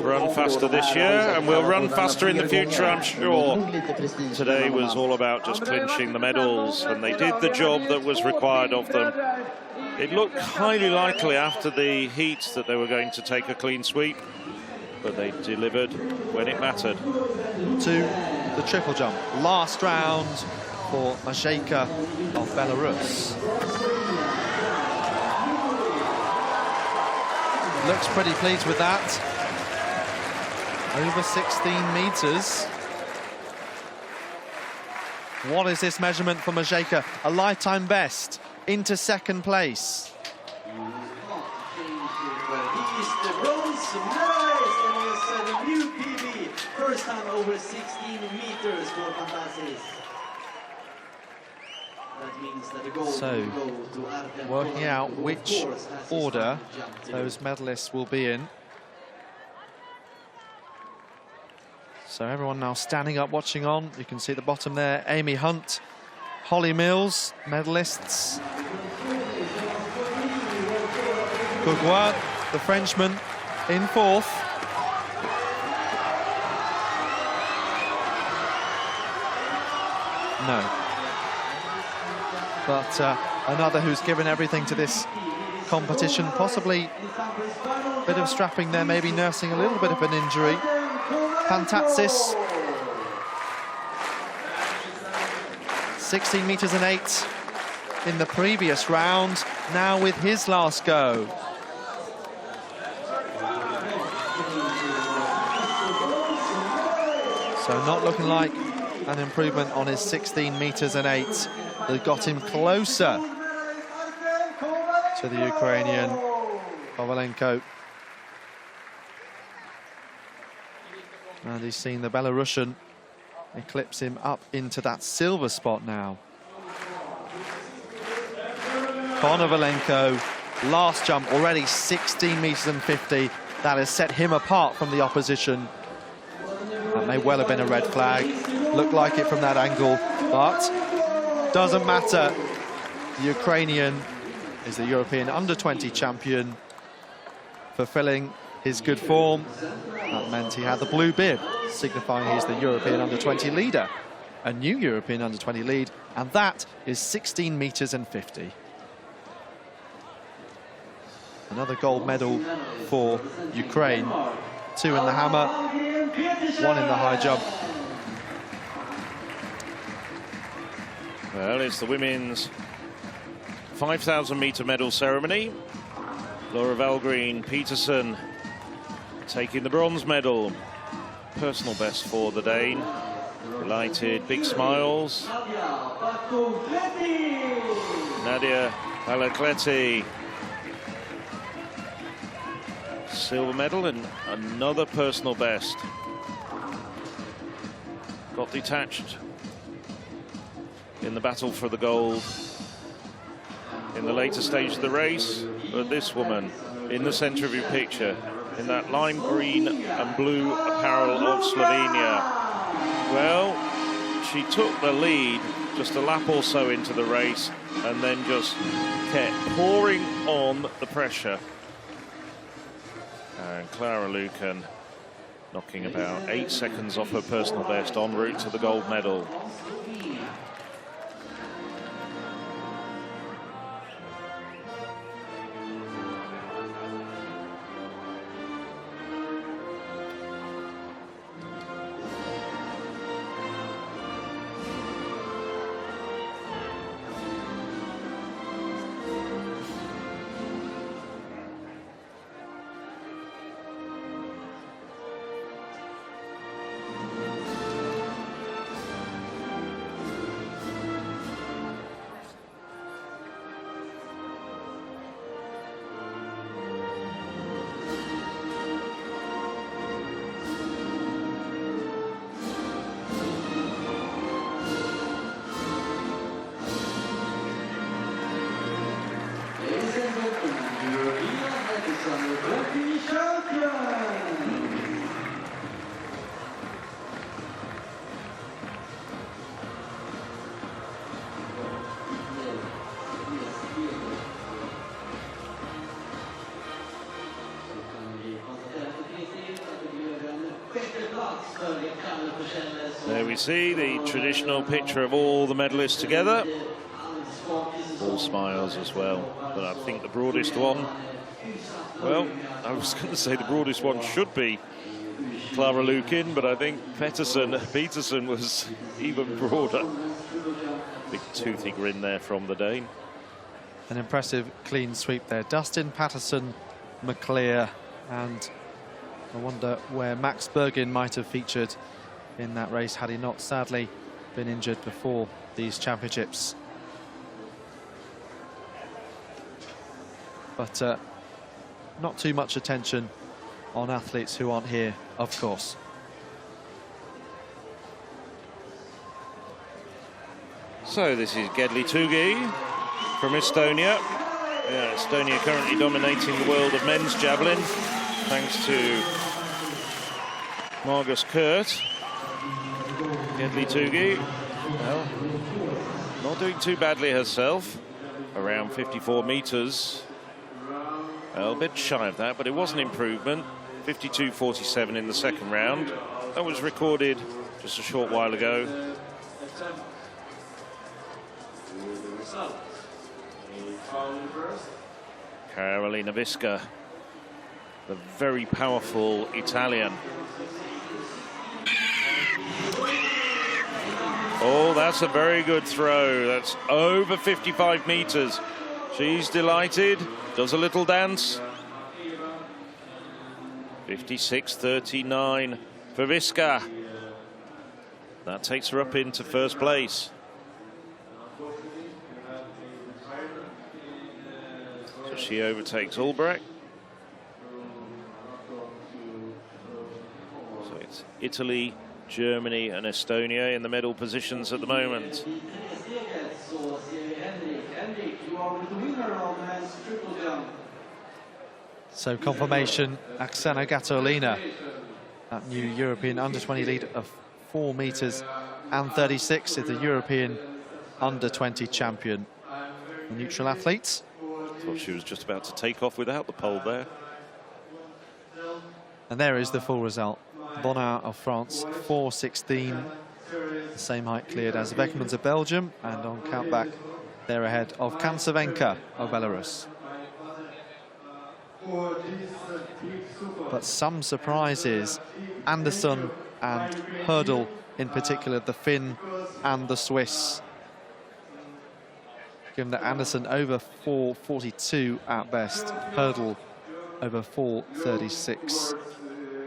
run faster this year and will run faster in the future, I'm sure. Today was all about just clinching the medals, and they did the job that was required of them. It looked highly likely after the heats that they were going to take a clean sweep, but they delivered when it mattered. To the triple jump. Last round for Majeka of Belarus. Looks pretty pleased with that. Over 16 metres. What is this measurement for Majeka? A lifetime best into second place. First time over 16 meters for Fantasis. That means that the gold So, will go to Artem working Kovalenko, out who, which of course, has his order final jump today. those medalists will be in. So everyone now standing up, watching on. You can see at the bottom there, Amy Hunt, Holly Mills, medalists. Courgois, the Frenchman, in 4th. No. But another who's given everything to this competition, possibly a bit of strapping there, maybe nursing a little bit of an injury. Pantatsis, 16 metres and 8 in the previous round, now with his last go. So not looking like an improvement on his 16 metres and 8 that got him closer to the Ukrainian Kovalenko. And he's seen the Belarusian eclipse him up into that silver spot now. Konovalenko, last jump, already 16 metres and 50. That has set him apart from the opposition. That may well have been a red flag. Looked like it from that angle, but doesn't matter. The Ukrainian is the European under-20 champion, fulfilling his good form. That meant he had the blue bib, signifying he's the European under-20 leader. A new European under-20 lead, and that is 16 metres and 50. Another gold medal for Ukraine. 2 in the hammer, 1 in the high jump. Well, it's the women's 5,000 metre medal ceremony. Laura Valgreen Peterson taking the bronze medal. personal best for the Dane. Delighted, big smiles. Nadia Balakletti. Silver medal and another personal best. Got detached in the battle for the gold in the later stage of the race, but this woman in the centre of your picture, in that lime green and blue apparel of Slovenia, well, she took the lead just a lap or so into the race and then just kept pouring on the pressure. And Clara Lucan knocking about 8 seconds off her personal best en route to the gold medal. There we see the traditional picture of all the medalists together. All smiles as well. But I think the broadest one, well, I was going to say the broadest one should be Clara Lukin, but I think Peterson was even broader. Big toothy grin there from the Dane. An impressive clean sweep there. Dustin Patterson, McClear, and I wonder where Max Bergin might have featured in that race had he not sadly been injured before these championships. But not too much attention on athletes who aren't here, of course. So this is Gedli Tugi from Estonia. Yeah, Estonia currently dominating the world of men's javelin, thanks to Margus Kurt. Gedli Tugi, well, not doing too badly herself, around 54 metres. Well, a bit shy of that, but it was an improvement. 52.47 in the second round. That was recorded just a short while ago. Carolina Visca, the very powerful Italian. Oh, that's a very good throw. That's over 55 metres. She's delighted. Does a little dance. 56.39 for Visca. That takes her up into first place. So she overtakes Ulbrecht. So it's Italy, Germany and Estonia in the medal positions at the moment. So confirmation, Oksana Gatolina, that new European under-20 lead of 4 metres and 36, is the European under-20 champion. The neutral athletes. Thought she was just about to take off without the pole there. And there is the full result. Bonnard of France, 4.16. The same height cleared as Beckmans of Belgium, and on countback, they're ahead of Kansavenka of Belarus. But some surprises. Anderson and Hurdle in particular, the Finn and the Swiss. Given that Anderson over 4.42 at best, Hurdle over 4.36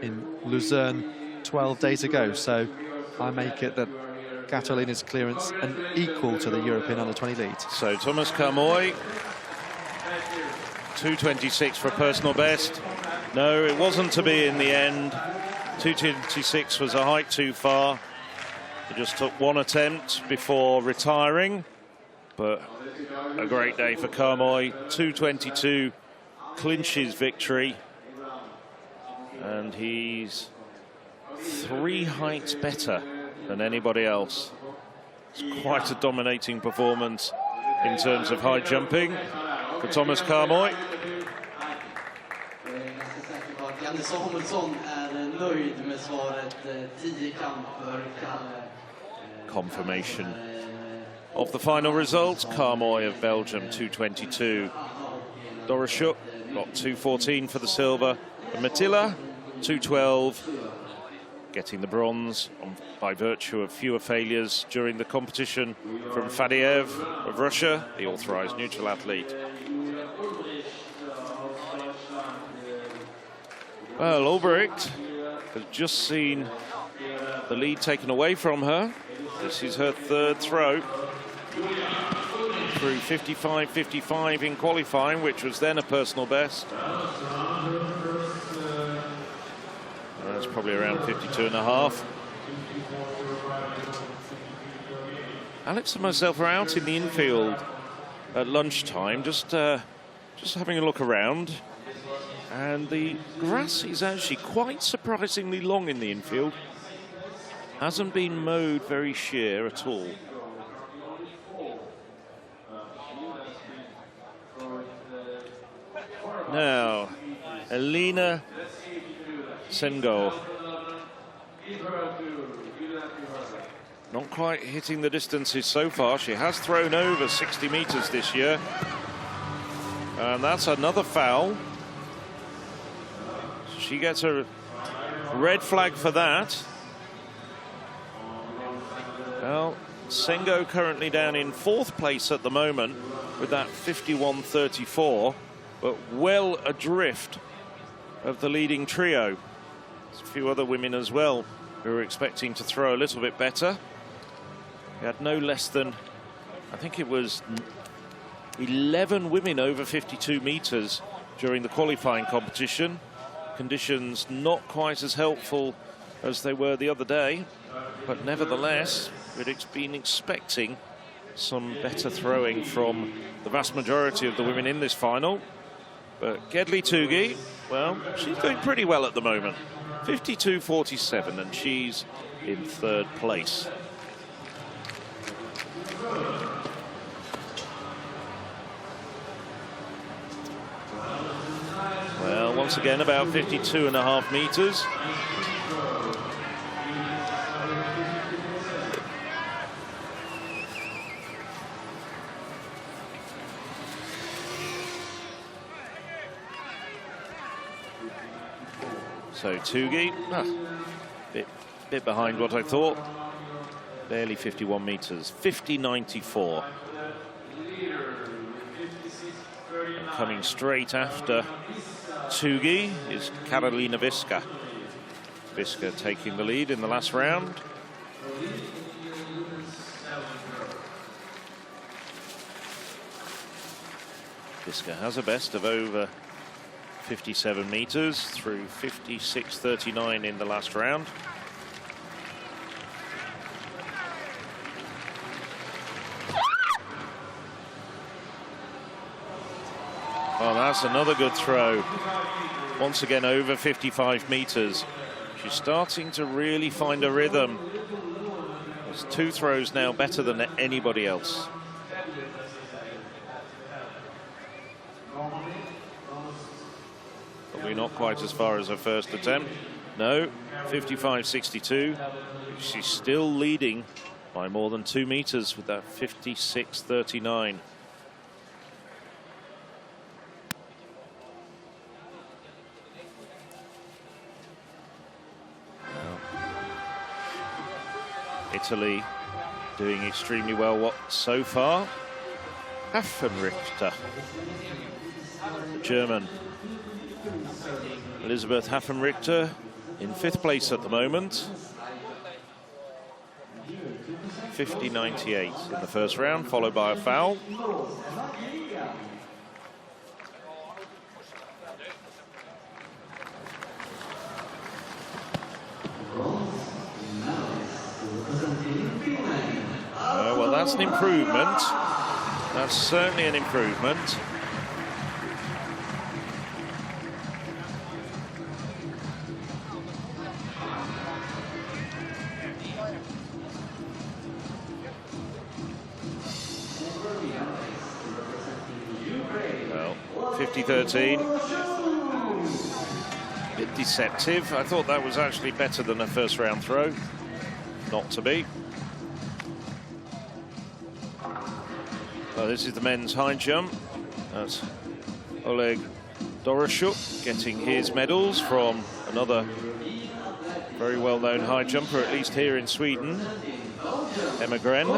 in Luzerne 12 days ago. So I make it that Catalina's clearance an equal to the European under-20 lead. So Thomas Carmoy, 2:26 for a personal best. No, it wasn't to be in the end. 2:26 was a height too far. He just took one attempt before retiring, but a great day for Carmoy. 2:22 clinches victory, and he's 3 heights better than anybody else. It's quite a dominating performance in terms of high jumping for Thomas Carmoy. Confirmation of the final results. Carmoy of Belgium 2:22. Dorashuk got 2:14 for the silver, and Matila 2:12, getting the bronze by virtue of fewer failures during the competition from Fadiev of Russia, the authorized neutral athlete. Well, Ulbricht has just seen the lead taken away from her. This is her 3rd throw. Through 55.55 in qualifying, which was then a personal best. That's probably around 52.5. Alex and myself are out in the infield at lunchtime, just having a look around. And the grass is actually quite surprisingly long in the infield. Hasn't been mowed very sheer at all. Now, Elina Sengo. Not quite hitting the distances so far. She has thrown over 60 meters this year. And that's another foul. She gets a red flag for that. Well, Sengo currently down in 4th place at the moment with that 51.34, but well adrift of the leading trio. There's a few other women as well who are expecting to throw a little bit better. We had no less than, I think it was 11 women over 52 meters during the qualifying competition. Conditions not quite as helpful as they were the other day, but nevertheless, we'd been expecting some better throwing from the vast majority of the women in this final. But Gedli Tugi, well, she's doing pretty well at the moment. 52.47, and she's in 3rd place. Well, once again, about 52.5 meters. So Tugi, bit behind what I thought. Barely 51 meters, 50.94. And coming straight after Tugi is Karolina Viska. Viska taking the lead in the last round. Viska has a best of over 57 meters through 56.39 in the last round. Well, that's another good throw. Once again, over 55 meters. She's starting to really find a rhythm. There's 2 throws now better than anybody else. Probably not quite as far as her first attempt. No, 55.62. She's still leading by more than 2 meters with that 56.39. Italy doing extremely well so far. Hafenrichter, the German. Elisabeth Hafenrichter in 5th place at the moment. 50.98 in the first round, followed by a foul. Well, that's an improvement. That's certainly an improvement. Well, 50-13. A bit deceptive. I thought that was actually better than a first round throw. Not to be. So this is the men's high jump. That's Oleg Dorosuk getting his medals from another very well-known high jumper, at least here in Sweden, Emma Gren.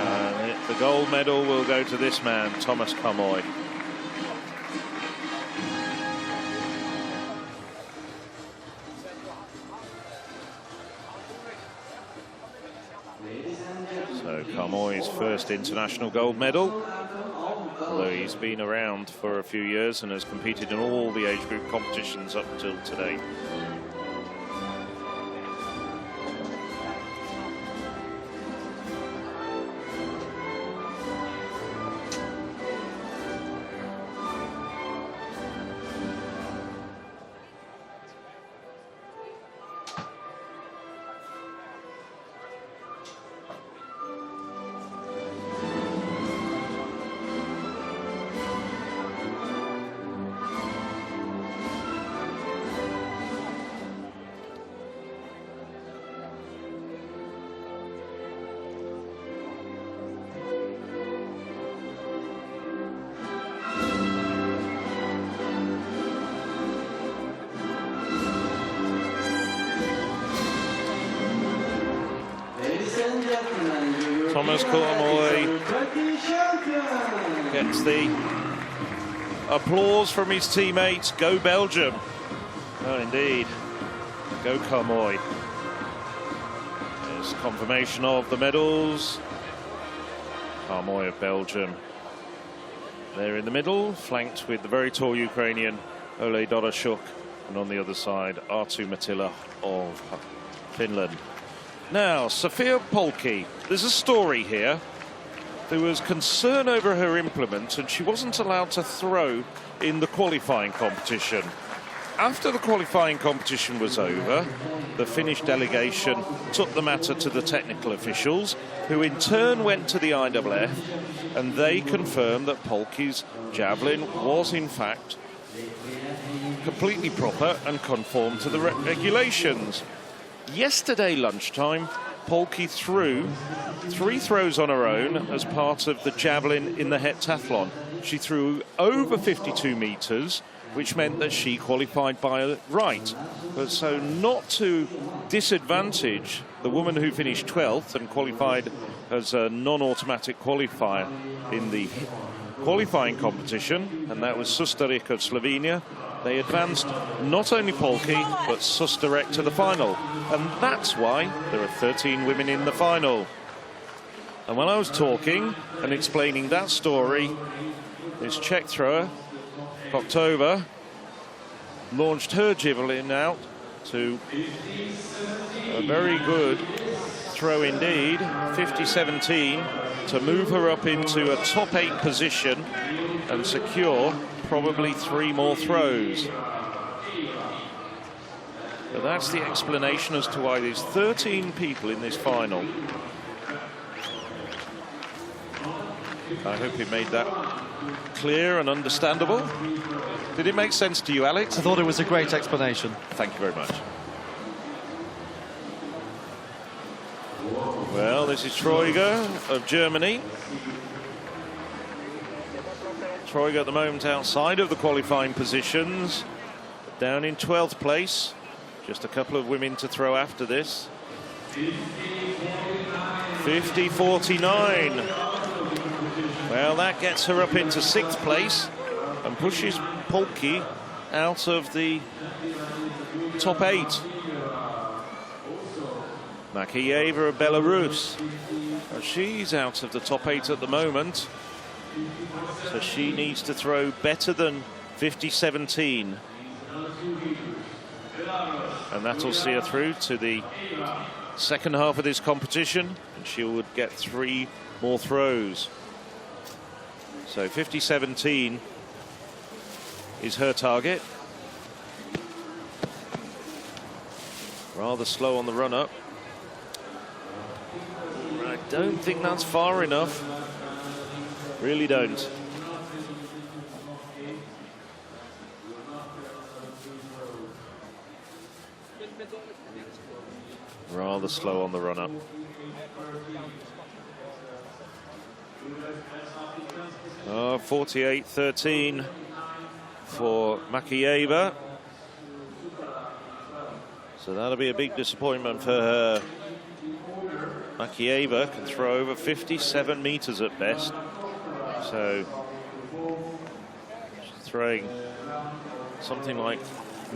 And the gold medal will go to this man, Thomas Kamoy. So Kamoy's first international gold medal, although he's been around for a few years and has competed in all the age group competitions up until today. Thomas Kamoy gets the applause from his teammates. Go Belgium. Oh, indeed. Go Kamoy. There's confirmation of the medals. Kamoy of Belgium. There in the middle, flanked with the very tall Ukrainian Oleg Dorosuk, and on the other side, Arttu Mattila of Finland. Now, Sofia Polki, there's a story here. There was concern over her implement and she wasn't allowed to throw in the qualifying competition. After the qualifying competition was over, the Finnish delegation took the matter to the technical officials, who in turn went to the IAAF, and they confirmed that Polki's javelin was in fact completely proper and conformed to the regulations. Yesterday lunchtime, Polki threw 3 throws on her own as part of the javelin in the heptathlon. She threw over 52 meters, which meant that she qualified by right. But so not to disadvantage the woman who finished 12th and qualified as a non-automatic qualifier in the qualifying competition, and that was Sustarek of Slovenia. They advanced not only Polki, but Sustarek to the final. And that's why there are 13 women in the final. And when I was talking and explaining that story, this Czech thrower, Koktova, launched her javelin out to a very good throw indeed, 50-17, to move her up into a top 8 position and secure probably 3 more throws. But that's the explanation as to why there's 13 people in this final. I hope it made that clear and understandable. Did it make sense to you, Alex? I thought it was a great explanation. Thank you very much. Well, this is Treuger of Germany. Treuger at the moment outside of the qualifying positions, down in 12th place. Just a couple of women to throw after this. 50-49. Well, that gets her up into 6th place and pushes Polki out of the top 8. Makeyeva of Belarus. She's out of the top 8 at the moment. So she needs to throw better than 50-17. And that'll see her through to the second half of this competition. And she would get 3 more throws. So 50-17 is her target. Rather slow on the run-up. I don't think that's far enough. Really don't. Rather slow on the run-up. Oh, 48-13 for Makeyeva. So that'll be a big disappointment for her. Makeyeva can throw over 57 meters at best. So she's throwing something like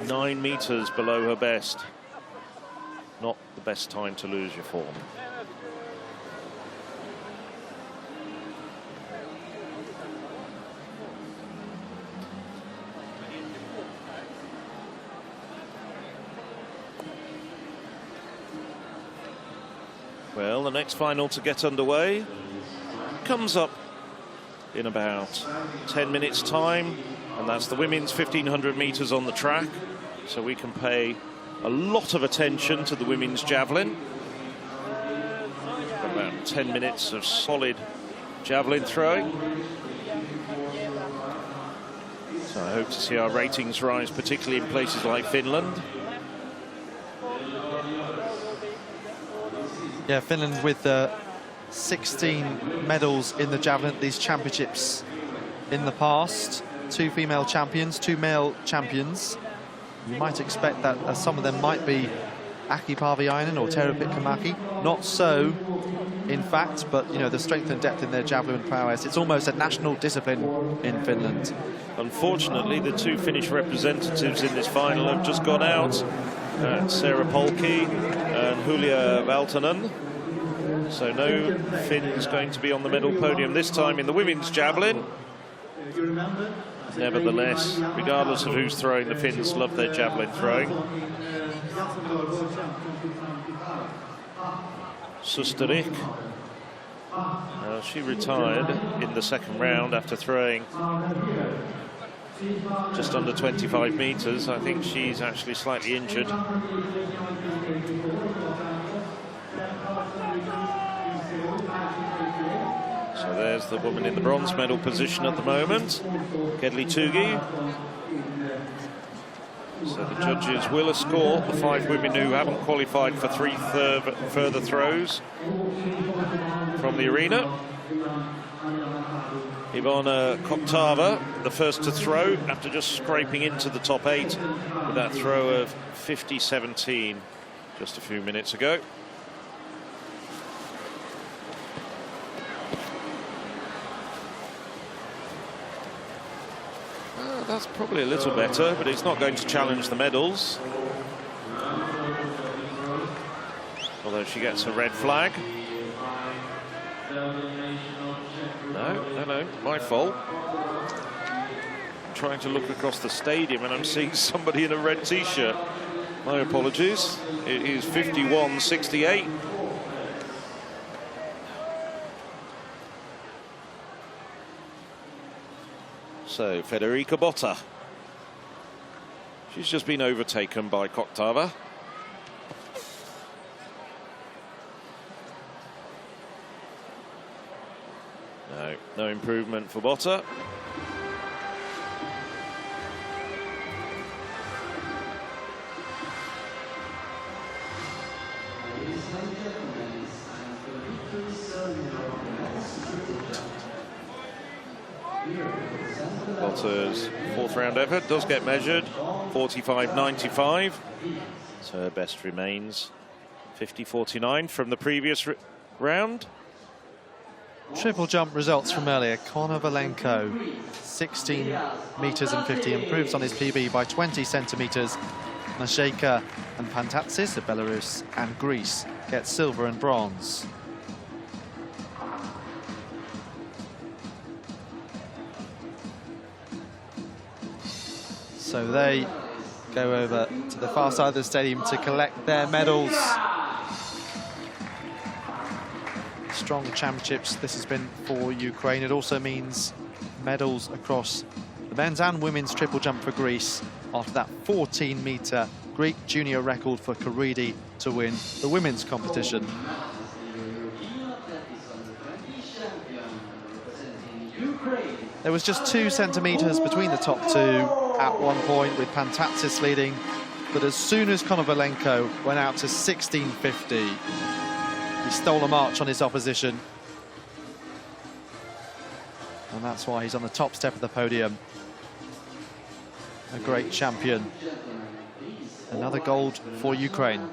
9 meters below her best. Not the best time to lose your form. Well, the next final to get underway comes up in about 10 minutes' time, and that's the women's 1500 meters on the track. So we can pay a lot of attention to the women's javelin. About 10 minutes of solid javelin throwing. So I hope to see our ratings rise, particularly in places like Finland. Yeah, Finland with 16 medals in the javelin at these championships in the past. 2 female champions, 2 male champions. You might expect that some of them might be Aki Parviainen or Tero Pitkämäki. Not so, in fact, but you know, the strength and depth in their javelin prowess, it's almost a national discipline in Finland. Unfortunately, the 2 Finnish representatives in this final have just gone out. Sarah Polki and Julia Valtonen. So no Finns going to be on the medal podium this time in the women's javelin. Nevertheless, regardless of who's throwing, the Finns love their javelin throwing. Susterik. She retired in the second round after throwing just under 25 meters. I think she's actually slightly injured. So there's the woman in the bronze medal position at the moment, Kedli Tugi. So the judges will escort the 5 women who haven't qualified for 3 further throws from the arena. Ivana Koktava, the first to throw after just scraping into the top 8 with that throw of 50-17 just a few minutes ago. That's probably a little better, but it's not going to challenge the medals. Although she gets a red flag. No, my fault. I'm trying to look across the stadium and I'm seeing somebody in a red t-shirt. My apologies. It is 51-68. So Federica Botta. She's just been overtaken by Koktava. No improvement for Botta. Botta's 4th round effort does get measured, 45.95. So her best remains 50.49 from the previous round. Triple jump results from earlier. Konovalenko, 16 meters and 50, improves on his PB by 20 centimeters. Nasheka and Pantatsis of Belarus and Greece get silver and bronze. So they go over to the far side of the stadium to collect their medals. Strong championships this has been for Ukraine. It also means medals across the men's and women's triple jump for Greece after that 14-meter Greek junior record for Karidi to win the women's competition. There was just 2 centimeters between the top two at one point, with Pantatsis leading, but as soon as Konovalenko went out to 16.50, he stole a march on his opposition. And that's why he's on the top step of the podium. A great champion. Another gold for Ukraine.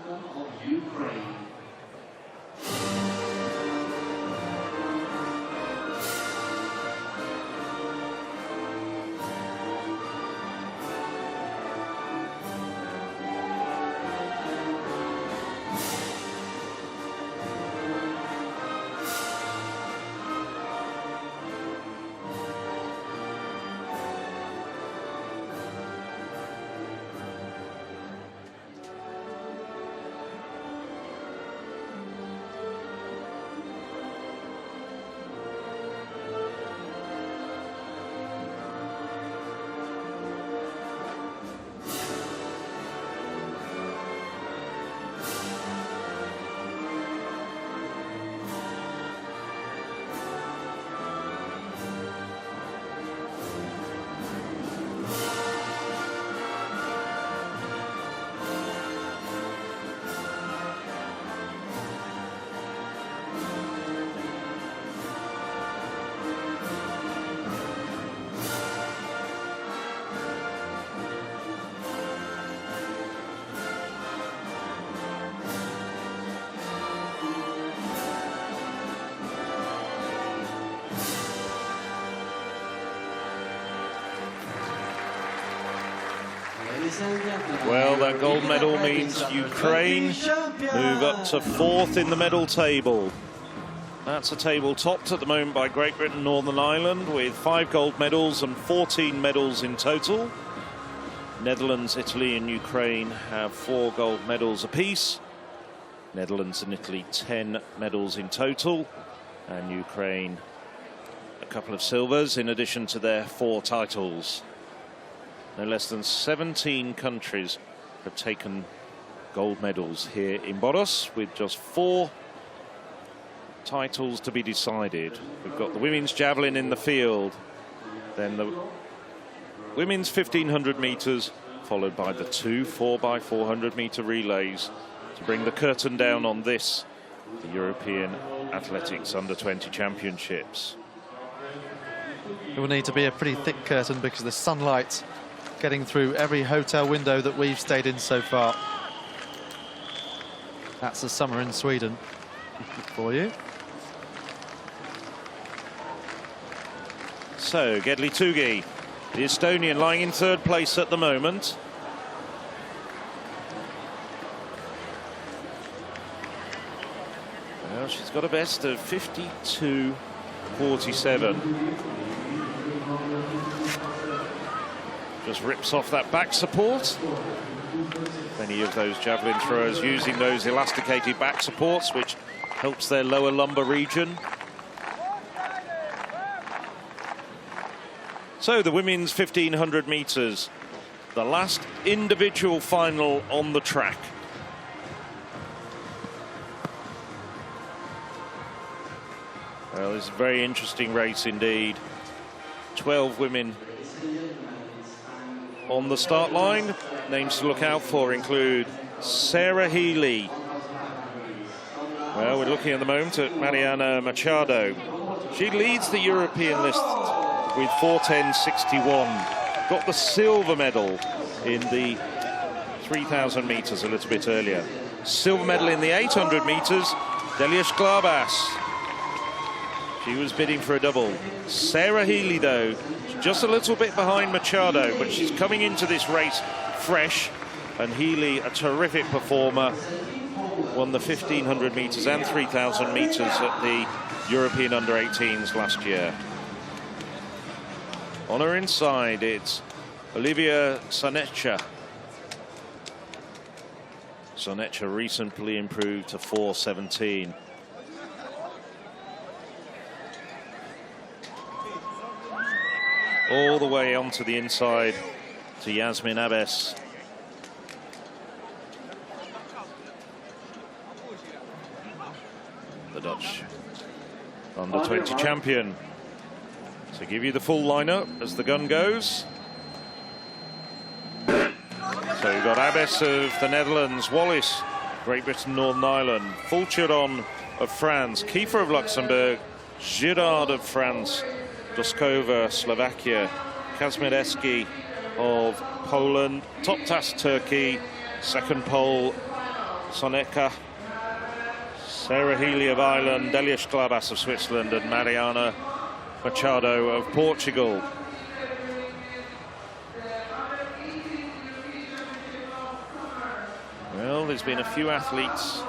Well, that gold medal means Ukraine move up to 4th in the medal table. That's a table topped at the moment by Great Britain, Northern Ireland, with 5 gold medals and 14 medals in total. Netherlands, Italy and Ukraine have 4 gold medals apiece. Netherlands and Italy 10 medals in total, and Ukraine a couple of silvers in addition to their 4 titles. No less than 17 countries have taken gold medals here in Boras, with just 4 titles to be decided. We've got the women's javelin in the field, then the women's 1500 metres, followed by the 2 4x400 metre relays to bring the curtain down on this, the European Athletics Under-20 Championships. It will need to be a pretty thick curtain because of the sunlight getting through every hotel window that we've stayed in so far. That's the summer in Sweden for you. So, Gedli Tugi, the Estonian, lying in 3rd place at the moment. Well, she's got a best of 52.47. Just rips off that back support. Many of those javelin throwers using those elasticated back supports, which helps their lower lumbar region. So the women's 1500 metres, the last individual final on the track. Well, it's a very interesting race indeed. 12 women on the start line. Names to look out for include Sarah Healy. Well, we're looking at the moment at Mariana Machado. She leads the European list with 4:10.61. Got the silver medal in the 3,000 metres a little bit earlier. Silver medal in the 800 metres, Delia Sklarbas. She was bidding for a double. Sarah Healy, though, just a little bit behind Machado, but she's coming into this race fresh. And Healy, a terrific performer, won the 1,500 metres and 3,000 metres at the European Under-18s last year. On her inside, it's Olivia Sonecha. Sonecha recently improved to 4:17. All the way onto the inside to Yasmin Abes. The Dutch Under-20 champion. To give you the full lineup as the gun goes. So you've got Abes of the Netherlands, Wallis, Great Britain, Northern Ireland, Fulcheron of France, Kiefer of Luxembourg, Girard of France, Doskova, Slovakia, Kazmiereski of Poland, Toptas, Turkey, second pole, Soneca, Sarah Healy of Ireland, Delia Sklabas of Switzerland, and Mariana Machado of Portugal. Well, there's been a few athletes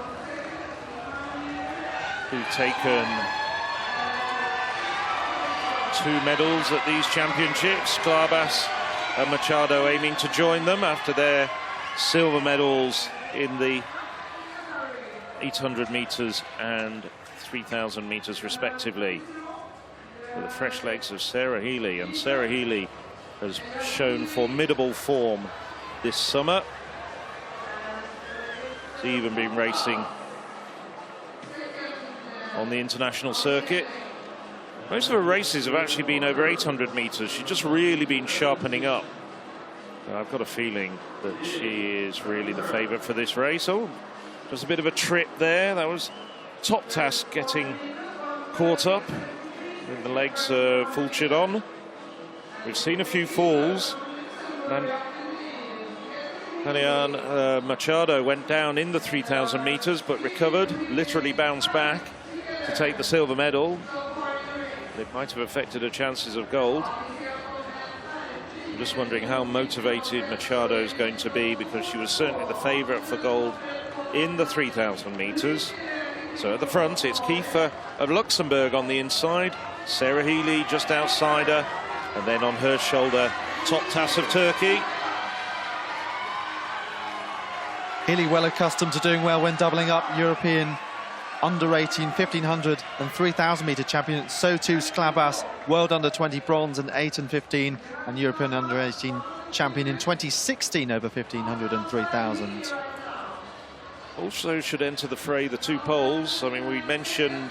who've taken 2 medals at these championships. Sklabas and Machado aiming to join them after their silver medals in the 800 metres and 3,000 metres respectively. With the fresh legs of Sarah Healy, and Sarah Healy has shown formidable form this summer. She's even been racing on the international circuit. Most of her races have actually been over 800 metres. She's just really been sharpening up. I've got a feeling that she is really the favourite for this race. Oh, just a bit of a trip there. That was Toptas getting caught up with the legs of Fulcheron. We've seen a few falls. And Mariana Machado went down in the 3,000 metres but recovered, literally bounced back to take the silver medal. It might have affected her chances of gold. I'm just wondering how motivated Machado is going to be, because she was certainly the favourite for gold in the 3,000 metres. So at the front, it's Kiefer of Luxembourg on the inside, Sarah Healy just outside her, and then on her shoulder, Toptas of Turkey. Healy well accustomed to doing well when doubling up. European Under-18 1,500 and 3,000 metre champion. So too Sklabas, World Under-20 bronze in 8 and 15, and European Under-18 champion in 2016 over 1,500 and 3,000. Also should enter the fray the 2 poles. I mean, we mentioned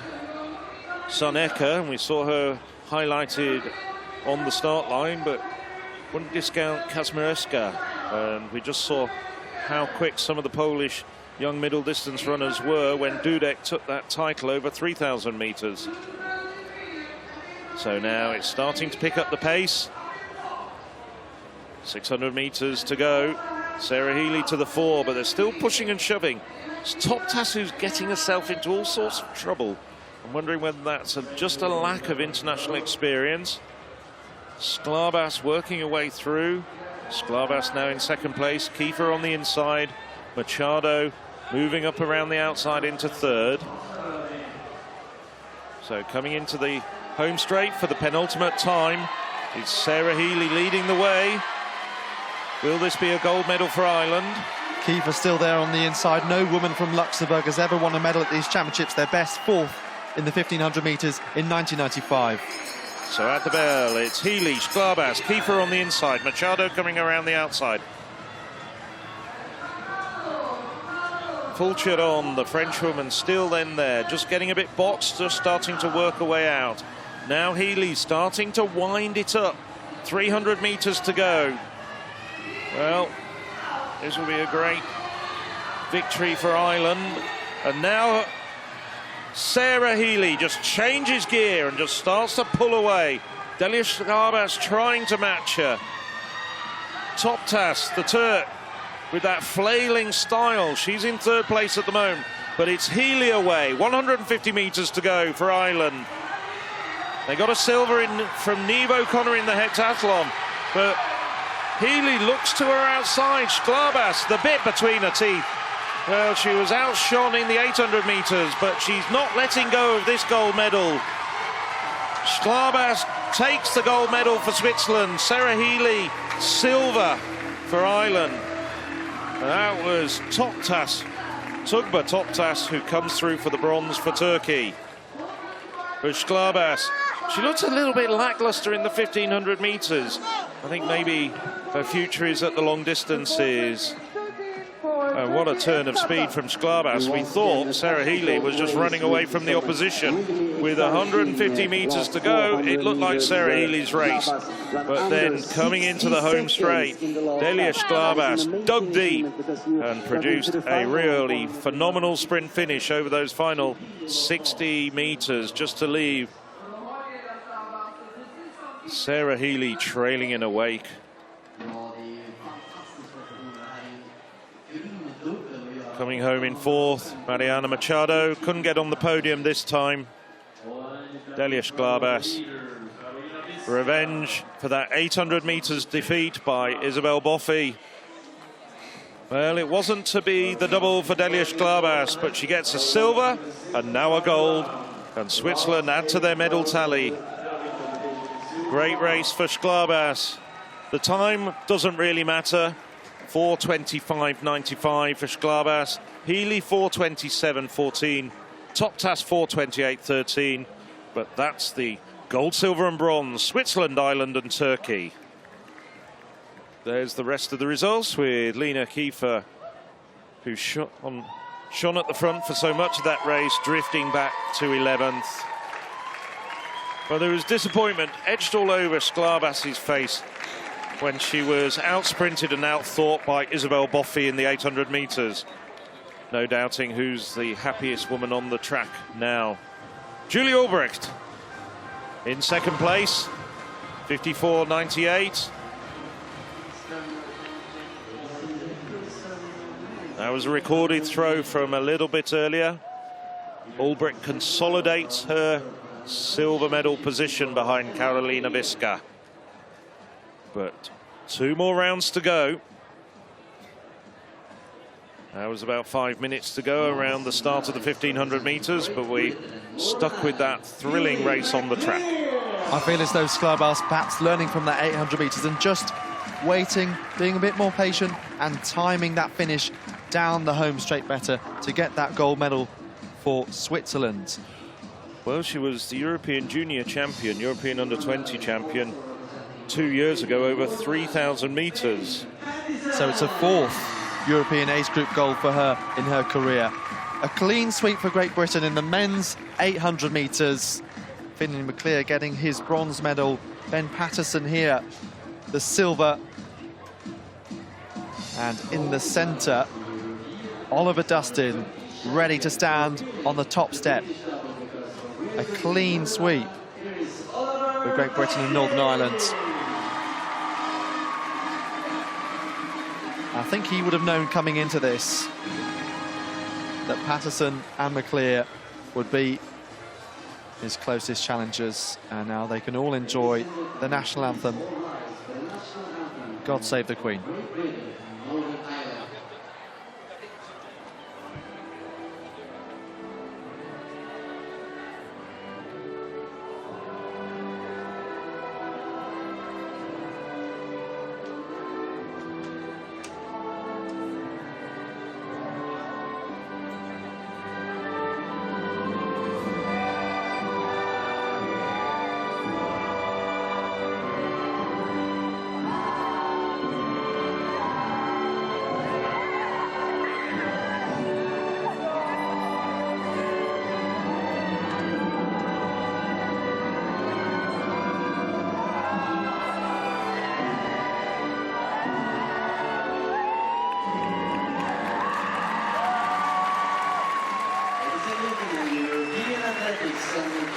Soneca, and we saw her highlighted on the start line, but wouldn't discount Kazmiereska. And we just saw how quick some of the Polish young middle distance runners were when Dudek took that title over 3,000 metres. So now it's starting to pick up the pace. 600 metres to go. Sarah Healy to the fore, but they're still pushing and shoving. It's Toptas who's getting herself into all sorts of trouble. I'm wondering whether that's just a lack of international experience. Sklabas working her way through. Sklabas now in second place. Kiefer on the inside. Machado moving up around the outside into third. So coming into the home straight for the penultimate time, it's Sarah Healy leading the way. Will this be a gold medal for Ireland? Kiefer still there on the inside. No woman from Luxembourg has ever won a medal at these championships. Their best 4th in the 1,500 metres in 1995. So at the bell, it's Healy, Sklabas, Kiefer on the inside, Machado coming around the outside. Fulcheron, the Frenchwoman, still then there, just getting a bit boxed, just starting to work her way out. Now Healy starting to wind it up. 300 metres to go. Well, this will be a great victory for Ireland. And now Sarah Healy just changes gear and just starts to pull away. Delia Sklabas trying to match her. Toptas, the Turk, with that flailing style. She's in third place at the moment, but it's Healy away. 150 metres to go for Ireland. They got a silver from Niamh O'Connor in the heptathlon, but Healy looks to her outside. Sklábas, the bit between her teeth. Well, she was outshone in the 800 metres, but she's not letting go of this gold medal. Sklábas takes the gold medal for Switzerland. Sarah Healy, silver for Ireland. And that was Tugba Toktas, who comes through for the bronze for Turkey. But Sklábas, she looks a little bit lacklustre in the 1500 metres. I think maybe her future is at the long distances. And what a turn of speed from Sklábas. We thought Sarah Healy was just running away from the opposition. With 150 metres to go, it looked like Sarah Healy's race. But then coming into the home straight, Delia Sklábas dug deep and produced a really phenomenal sprint finish over those final 60 metres, just to leave Sarah Healy trailing in her wake. Coming home in fourth, Mariana Machado couldn't get on the podium this time. Delia Sklábas, revenge for that 800 metres defeat by Isabel Boffey. Well, it wasn't to be the double for Delia Sklábas, but she gets a silver and now a gold, and Switzerland add to their medal tally. Great race for Sklábas. The time doesn't really matter. 4:25.95 for Sklábas. Healy 4:27.14. Toktas 4:28.13. But that's the gold, silver and bronze. Switzerland, Ireland and Turkey. There's the rest of the results with Lena Kiefer, who shone at the front for so much of that race, drifting back to 11th. But there was disappointment etched all over Sklábas's face when she was out-sprinted and out-thought by Isabel Boffey in the 800 metres. No doubting who's the happiest woman on the track now. Julie Albrecht in second place, 54.98. That was a recorded throw from a little bit earlier. Albrecht consolidates her silver medal position behind Karolina Viska. But 2 more rounds to go. That was about 5 minutes to go around the start of the 1500 metres, but we stuck with that thrilling race on the track. I feel as though Sklábas perhaps learning from that 800 metres and just waiting, being a bit more patient and timing that finish down the home straight better to get that gold medal for Switzerland. Well, she was the European junior champion, European under-20 champion 2 years ago, over 3,000 metres. So it's a 4th European age group gold for her in her career. A clean sweep for Great Britain in the men's 800 metres. Finlay McClear getting his bronze medal. Ben Patterson here, the silver. And in the centre, Oliver Dustin ready to stand on the top step. A clean sweep for Great Britain and Northern Ireland. I think he would have known coming into this that Patterson and McClear would be his closest challengers, and now they can all enjoy the national anthem, God Save the Queen.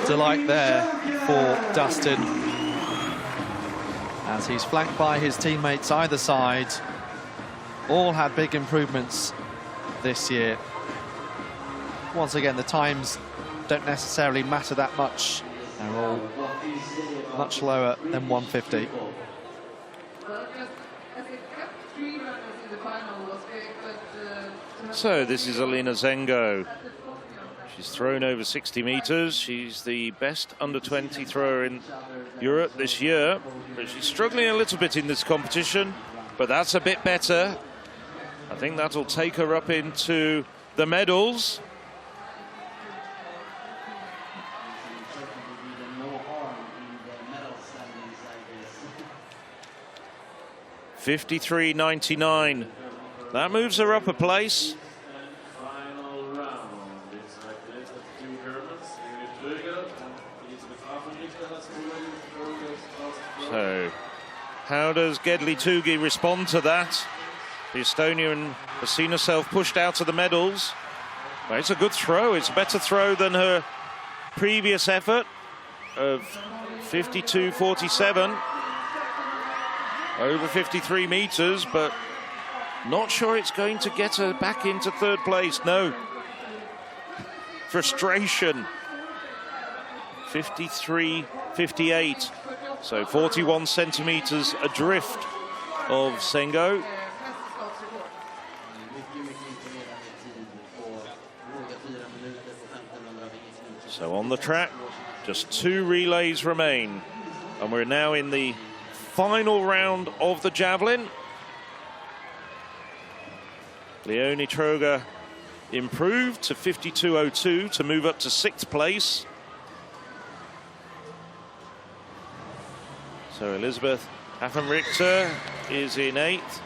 Delight there for Dustin as he's flanked by his teammates either side. All had big improvements this year. Once again, the times don't necessarily matter that much They're all much lower than 150. So this is Alina Zengo. She's thrown over 60 meters. She's the best under-20 thrower in Europe this year, but she's struggling a little bit in this competition, but that's a bit better. I think that'll take her up into the medals. $53.99. That moves her up a place. Final round. It's like the two Germans, So, how does Gedli Tugi respond to that? The Estonian has seen herself pushed out of the medals. Well, it's a good throw. It's a better throw than her previous effort of 52.47. Over 53 meters, but not sure it's going to get her back into third place. No. Frustration. 53.58. So 41 centimeters adrift of Zengo. So on the track, just 2 relays remain. And we're now in the final round of the javelin. Leonie Troger improved to 52.02 to move up to 6th place. So Elizabeth Affenrichter is in 8th.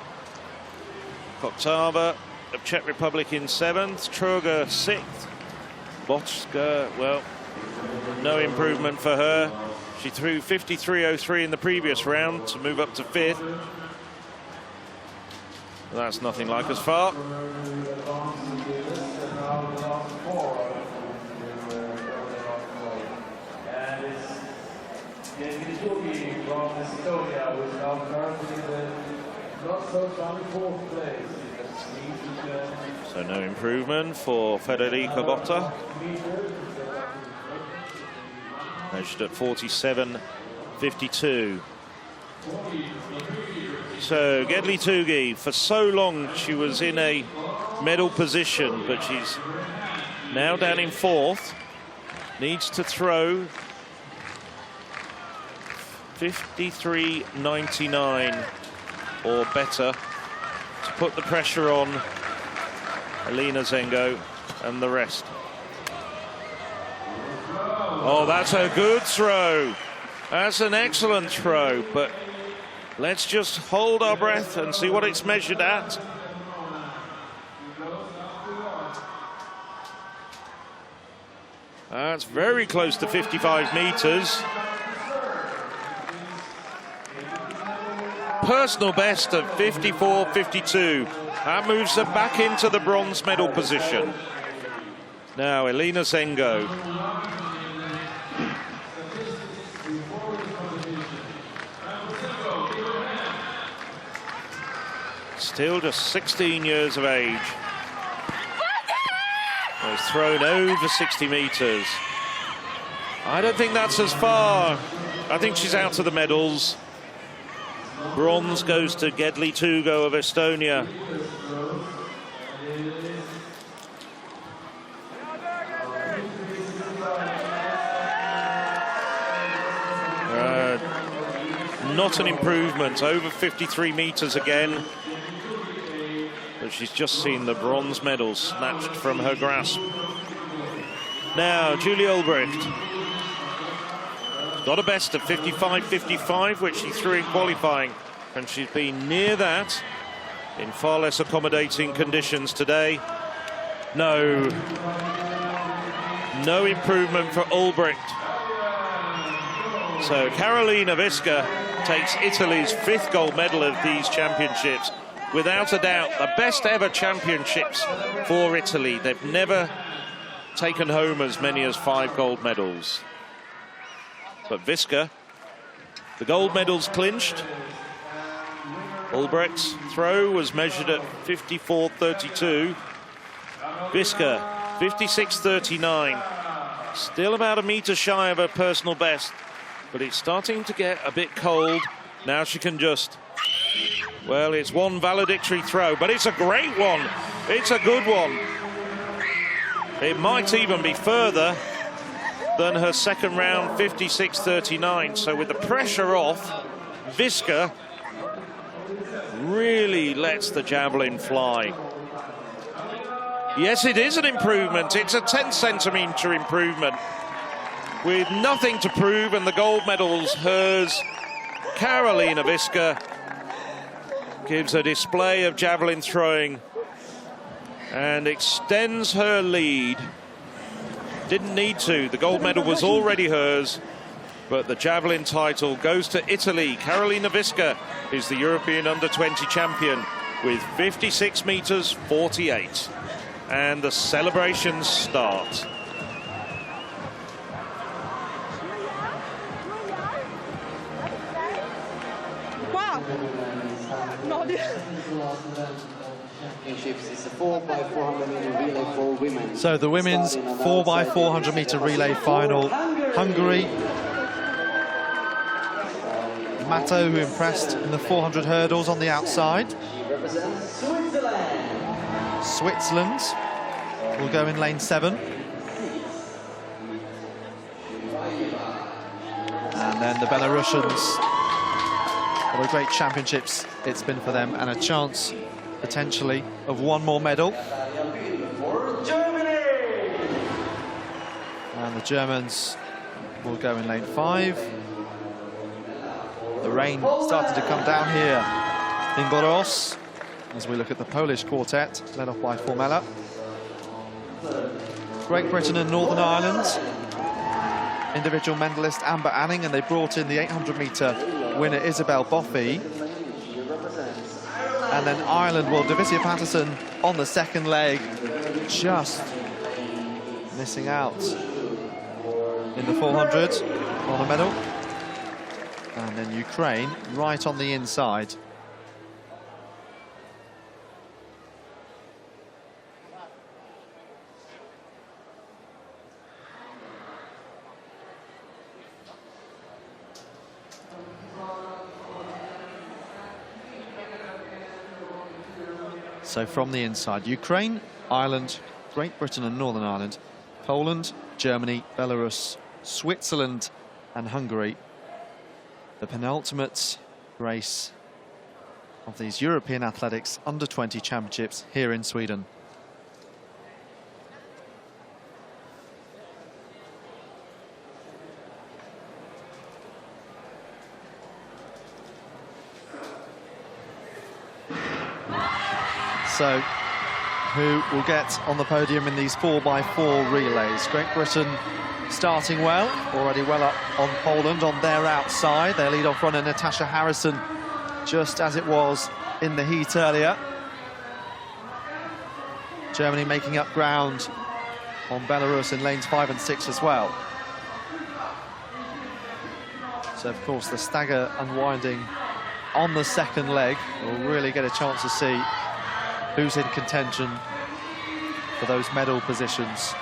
Koktava of Czech Republic in 7th. Troger 6th. Botska, well, no improvement for her. She threw 53.03 in the previous round to move up to 5th. That's nothing like as far. So no improvement for Federica Botta. Measured at 47.52. So Gedli Tugi, for so long she was in a medal position, but she's now down in 4th. Needs to throw 53.99 or better to put the pressure on Alina Zengo and the rest. Oh, that's a good throw. That's an excellent throw, but let's just hold our breath and see what it's measured at. That's very close to 55 meters. Personal best of 54.52. That moves her back into the bronze medal position. Now, Alina Zengo. Still just 16 years of age. Has thrown over 60 meters. I don't think that's as far. I think she's out of the medals. Bronze goes to Gedli Tugo of Estonia. Not an improvement, over 53 meters again. But she's just seen the bronze medal snatched from her grasp. Now, Julie Ulbricht. Got a best of 55.55, which she threw in qualifying. And she's been near that in far less accommodating conditions today. No. No improvement for Ulbricht. So Carolina Visca takes Italy's 5th gold medal of these championships. Without a doubt, the best ever championships for Italy. They've never taken home as many as 5 gold medals. But Visca, the gold medals clinched. Ulbricht's throw was measured at 54.32. Visca, 56.39. Still about a metre shy of her personal best, but it's starting to get a bit cold. Now she can just, well, it's one valedictory throw, but it's a great one. It's a good one. It might even be further than her second round 56.39. So with the pressure off, Viska really lets the javelin fly. Yes, it is an improvement. It's a 10-centimetre improvement. With nothing to prove, and the gold medal's hers. Karolina Viska gives a display of javelin throwing and extends her lead. Didn't need to. The gold medal was already hers, but the javelin title goes to Italy. Karolina Viska is the European under-20 champion with 56 metres 48. And the celebrations start. Wow! No, It's a 4x400 meter relay for women. So the women's 4x400 meter relay final. Hungary. Matto, who impressed in the 400 hurdles on the outside. Switzerland will go in lane 7. And then the Belarusians. What a great championships it's been for them, and a chance potentially of one more medal. And the Germans will go in lane 5. The rain starting to come down here in Boras as we look at the Polish quartet led off by Formella. Great Britain and Northern Ireland, individual medalist Amber Anning, and they brought in the 800 metre winner Isabel Boffey. And then Ireland, well, Davisia Patterson on the second leg, just missing out in the 400 on a medal. And then Ukraine right on the inside. So from the inside, Ukraine, Ireland, Great Britain and Northern Ireland, Poland, Germany, Belarus, Switzerland and Hungary. The penultimate race of these European Athletics Under-20 Championships here in Sweden. So, who will get on the podium in these 4x4 relays? Great Britain starting well, already well up on Poland on their outside. Their lead-off runner, Natasha Harrison, just as it was in the heat earlier. Germany making up ground on Belarus in lanes 5 and 6 as well. So, of course, the stagger unwinding on the second leg. We'll really get a chance to see who's in contention for those medal positions.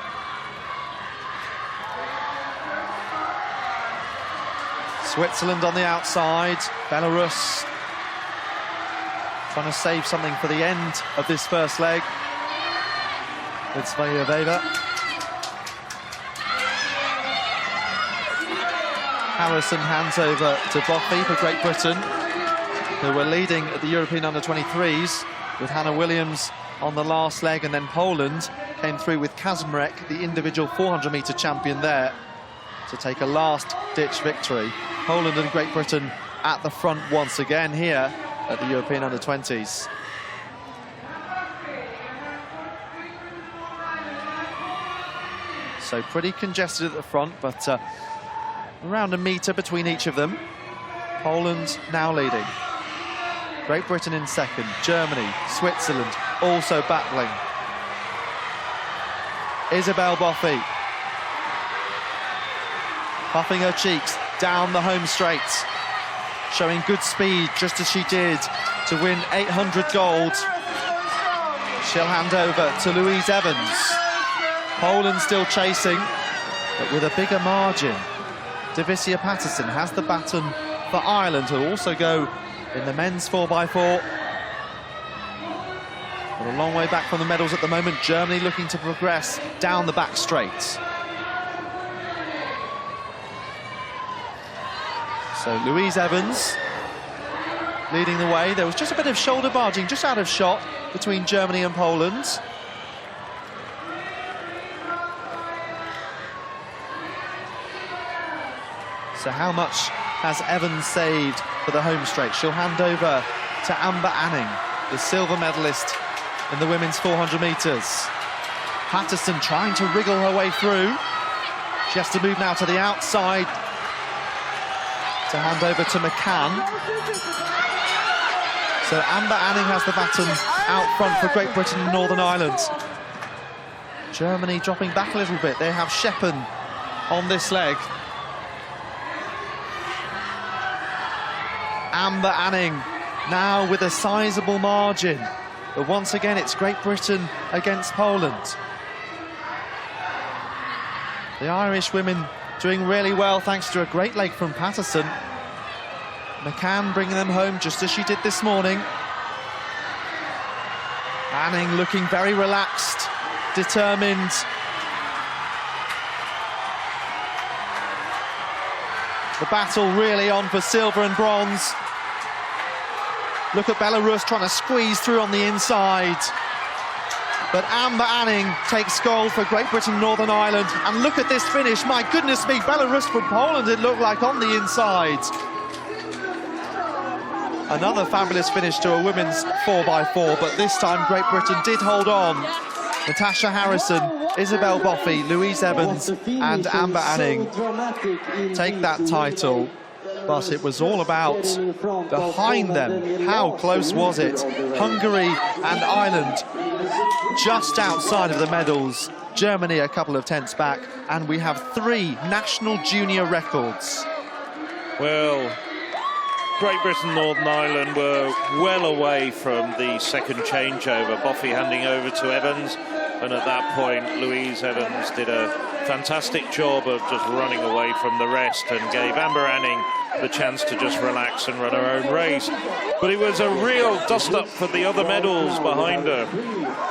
Switzerland on the outside, Belarus trying to save something for the end of this first leg with Svaja Weber. Harrison hands over to Boffey for Great Britain, who were leading at the European Under-23s with Hannah Williams on the last leg, and then Poland came through with Kazmarek, the individual 400 metre champion there, to take a last-ditch victory. Poland and Great Britain at the front once again here at the European Under-20s. So pretty congested at the front, but around a metre between each of them. Poland now leading. Great Britain in second, Germany, Switzerland also battling. Isabel Boffey puffing her cheeks down the home straight, showing good speed just as she did to win 800 gold. She'll hand over to Louise Evans. Poland still chasing. but with a bigger margin. Davisia Patterson has the baton for Ireland, who also go in the men's 4x4. But a long way back from the medals at the moment. Germany looking to progress down the back straight. So Louise Evans leading the way. There was just a bit of shoulder barging, just out of shot between Germany and Poland. So how much has Evans saved for the home straight? She'll hand over to Amber Anning, the silver medalist in the women's 400 metres. Patterson trying to wriggle her way through. She has to move now to the outside to hand over to McCann. So Amber Anning has the baton out front for Great Britain and Northern Ireland. Germany dropping back a little bit. They have Sheppen on this leg. Amber Anning now with a sizable margin. But once again, it's Great Britain against Poland. The Irish women doing really well thanks to a great leg from Patterson. McCann bringing them home just as she did this morning. Anning looking very relaxed, determined. The battle really on for silver and bronze. Look at Belarus trying to squeeze through on the inside. But Amber Anning takes gold for Great Britain, Northern Ireland. And look at this finish. My goodness me, Belarus from Poland, it looked like on the inside. Another fabulous finish to a women's 4x4, but this time Great Britain did hold on. Natasha Harrison, Isabel Boffey, Louise Evans and Amber Anning take that title. But it was all about behind them. How close was it? Hungary and Ireland just outside of the medals. Germany a couple of tenths back. And we have 3 national junior records. Well, Great Britain, Northern Ireland were well away from the second changeover. Boffey handing over to Evans. And at that point, Louise Evans did a fantastic job of just running away from the rest and gave Amber Anning the chance to just relax and run her own race. But it was a real dust-up for the other medals behind her.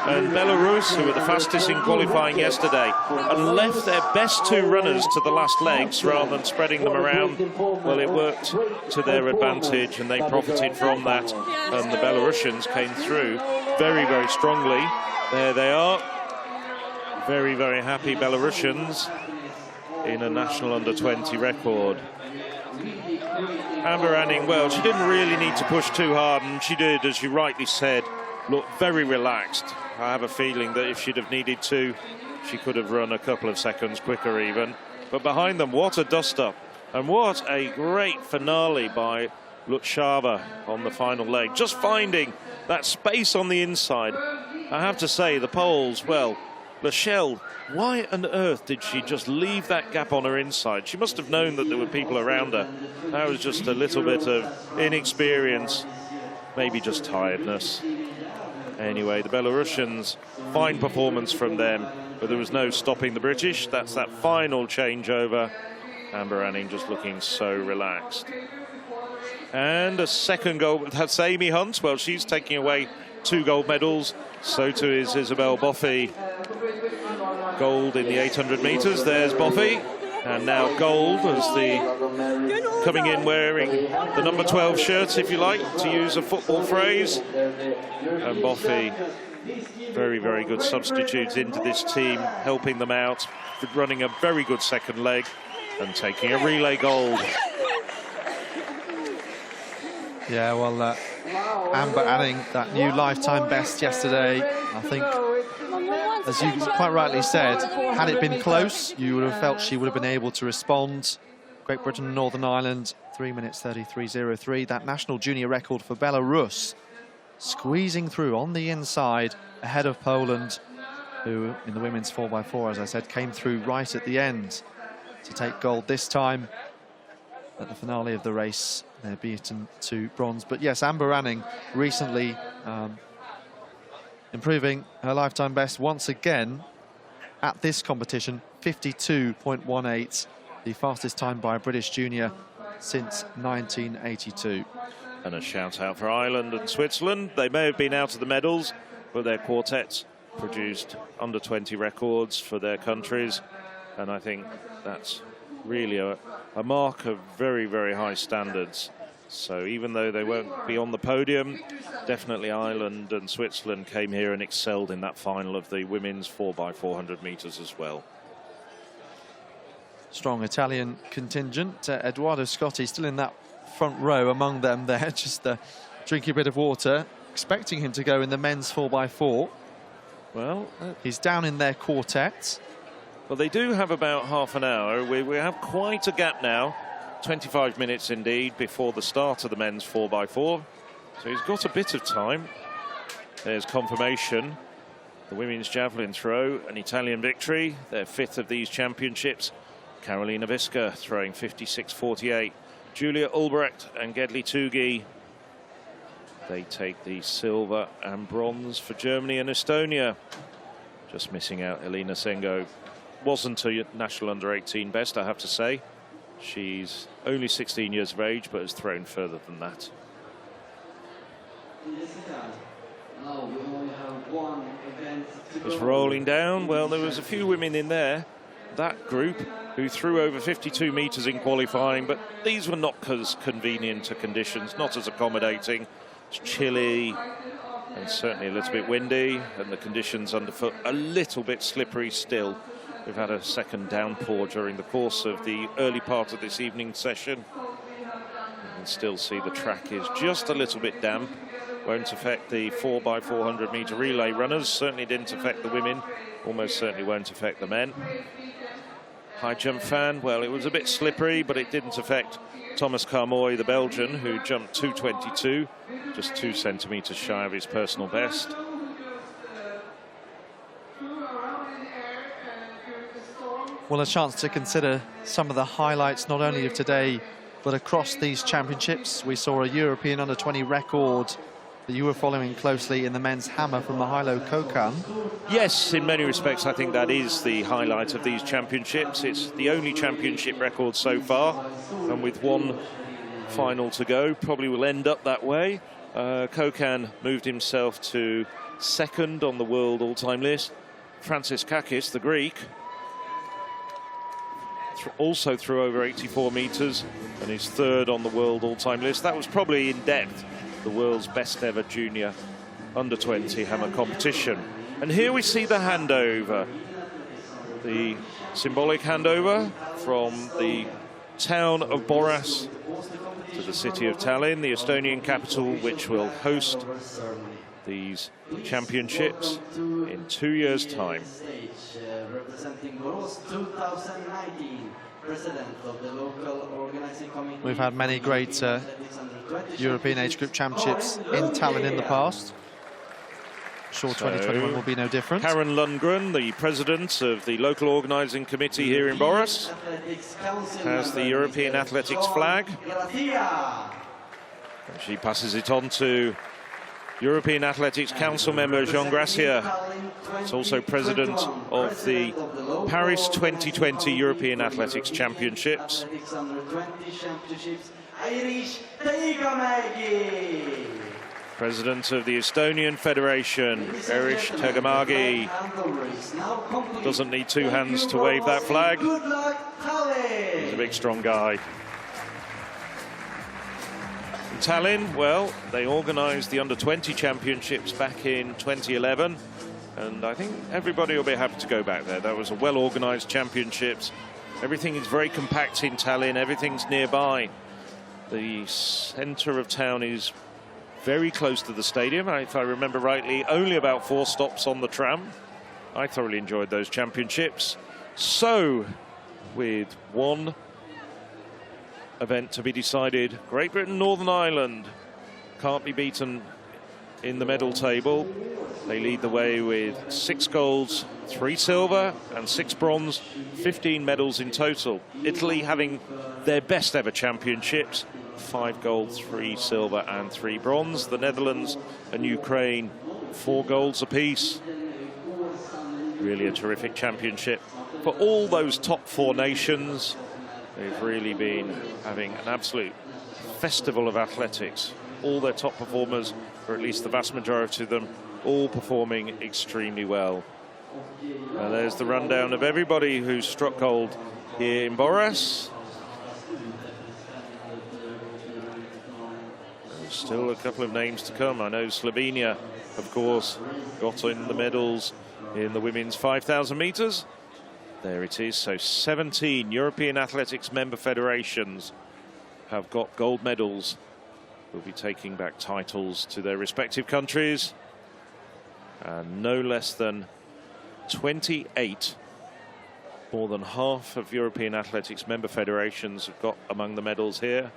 And Belarus, who were the fastest in qualifying yesterday, and left their best 2 runners to the last legs rather than spreading them around. Well, it worked to their advantage and they profited from that. And the Belarusians came through very, very strongly. There they are. Very, very happy Belarusians in a national under-20 record. Amber Anning, well, she didn't really need to push too hard, and she did, as you rightly said, look very relaxed. I have a feeling that if she'd have needed to, she could have run a couple of seconds quicker even. But behind them, what a dust-up. And what a great finale by Lutshava on the final leg. Just finding that space on the inside. I have to say, the Poles, well, Lachelle, why on earth did she just leave that gap on her inside? She must have known that there were people around her. That was just a little bit of inexperience, maybe just tiredness. Anyway, the Belarusians, fine performance from them, but there was no stopping the British. That's that final changeover. Amber Anning just looking so relaxed. And a second gold. That's Amy Hunt. Well, she's taking away 2 gold medals. So too is Isabel Boffey. Gold in the 800 metres. There's Boffey. And now gold as the coming in wearing the number 12 shirt, if you like, to use a football phrase. And Boffey, very, very good substitutes into this team, helping them out, running a very good second leg and taking a relay gold. Yeah, well, Amber Anning, that new lifetime best yesterday, I think, as you quite rightly said, had it been close, you would have felt she would have been able to respond. Great Britain and Northern Ireland, 3 minutes 33.03. That national junior record for Belarus, squeezing through on the inside ahead of Poland, who in the women's 4x4, as I said, came through right at the end to take gold this time. At the finale of the race, they're beaten to bronze. But yes, Amber Anning recently improving her lifetime best once again. at this competition, 52.18, the fastest time by a British junior since 1982. And a shout out for Ireland and Switzerland. They may have been out of the medals, but their quartets produced under 20 records for their countries. And I think that's really a mark of very, very high standards. So even though they won't be on the podium, definitely Ireland and Switzerland came here and excelled in that final of the women's 4x400 metres as well. Strong Italian contingent. Edoardo Scotti still in that front row among them there, just drinking a bit of water, expecting him to go in the men's 4x4. Well, he's down in their quartet. Well, they do have about half an hour. We have quite a gap now. 25 minutes indeed before the start of the men's 4x4. So he's got a bit of time. There's confirmation. The women's javelin throw, an Italian victory, their 5th of these championships. Carolina Visca throwing 56.48. Julia Ulbrecht and Gedli Tugi, they take the silver and bronze for Germany and Estonia. Just missing out Elina Sengo. Wasn't a national under-18 best, I have to say. She's only 16 years of age, but has thrown further than that. Just rolling down. Well, there was a few women in there, that group, who threw over 52 metres in qualifying, but these were not as convenient to conditions, not as accommodating. It's chilly and certainly a little bit windy, and the conditions underfoot a little bit slippery still. We've had a second downpour during the course of the early part of this evening session. You can still see the track is just a little bit damp. Won't affect the 4x400 metre relay runners. Certainly didn't affect the women. Almost certainly won't affect the men. High jump fan, well, it was a bit slippery, but it didn't affect Thomas Carmoy, the Belgian, who jumped 2:22, just 2 centimetres shy of his personal best. Well, a chance to consider some of the highlights, not only of today, but across these championships. We saw a European under-20 record that you were following closely in the men's hammer from Mihailo Kokan. Yes, in many respects, I think that is the highlight of these championships. It's the only championship record so far, and with one final to go, probably will end up that way. Kokan moved himself to 2nd on the world all-time list. Francis Kakis, the Greek, also threw over 84 metres and is 3rd on the world all-time list. That was probably in depth the world's best ever junior under-20 hammer competition. And here we see the handover, the symbolic handover from the town of Boras to the city of Tallinn, the Estonian capital, which will host these championships in 2 years' time. We've had many great European age group championships in Tallinn in the past. Sure, 2021 will be no different. Karen Lundgren, the president of the local organising committee here in Boras, has the European athletics flag. And she passes it on to European Athletics Council member Jean Gracia. It's also president of the Paris 2020 European Athletics Championships. President of the Estonian Federation, Erich Tegamagi. Doesn't need 2 hands to wave that flag. He's a big, strong guy. In Tallinn, well, they organised the Under-20 Championships back in 2011, and I think everybody will be happy to go back there. That was a well-organised championships. Everything is very compact in Tallinn. Everything's nearby. The centre of town is very close to the stadium. If I remember rightly, only about 4 stops on the tram. I thoroughly enjoyed those championships. So, with one event to be decided, Great Britain, Northern Ireland can't be beaten in the medal table. They lead the way with 6 golds, 3 silver and 6 bronze, 15 medals in total. Italy having their best ever championships, 5 gold, 3 silver and 3 bronze. The Netherlands and Ukraine, 4 golds apiece. Really a terrific championship for all those top 4 nations. They've really been having an absolute festival of athletics. All their top performers, or at least the vast majority of them, all performing extremely well. And there's the rundown of everybody who struck gold here in Boras. There's still a couple of names to come. I know Slovenia, of course, got in the medals in the women's 5,000 meters. There it is. So 17 European athletics member federations have got gold medals. Will be taking back titles to their respective countries. And no less than 28, more than half of European athletics member federations have got among the medals here,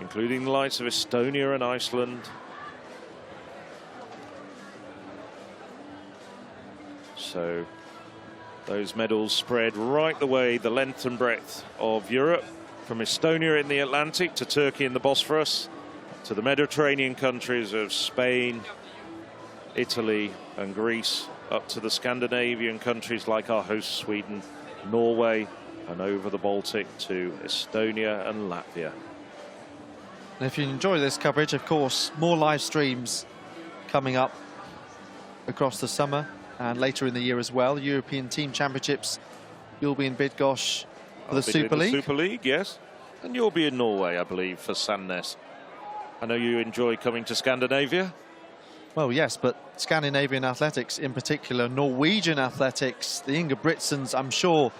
including the likes of Estonia and Iceland. So those medals spread right the way, the length and breadth of Europe, from Estonia in the Atlantic to Turkey in the Bosphorus, to the Mediterranean countries of Spain, Italy and Greece, up to the Scandinavian countries like our host Sweden, Norway, and over the Baltic to Estonia and Latvia. And if you enjoy this coverage, of course, more live streams coming up across the summer and later in the year as well. European Team Championships, you'll be in Bydgoszcz for the Super League. Super League, yes. And you'll be in Norway, I believe, for Sandnes. I know you enjoy coming to Scandinavia. Well, yes, but Scandinavian athletics, in particular Norwegian athletics, the Ingebrigtsens, I'm sure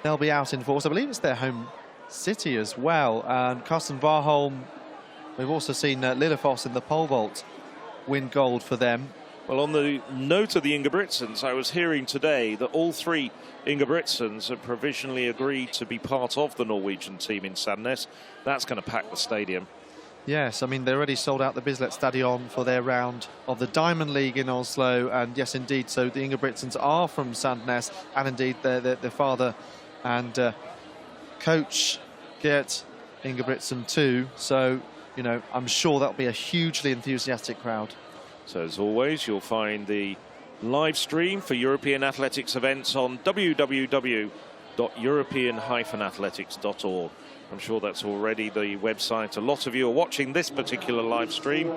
they'll be out in force. I believe it's their home city as well. And Karsten Warholm, we've also seen Lillefoss in the pole vault win gold for them. Well, on the note of the Ingebrigtsens, I was hearing today that all 3 Ingebrigtsens have provisionally agreed to be part of the Norwegian team in Sandnes. That's going to pack the stadium. Yes, I mean, they already sold out the Bislett Stadion for their round of the Diamond League in Oslo. And yes, indeed, so the Ingebrigtsens are from Sandnes, and indeed their father and coach Geert Ingebrigtsen too. So, you know, I'm sure that'll be a hugely enthusiastic crowd. So as always, you'll find the live stream for European athletics events on www.european-athletics.org. I'm sure that's already the website. A lot of you are watching this particular live stream.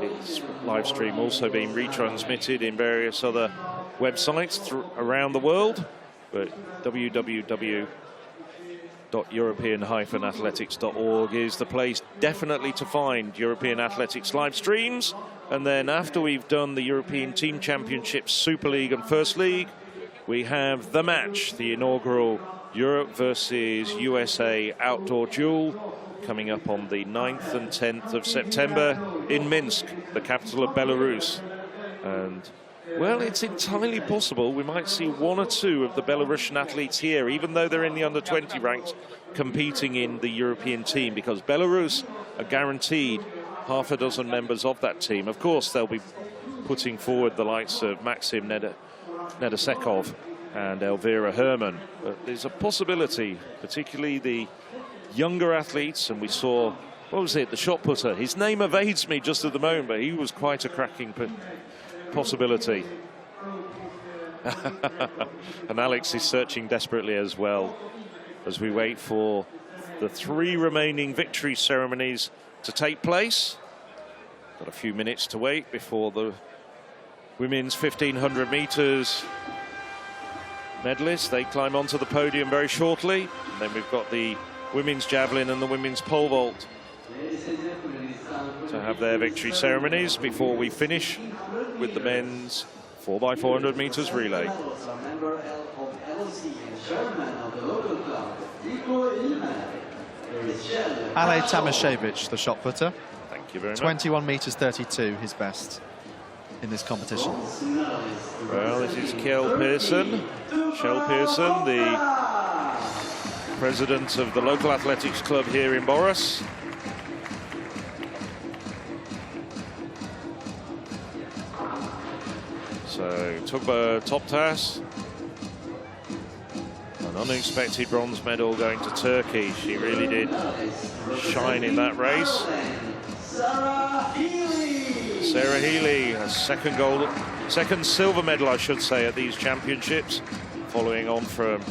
It's live stream also being retransmitted in various other websites around the world. But www.european-athletics.org is the place definitely to find European athletics live streams. And then after we've done the European Team Championships, Super League and First League, we have the match, the inaugural Europe versus USA outdoor duel, coming up on the 9th and 10th of September in Minsk, the capital of Belarus. And, well, it's entirely possible we might see 1 or 2 of the Belarusian athletes here, even though they're in the under-20 ranks, competing in the European team, because Belarus are guaranteed half a dozen members of that team. Of course, they'll be putting forward the likes of Maxim Nedesekov and Elvira Herman. But there's a possibility, particularly the younger athletes, and we saw, what was it, the shot putter. His name evades me just at the moment, but he was quite a cracking possibility. And Alex is searching desperately as well as we wait for the 3 remaining victory ceremonies to take place. Got a few minutes to wait before the women's 1500 meters medalists. They climb onto the podium very shortly. And then we've got the women's javelin and the women's pole vault to have their victory ceremonies before we finish with the men's 4x400 meters relay. Ale Tamashevich, the shot putter. Thank you very much. 21 meters 32, his best in this competition. Well, this is Kjell Pearson, the president of the local athletics club here in Boras. So, Tugba Toptas, an unexpected bronze medal going to Turkey. She really did shine in that race. Sarah Healy, a second gold second silver medal, I should say, at these championships, following on from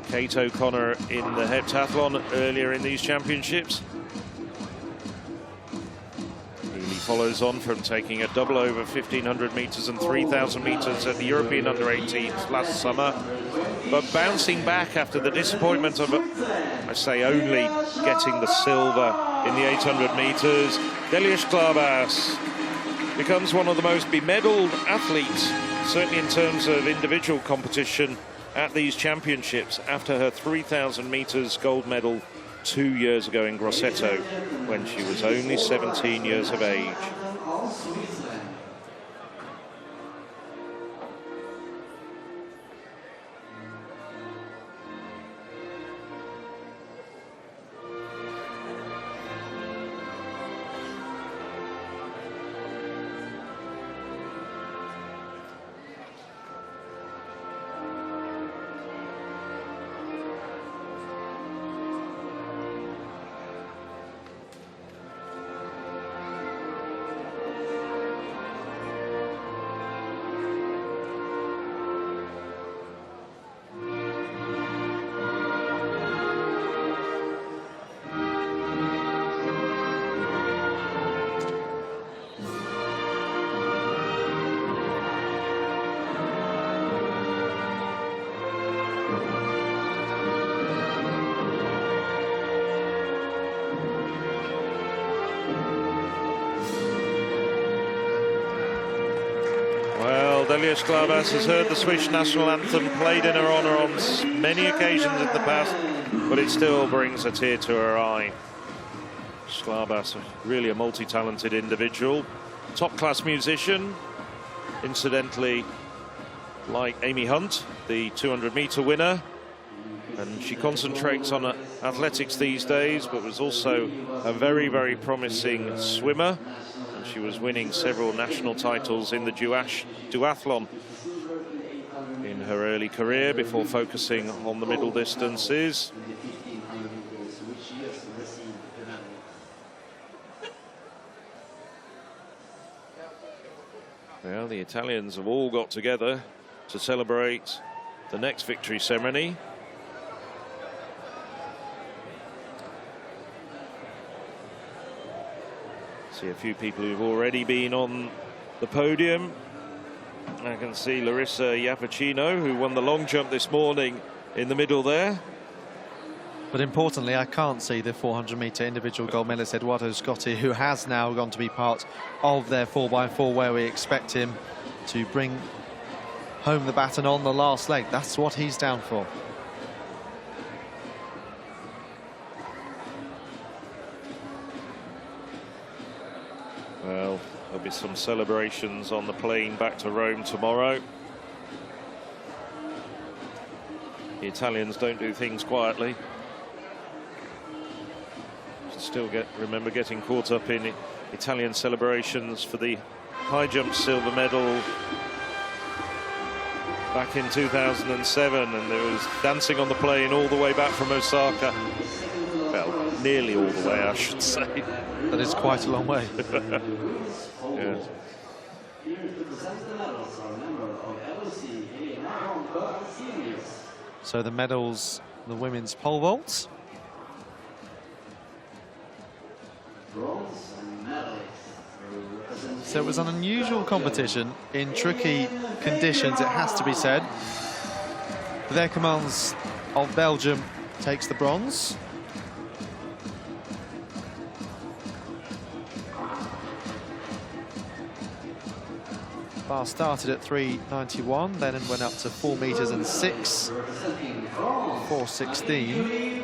Kate O'Connor in the heptathlon earlier in these championships. He follows on from taking a double over 1,500 metres and 3,000 metres at the European Under-18s last summer, but bouncing back after the disappointment of, I say, only getting the silver in the 800 metres. Delia Sklavas becomes one of the most bemedalled athletes, certainly in terms of individual competition at these championships, after her 3,000 metres gold medal 2 years ago in Grosseto, when she was only 17 years of age. Delia Sklavas has heard the Swiss national anthem played in her honour on many occasions in the past, but it still brings a tear to her eye. Sklavas, really a multi-talented individual, top-class musician, incidentally, like Amy Hunt, the 200-metre winner, and she concentrates on athletics these days, but was also a very, very promising swimmer. She was winning several national titles in the duathlon in her early career before focusing on the middle distances. Well, the Italians have all got together to celebrate the next victory ceremony. See a few people who've already been on the podium. I can see Larissa Iapicino, who won the long jump this morning, in the middle there. But importantly, I can't see the 400-metre individual gold medalist Edoardo Scotti, who has now gone to be part of their 4x4, where we expect him to bring home the baton on the last leg. That's what he's down for. Well, there'll be some celebrations on the plane back to Rome tomorrow. The Italians don't do things quietly. Still remember getting caught up in Italian celebrations for the high jump silver medal back in 2007, and there was dancing on the plane all the way back from Osaka. Well, nearly all the way, I should say. That is quite a long way. Yes. So the medals, the women's pole vault. So it was an unusual competition in tricky conditions, it has to be said. The Weerkamans of Belgium takes the bronze. Bar started at 391, then it went up to 4 metres and 6, 4:16.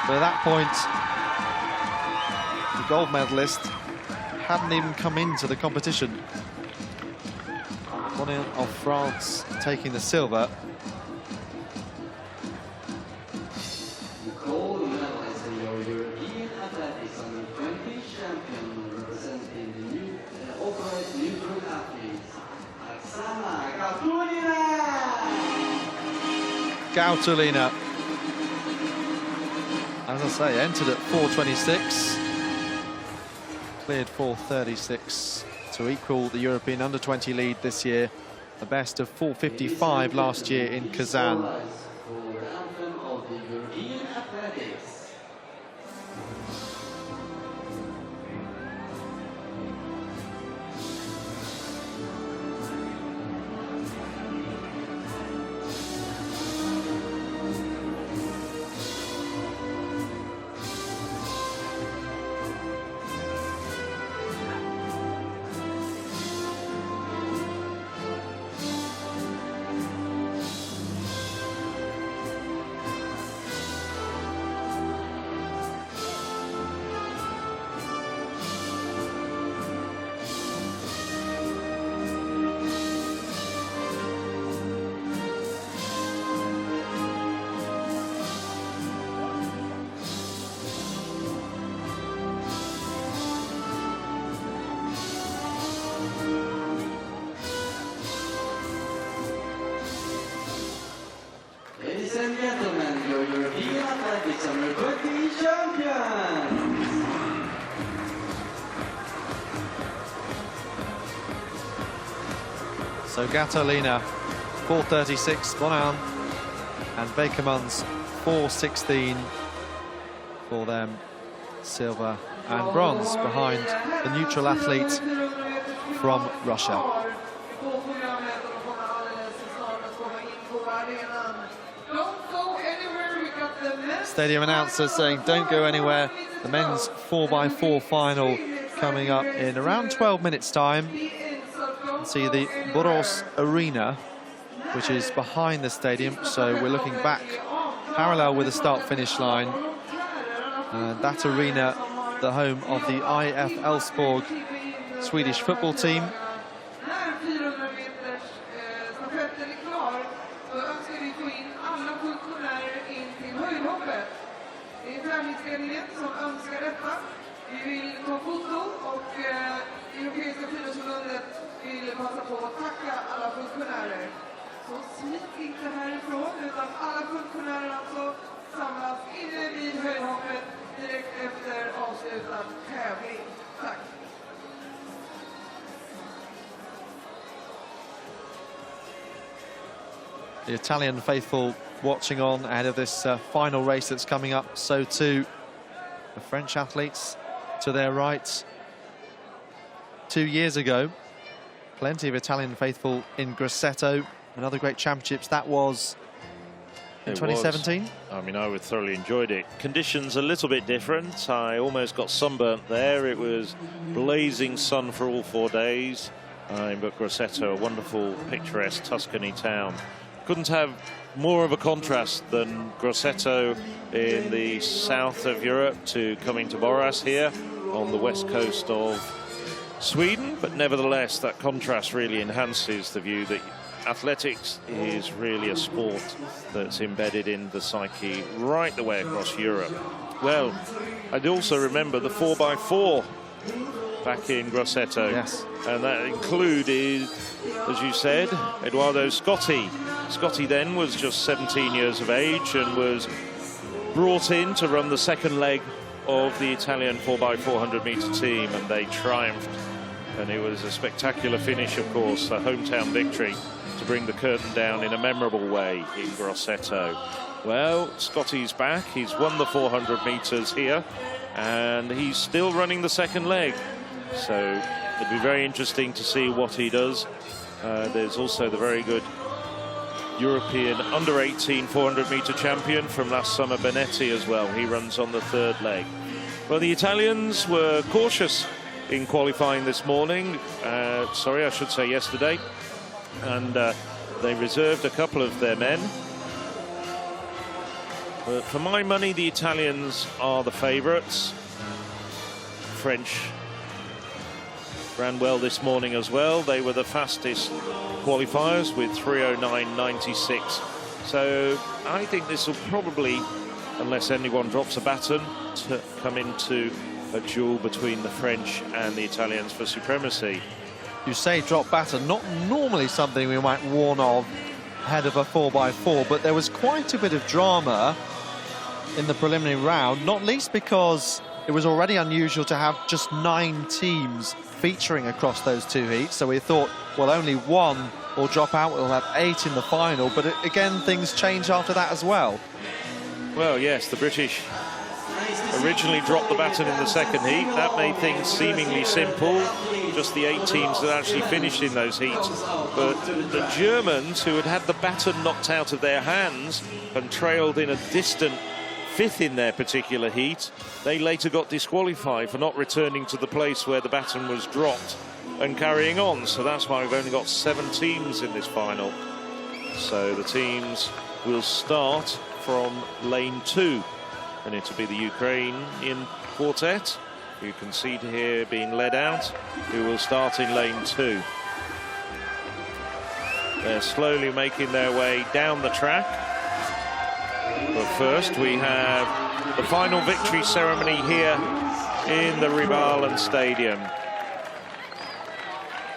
But at that point, the gold medalist hadn't even come into the competition. One of France taking the silver. The gold medalist in your European Athletics Under-20 champion, representing the new overall neutral athletes, Oksana Gautulina. As I say, entered at 4:26. Cleared 4:36 to equal the European under-20 lead this year, the best of 4:55 last year in Kazan. For the anthem of the European athletics. Ladies and gentlemen, your European Athletics Under 20 champions! So Gatalina 4:36 Bonan and Bekermans 4:16 for them, silver and bronze behind the neutral athlete from Russia. Stadium announcers saying don't go anywhere. The men's 4x4 final coming up in around 12 minutes time. See the Boras arena, which is behind the stadium, so we're looking back parallel with the start-finish line. That arena, the home of the IF Elfsborg Swedish football team. Passa på att tacka alla funktionärer. Så smit inte härifrån, utan alla funktionärer alltså samlas inne vid höjdhoppet direkt efter avslutad tävling. Tack! The Italian faithful watching on ahead of this final race that's coming up. So too the French athletes to their right. 2 years ago, plenty of Italian faithful in Grosseto. Another great championships. That was in 2017. I mean, I thoroughly enjoyed it. Conditions a little bit different. I almost got sunburnt there. It was blazing sun for all 4 days. But Grosseto, a wonderful, picturesque Tuscany town. Couldn't have more of a contrast than Grosseto in the south of Europe to coming to Boras here on the west coast of Sweden, but nevertheless that contrast really enhances the view that athletics is really a sport that's embedded in the psyche right the way across Europe. Well, I also remember the 4x4 back in Grosseto. Yes. And that included, as you said, Edoardo Scotti. Scotti then was just 17 years of age and was brought in to run the second leg of the Italian 4x400 meter team, and they triumphed. And it was a spectacular finish, of course, a hometown victory to bring the curtain down in a memorable way in Grosseto. Well, Scotty's back. He's won the 400 meters here, and he's still running the second leg. So it'd be very interesting to see what he does. There's also the very good European under-18 400 meter champion from last summer, Benetti, as well. He runs on the third leg. Well, the Italians were cautious in qualifying this morning. Sorry, I should say yesterday. And they reserved a couple of their men. But for my money, the Italians are the favourites. French ran well this morning as well. They were the fastest qualifiers with 3:09.96. So I think this will probably, unless anyone drops a baton, to come into a duel between the French and the Italians for supremacy. You say drop baton, not normally something we might warn of ahead of a 4x4, but there was quite a bit of drama in the preliminary round, not least because it was already unusual to have just 9 teams featuring across those 2 heats. So we thought, well, only 1 will drop out. We'll have 8 in the final. But again, things change after that as well. Well, yes, the British originally dropped the baton in the second heat. That made things seemingly simple. Just the 8 teams that actually finished in those heats. But the Germans, who had the baton knocked out of their hands and trailed in a distant 5th in their particular heat, they later got disqualified for not returning to the place where the baton was dropped and carrying on. So that's why we've only got 7 teams in this final. So the teams will start from lane 2. And it'll be the Ukrainian quartet, who you can see here being led out, who will start in lane 2. They're slowly making their way down the track. But first we have the final victory ceremony here in the Rivalen Stadium.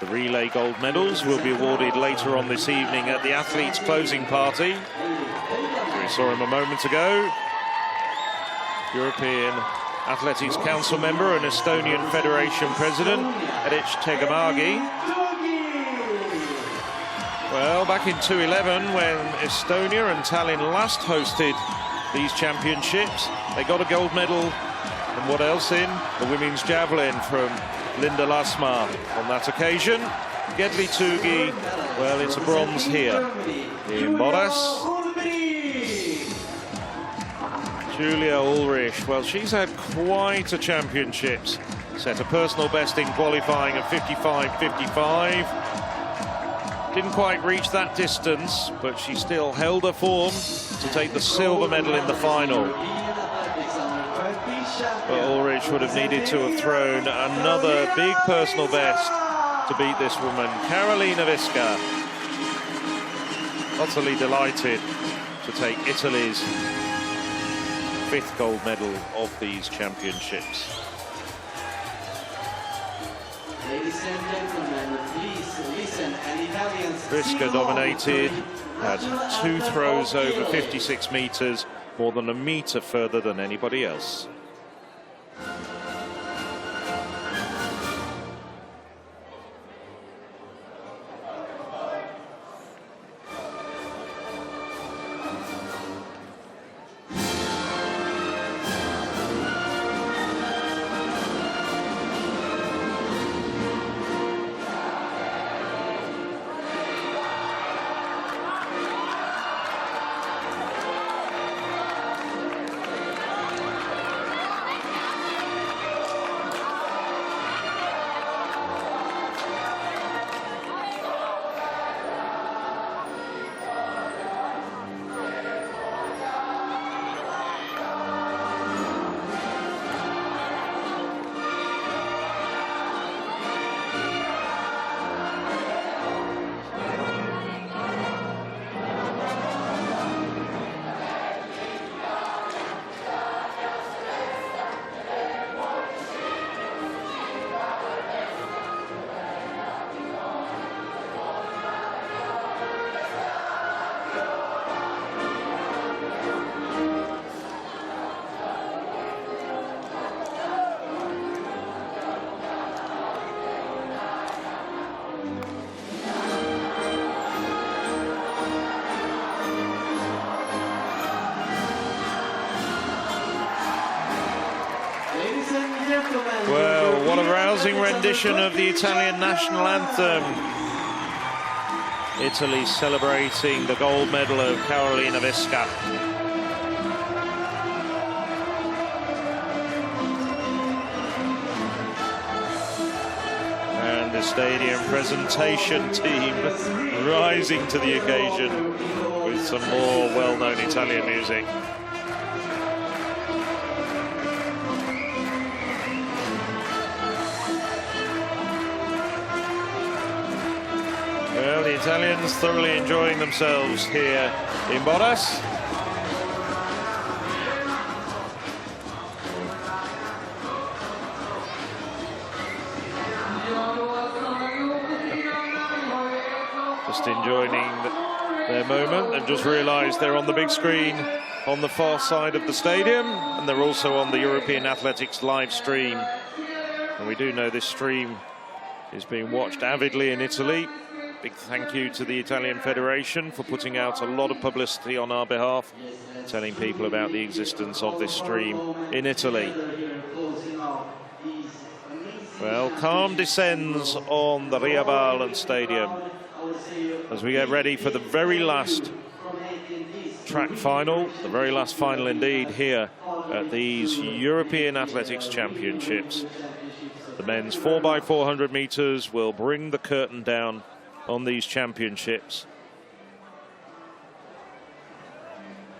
The relay gold medals will be awarded later on this evening at the athletes' closing party. We saw him a moment ago. European Athletics Council member and Estonian Federation President, Eric Tegemagi. Well, back in 2011, when Estonia and Tallinn last hosted these championships, they got a gold medal. And what else in? The women's javelin from Linda Lasma on that occasion. Gedli Tugi, well, it's a bronze here in Boras. Julia Ulrich, well, she's had quite a championships. Set a personal best in qualifying of 55.55. Didn't quite reach that distance, but she still held her form to take the silver medal in the final. But Ulrich would have needed to have thrown another big personal best to beat this woman, Karolina Viska. Utterly delighted to take Italy's 5th gold medal of these championships. Ladies and gentlemen, please listen. An Italian Viska dominated, had 2 throws over 56 meters, more than a meter further than anybody else. Well, what a rousing rendition of the Italian national anthem. Italy celebrating the gold medal of Karolina Viska. And the stadium presentation team rising to the occasion with some more well-known Italian music. Well, the Italians thoroughly enjoying themselves here in Boras. Just enjoying their moment and just realised they're on the big screen on the far side of the stadium, and they're also on the European Athletics live stream. And we do know this stream is being watched avidly in Italy. Big thank you to the Italian Federation for putting out a lot of publicity on our behalf, telling people about the existence of this stream in Italy. Well, calm descends on the Riabalan Stadium as we get ready for the very last track final, the very last final indeed, here at these European Athletics Championships. The men's 4x400 meters will bring the curtain down on these championships.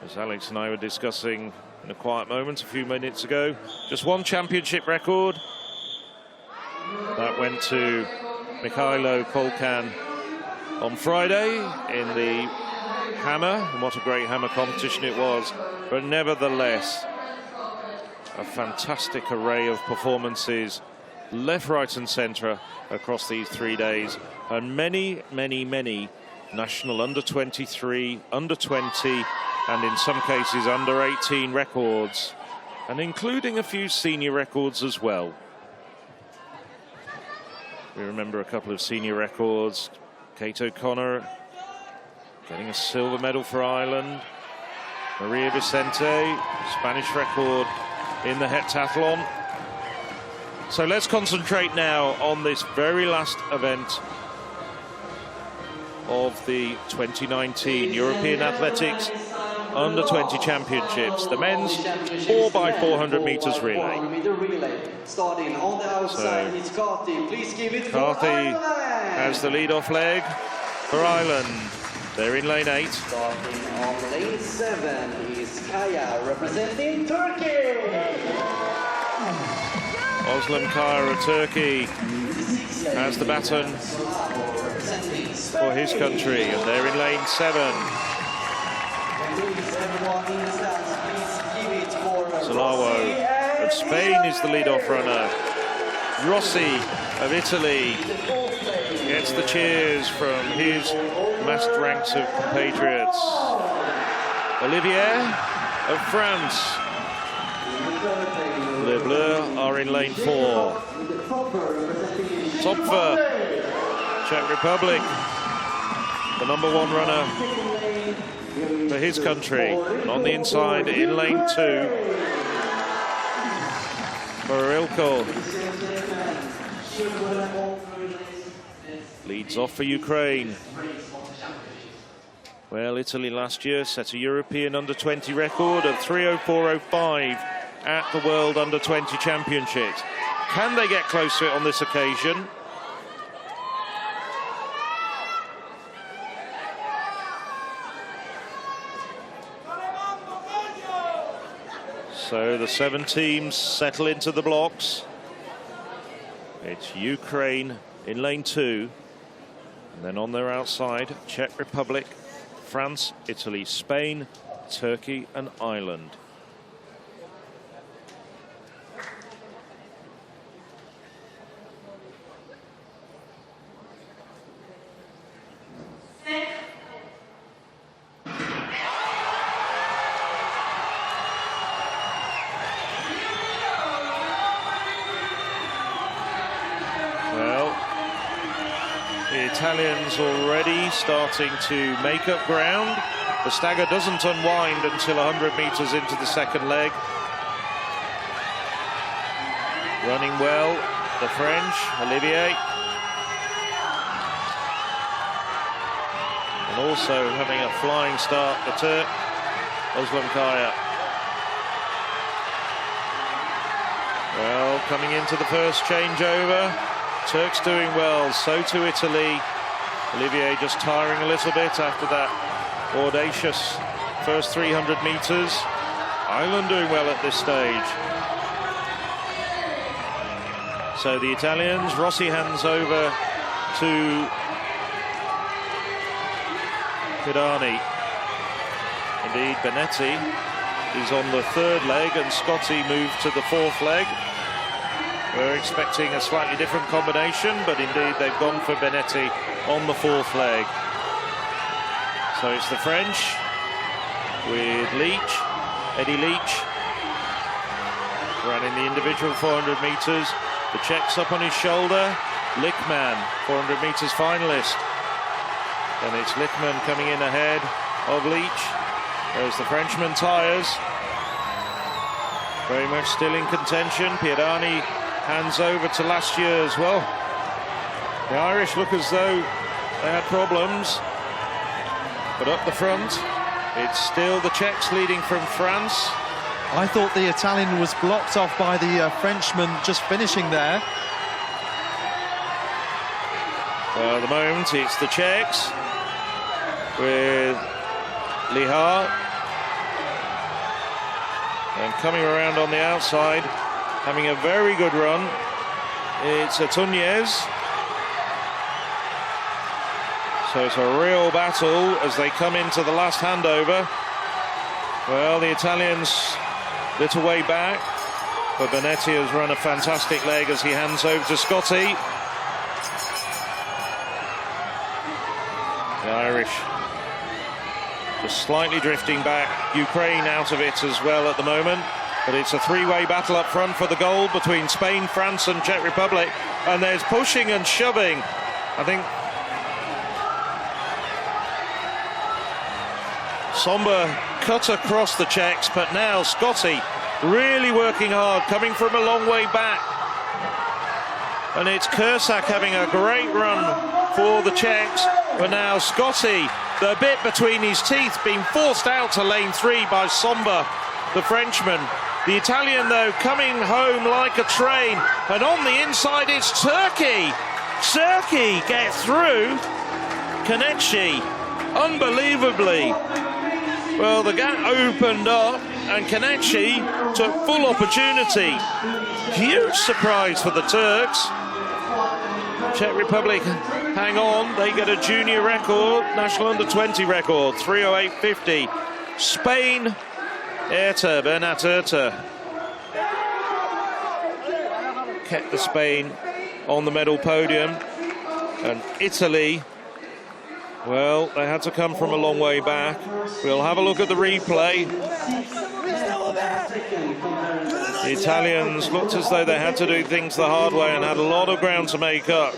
As Alex and I were discussing in a quiet moment a few minutes ago, just one championship record. That went to Mikhailo Kolkan on Friday in the hammer, and what a great hammer competition it was. But nevertheless, a fantastic array of performances, left, right and centre across these 3 days, and many, many, many national under-23, under-20, and in some cases under-18 records, and including a few senior records as well. We remember a couple of senior records. Kate O'Connor getting a silver medal for Ireland. Maria Vicente, Spanish record in the heptathlon. So let's concentrate now on this very last event of the 2019 European Athletics Under-20 Championships, the men's 4x400 meters relay. Starting on the outside, it's Carthy. Please give it Carthy for Ireland. has the lead-off leg for Ireland. They're in lane 8. Starting on lane 7 is Kaya representing Turkey. Özlem Kaya of Turkey has the baton for his country, and they're in lane 7. Zalawo of Spain is the lead-off runner. Rossi of Italy gets the cheers from his massed ranks of compatriots. Olivier of France. Les Bleus are in lane 4. Topfer, Czech Republic, the #1 runner for his country. And on the inside, in lane 2, for Ilko. Leads off for Ukraine. Well, Italy last year set a European under-20 record of 3:04:05 at the World Under-20 Championships. Can they get close to it on this occasion? So the 7 teams settle into the blocks. It's Ukraine in lane 2. And then on their outside, Czech Republic, France, Italy, Spain, Turkey and Ireland. Italians already starting to make up ground. The stagger doesn't unwind until 100 meters into the second leg. Running well, the French, Olivier. And also having a flying start, the Turk, Özlem Kaya. Well, coming into the first changeover, Turks doing well, so too Italy. Olivier just tiring a little bit after that audacious first 300 meters. Ireland doing well at this stage. So the Italians, Rossi hands over to Pidani. Indeed, Benetti is on the 3rd leg and Scotty moved to the 4th leg. We're expecting a slightly different combination, but indeed they've gone for Benetti on the 4th leg. So it's the French with Leach, Eddie Leach, running the individual 400 metres. The Czech's up on his shoulder. Lickman, 400 metres finalist. And it's Lickman coming in ahead of Leach. There's the Frenchman tyres. Very much still in contention. Piedani hands over to last year as well. The Irish look as though they had problems. But up the front, it's still the Czechs leading from France. I thought the Italian was blocked off by the Frenchman just finishing there. Well, at the moment, it's the Czechs with Lihar. And coming around on the outside, having a very good run, it's Tunyes. So it's a real battle as they come into the last handover. Well, the Italians little way back, but Benetti has run a fantastic leg as he hands over to Scotty. The Irish just slightly drifting back. Ukraine out of it as well at the moment. But it's a three-way battle up front for the gold between Spain, France and Czech Republic. And there's pushing and shoving. I think Somba cut across the Czechs, but now Scotty really working hard, coming from a long way back. And it's Kursak having a great run for the Czechs. But now Scotty, the bit between his teeth, being forced out to lane 3 by Somba, the Frenchman. The Italian, though, coming home like a train. And on the inside, it's Turkey. Turkey get through. Kaneci, unbelievably. Well, the gap opened up and Kaneci took full opportunity. Huge surprise for the Turks. Czech Republic hang on, they get a junior record, national under-20 record, 3:08.50. Spain, Bernat Erta kept the Spain on the medal podium. And Italy, well, they had to come from a long way back. We'll have a look at the replay. The Italians looked as though they had to do things the hard way and had a lot of ground to make up.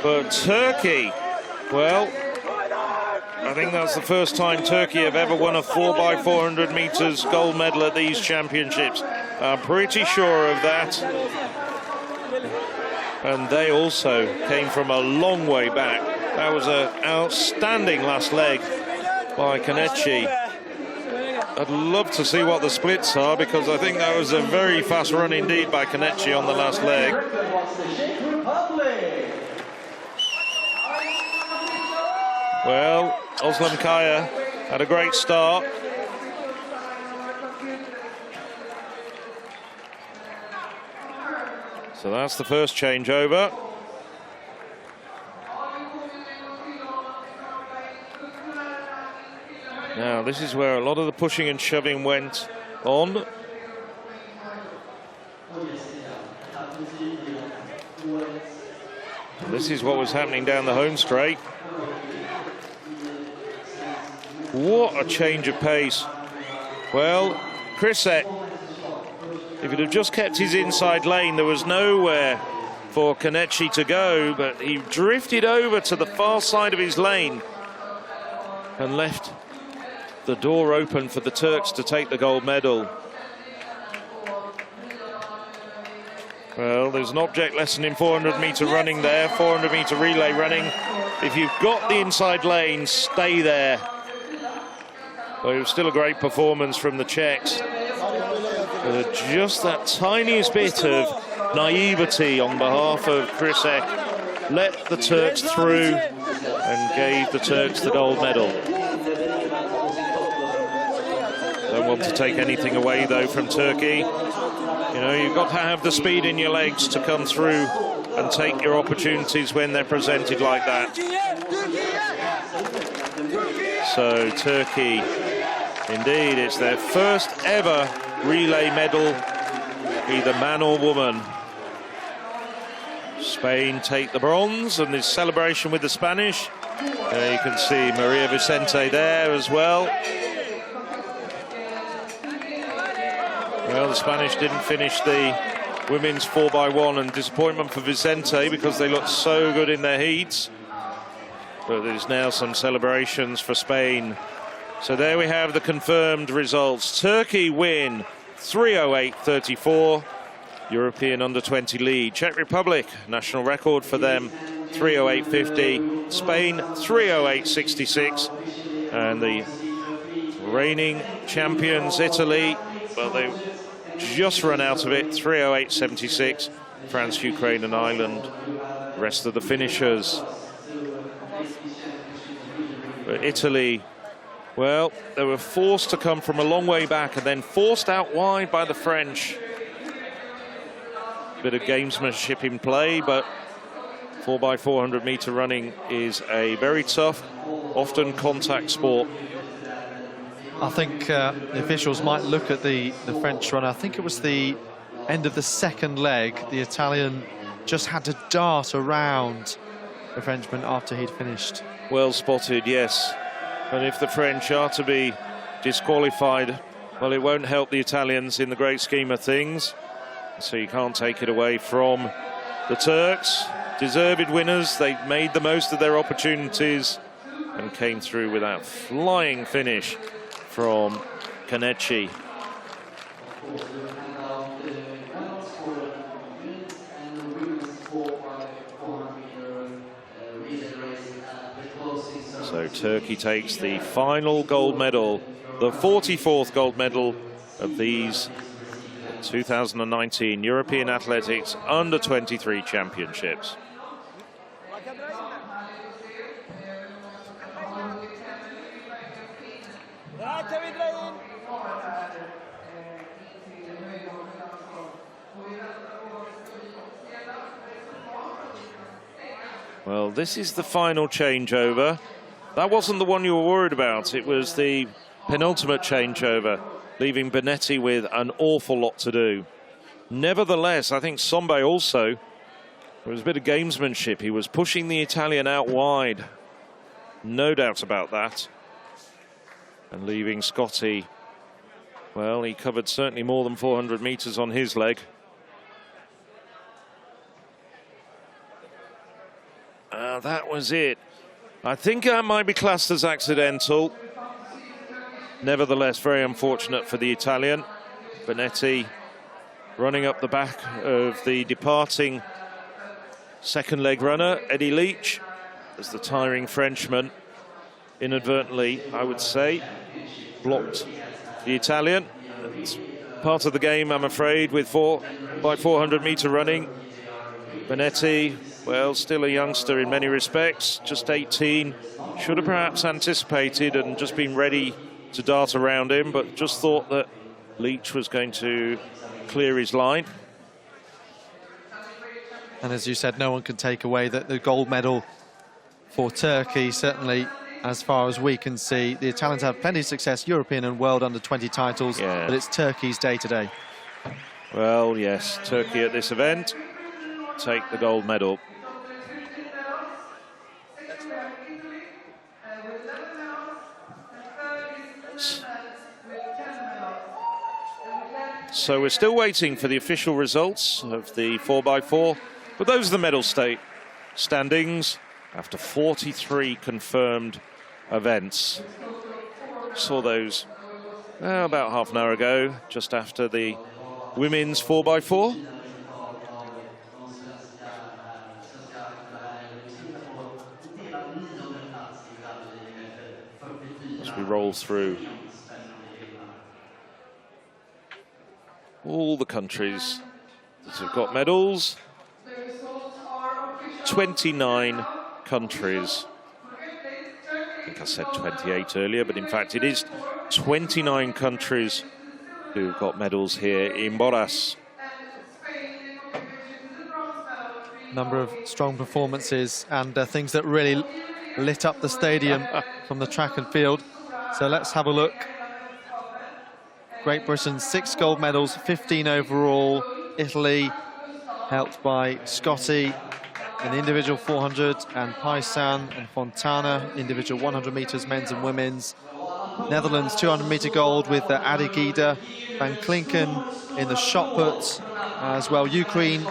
But Turkey, well, I think that's the first time Turkey have ever won a 4x400 metres gold medal at these championships. I'm pretty sure of that. And they also came from a long way back. That was an outstanding last leg by Kaneci. I'd love to see what the splits are, because I think that was a very fast run indeed by Kaneci on the last leg. Well, Özlem Kaya had a great start. So that's the first changeover. Now, this is where a lot of the pushing and shoving went on. This is what was happening down the home straight. What a change of pace. Well, Krisek, if he'd have just kept his inside lane, there was nowhere for Kaneci to go, but he drifted over to the far side of his lane and left the door open for the Turks to take the gold medal. Well, there's an object lesson in 400-metre running there, 400-metre relay running. If you've got the inside lane, stay there. Well, it was still a great performance from the Czechs. Just that tiniest bit of naivety on behalf of Krisek let the Turks through and gave the Turks the gold medal. Don't want to take anything away, though, from Turkey. You know, you've got to have the speed in your legs to come through and take your opportunities when they're presented like that. So Turkey, indeed, it's their first ever relay medal, either man or woman. Spain take the bronze, and this celebration with the Spanish. There you can see Maria Vicente there as well. Well, the Spanish didn't finish the women's 4x1, and disappointment for Vicente because they looked so good in their heats. But there's now some celebrations for Spain. So there we have the confirmed results. Turkey win 308.34. European under-20 lead. Czech Republic, national record for them, 308.50. Spain, 308.66. And the reigning champions, Italy, well, they just run out of it, 308.76. France, Ukraine and Ireland, rest of the finishers. But Italy, well, they were forced to come from a long way back and then forced out wide by the French. Bit of gamesmanship in play, but 4x400 meter running is a very tough, often contact sport. I think the officials might look at the French runner. I think it was the end of the second leg. The Italian just had to dart around the Frenchman after he'd finished. Well spotted, yes. And if the French are to be disqualified, well, it won't help the Italians in the great scheme of things. So you can't take it away from the Turks. Deserved winners. They made the most of their opportunities and came through with that flying finish from Kaneci. So Turkey takes the final gold medal, the 44th gold medal of these 2019 European Athletics Under-23 Championships. Well, this is the final changeover. That wasn't the one you were worried about. It was the penultimate changeover, leaving Bonetti with an awful lot to do. Nevertheless, I think Sombe also, there was a bit of gamesmanship. He was pushing the Italian out wide. No doubt about that. And leaving Scotti, well, he covered certainly more than 400 meters on his leg. That was it. I think that might be classed as accidental. Nevertheless, very unfortunate for the Italian. Bonetti running up the back of the departing second leg runner, Eddie Leach, as the tiring Frenchman inadvertently, I would say, blocked the Italian. It's part of the game, I'm afraid, with 4x400 meter running. Bonetti, well, still a youngster in many respects, just 18. Should have perhaps anticipated and just been ready to dart around him, but just thought that Leach was going to clear his line. And as you said, no one can take away that the gold medal for Turkey, certainly as far as we can see. The Italians have plenty of success, European and World Under-20 titles, but it's Turkey's day today. Well, yes, Turkey at this event take the gold medal. So we're still waiting for the official results of the 4x4, but those are the medal standings after 43 confirmed events. Saw those about half an hour ago, just after the women's 4x4. As we roll through all the countries that have got medals. 29 countries. I think I said 28 earlier, but in fact it is 29 countries who've got medals here in Boras. Number of strong performances and things that really lit up the stadium from the track and field. So let's have a look. Great Britain, 6 gold medals, 15 overall. Italy, helped by Scotti in the individual 400, and Paisan and Fontana, individual 100 metres, men's and women's. Netherlands 200-metre gold with Adigida, Van Klinken in the shot put as well. Ukraine,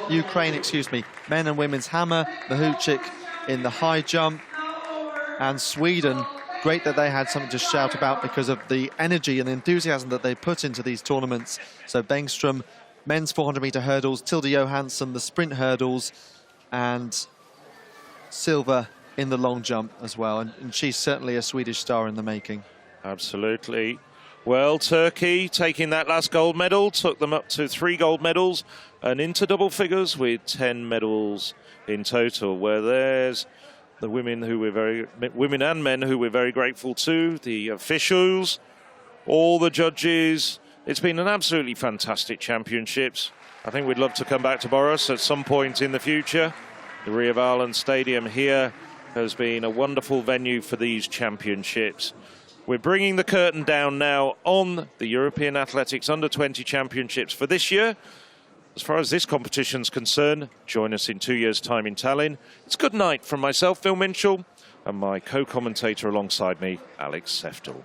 men and women's hammer, Mahuchik in the high jump. And Sweden, great that they had something to shout about because of the energy and enthusiasm that they put into these tournaments. So Bengström, men's 400-metre hurdles, Tilde Johansson, the sprint hurdles, and silver in the long jump as well. And she's certainly a Swedish star in the making. Absolutely. Well, Turkey taking that last gold medal took them up to 3 gold medals and into double figures with 10 medals in total, where there's the women and men who we're very grateful to, the officials, all the judges. It's been an absolutely fantastic championships. I think we'd love to come back to Boras at some point in the future. The Ria Valand Stadium here has been a wonderful venue for these championships. We're bringing the curtain down now on the European Athletics Under-20 Championships for this year. As far as this competition's concerned, join us in 2 years' time in Tallinn. It's good night from myself, Phil Minchell, and my co-commentator alongside me, Alex Seftel.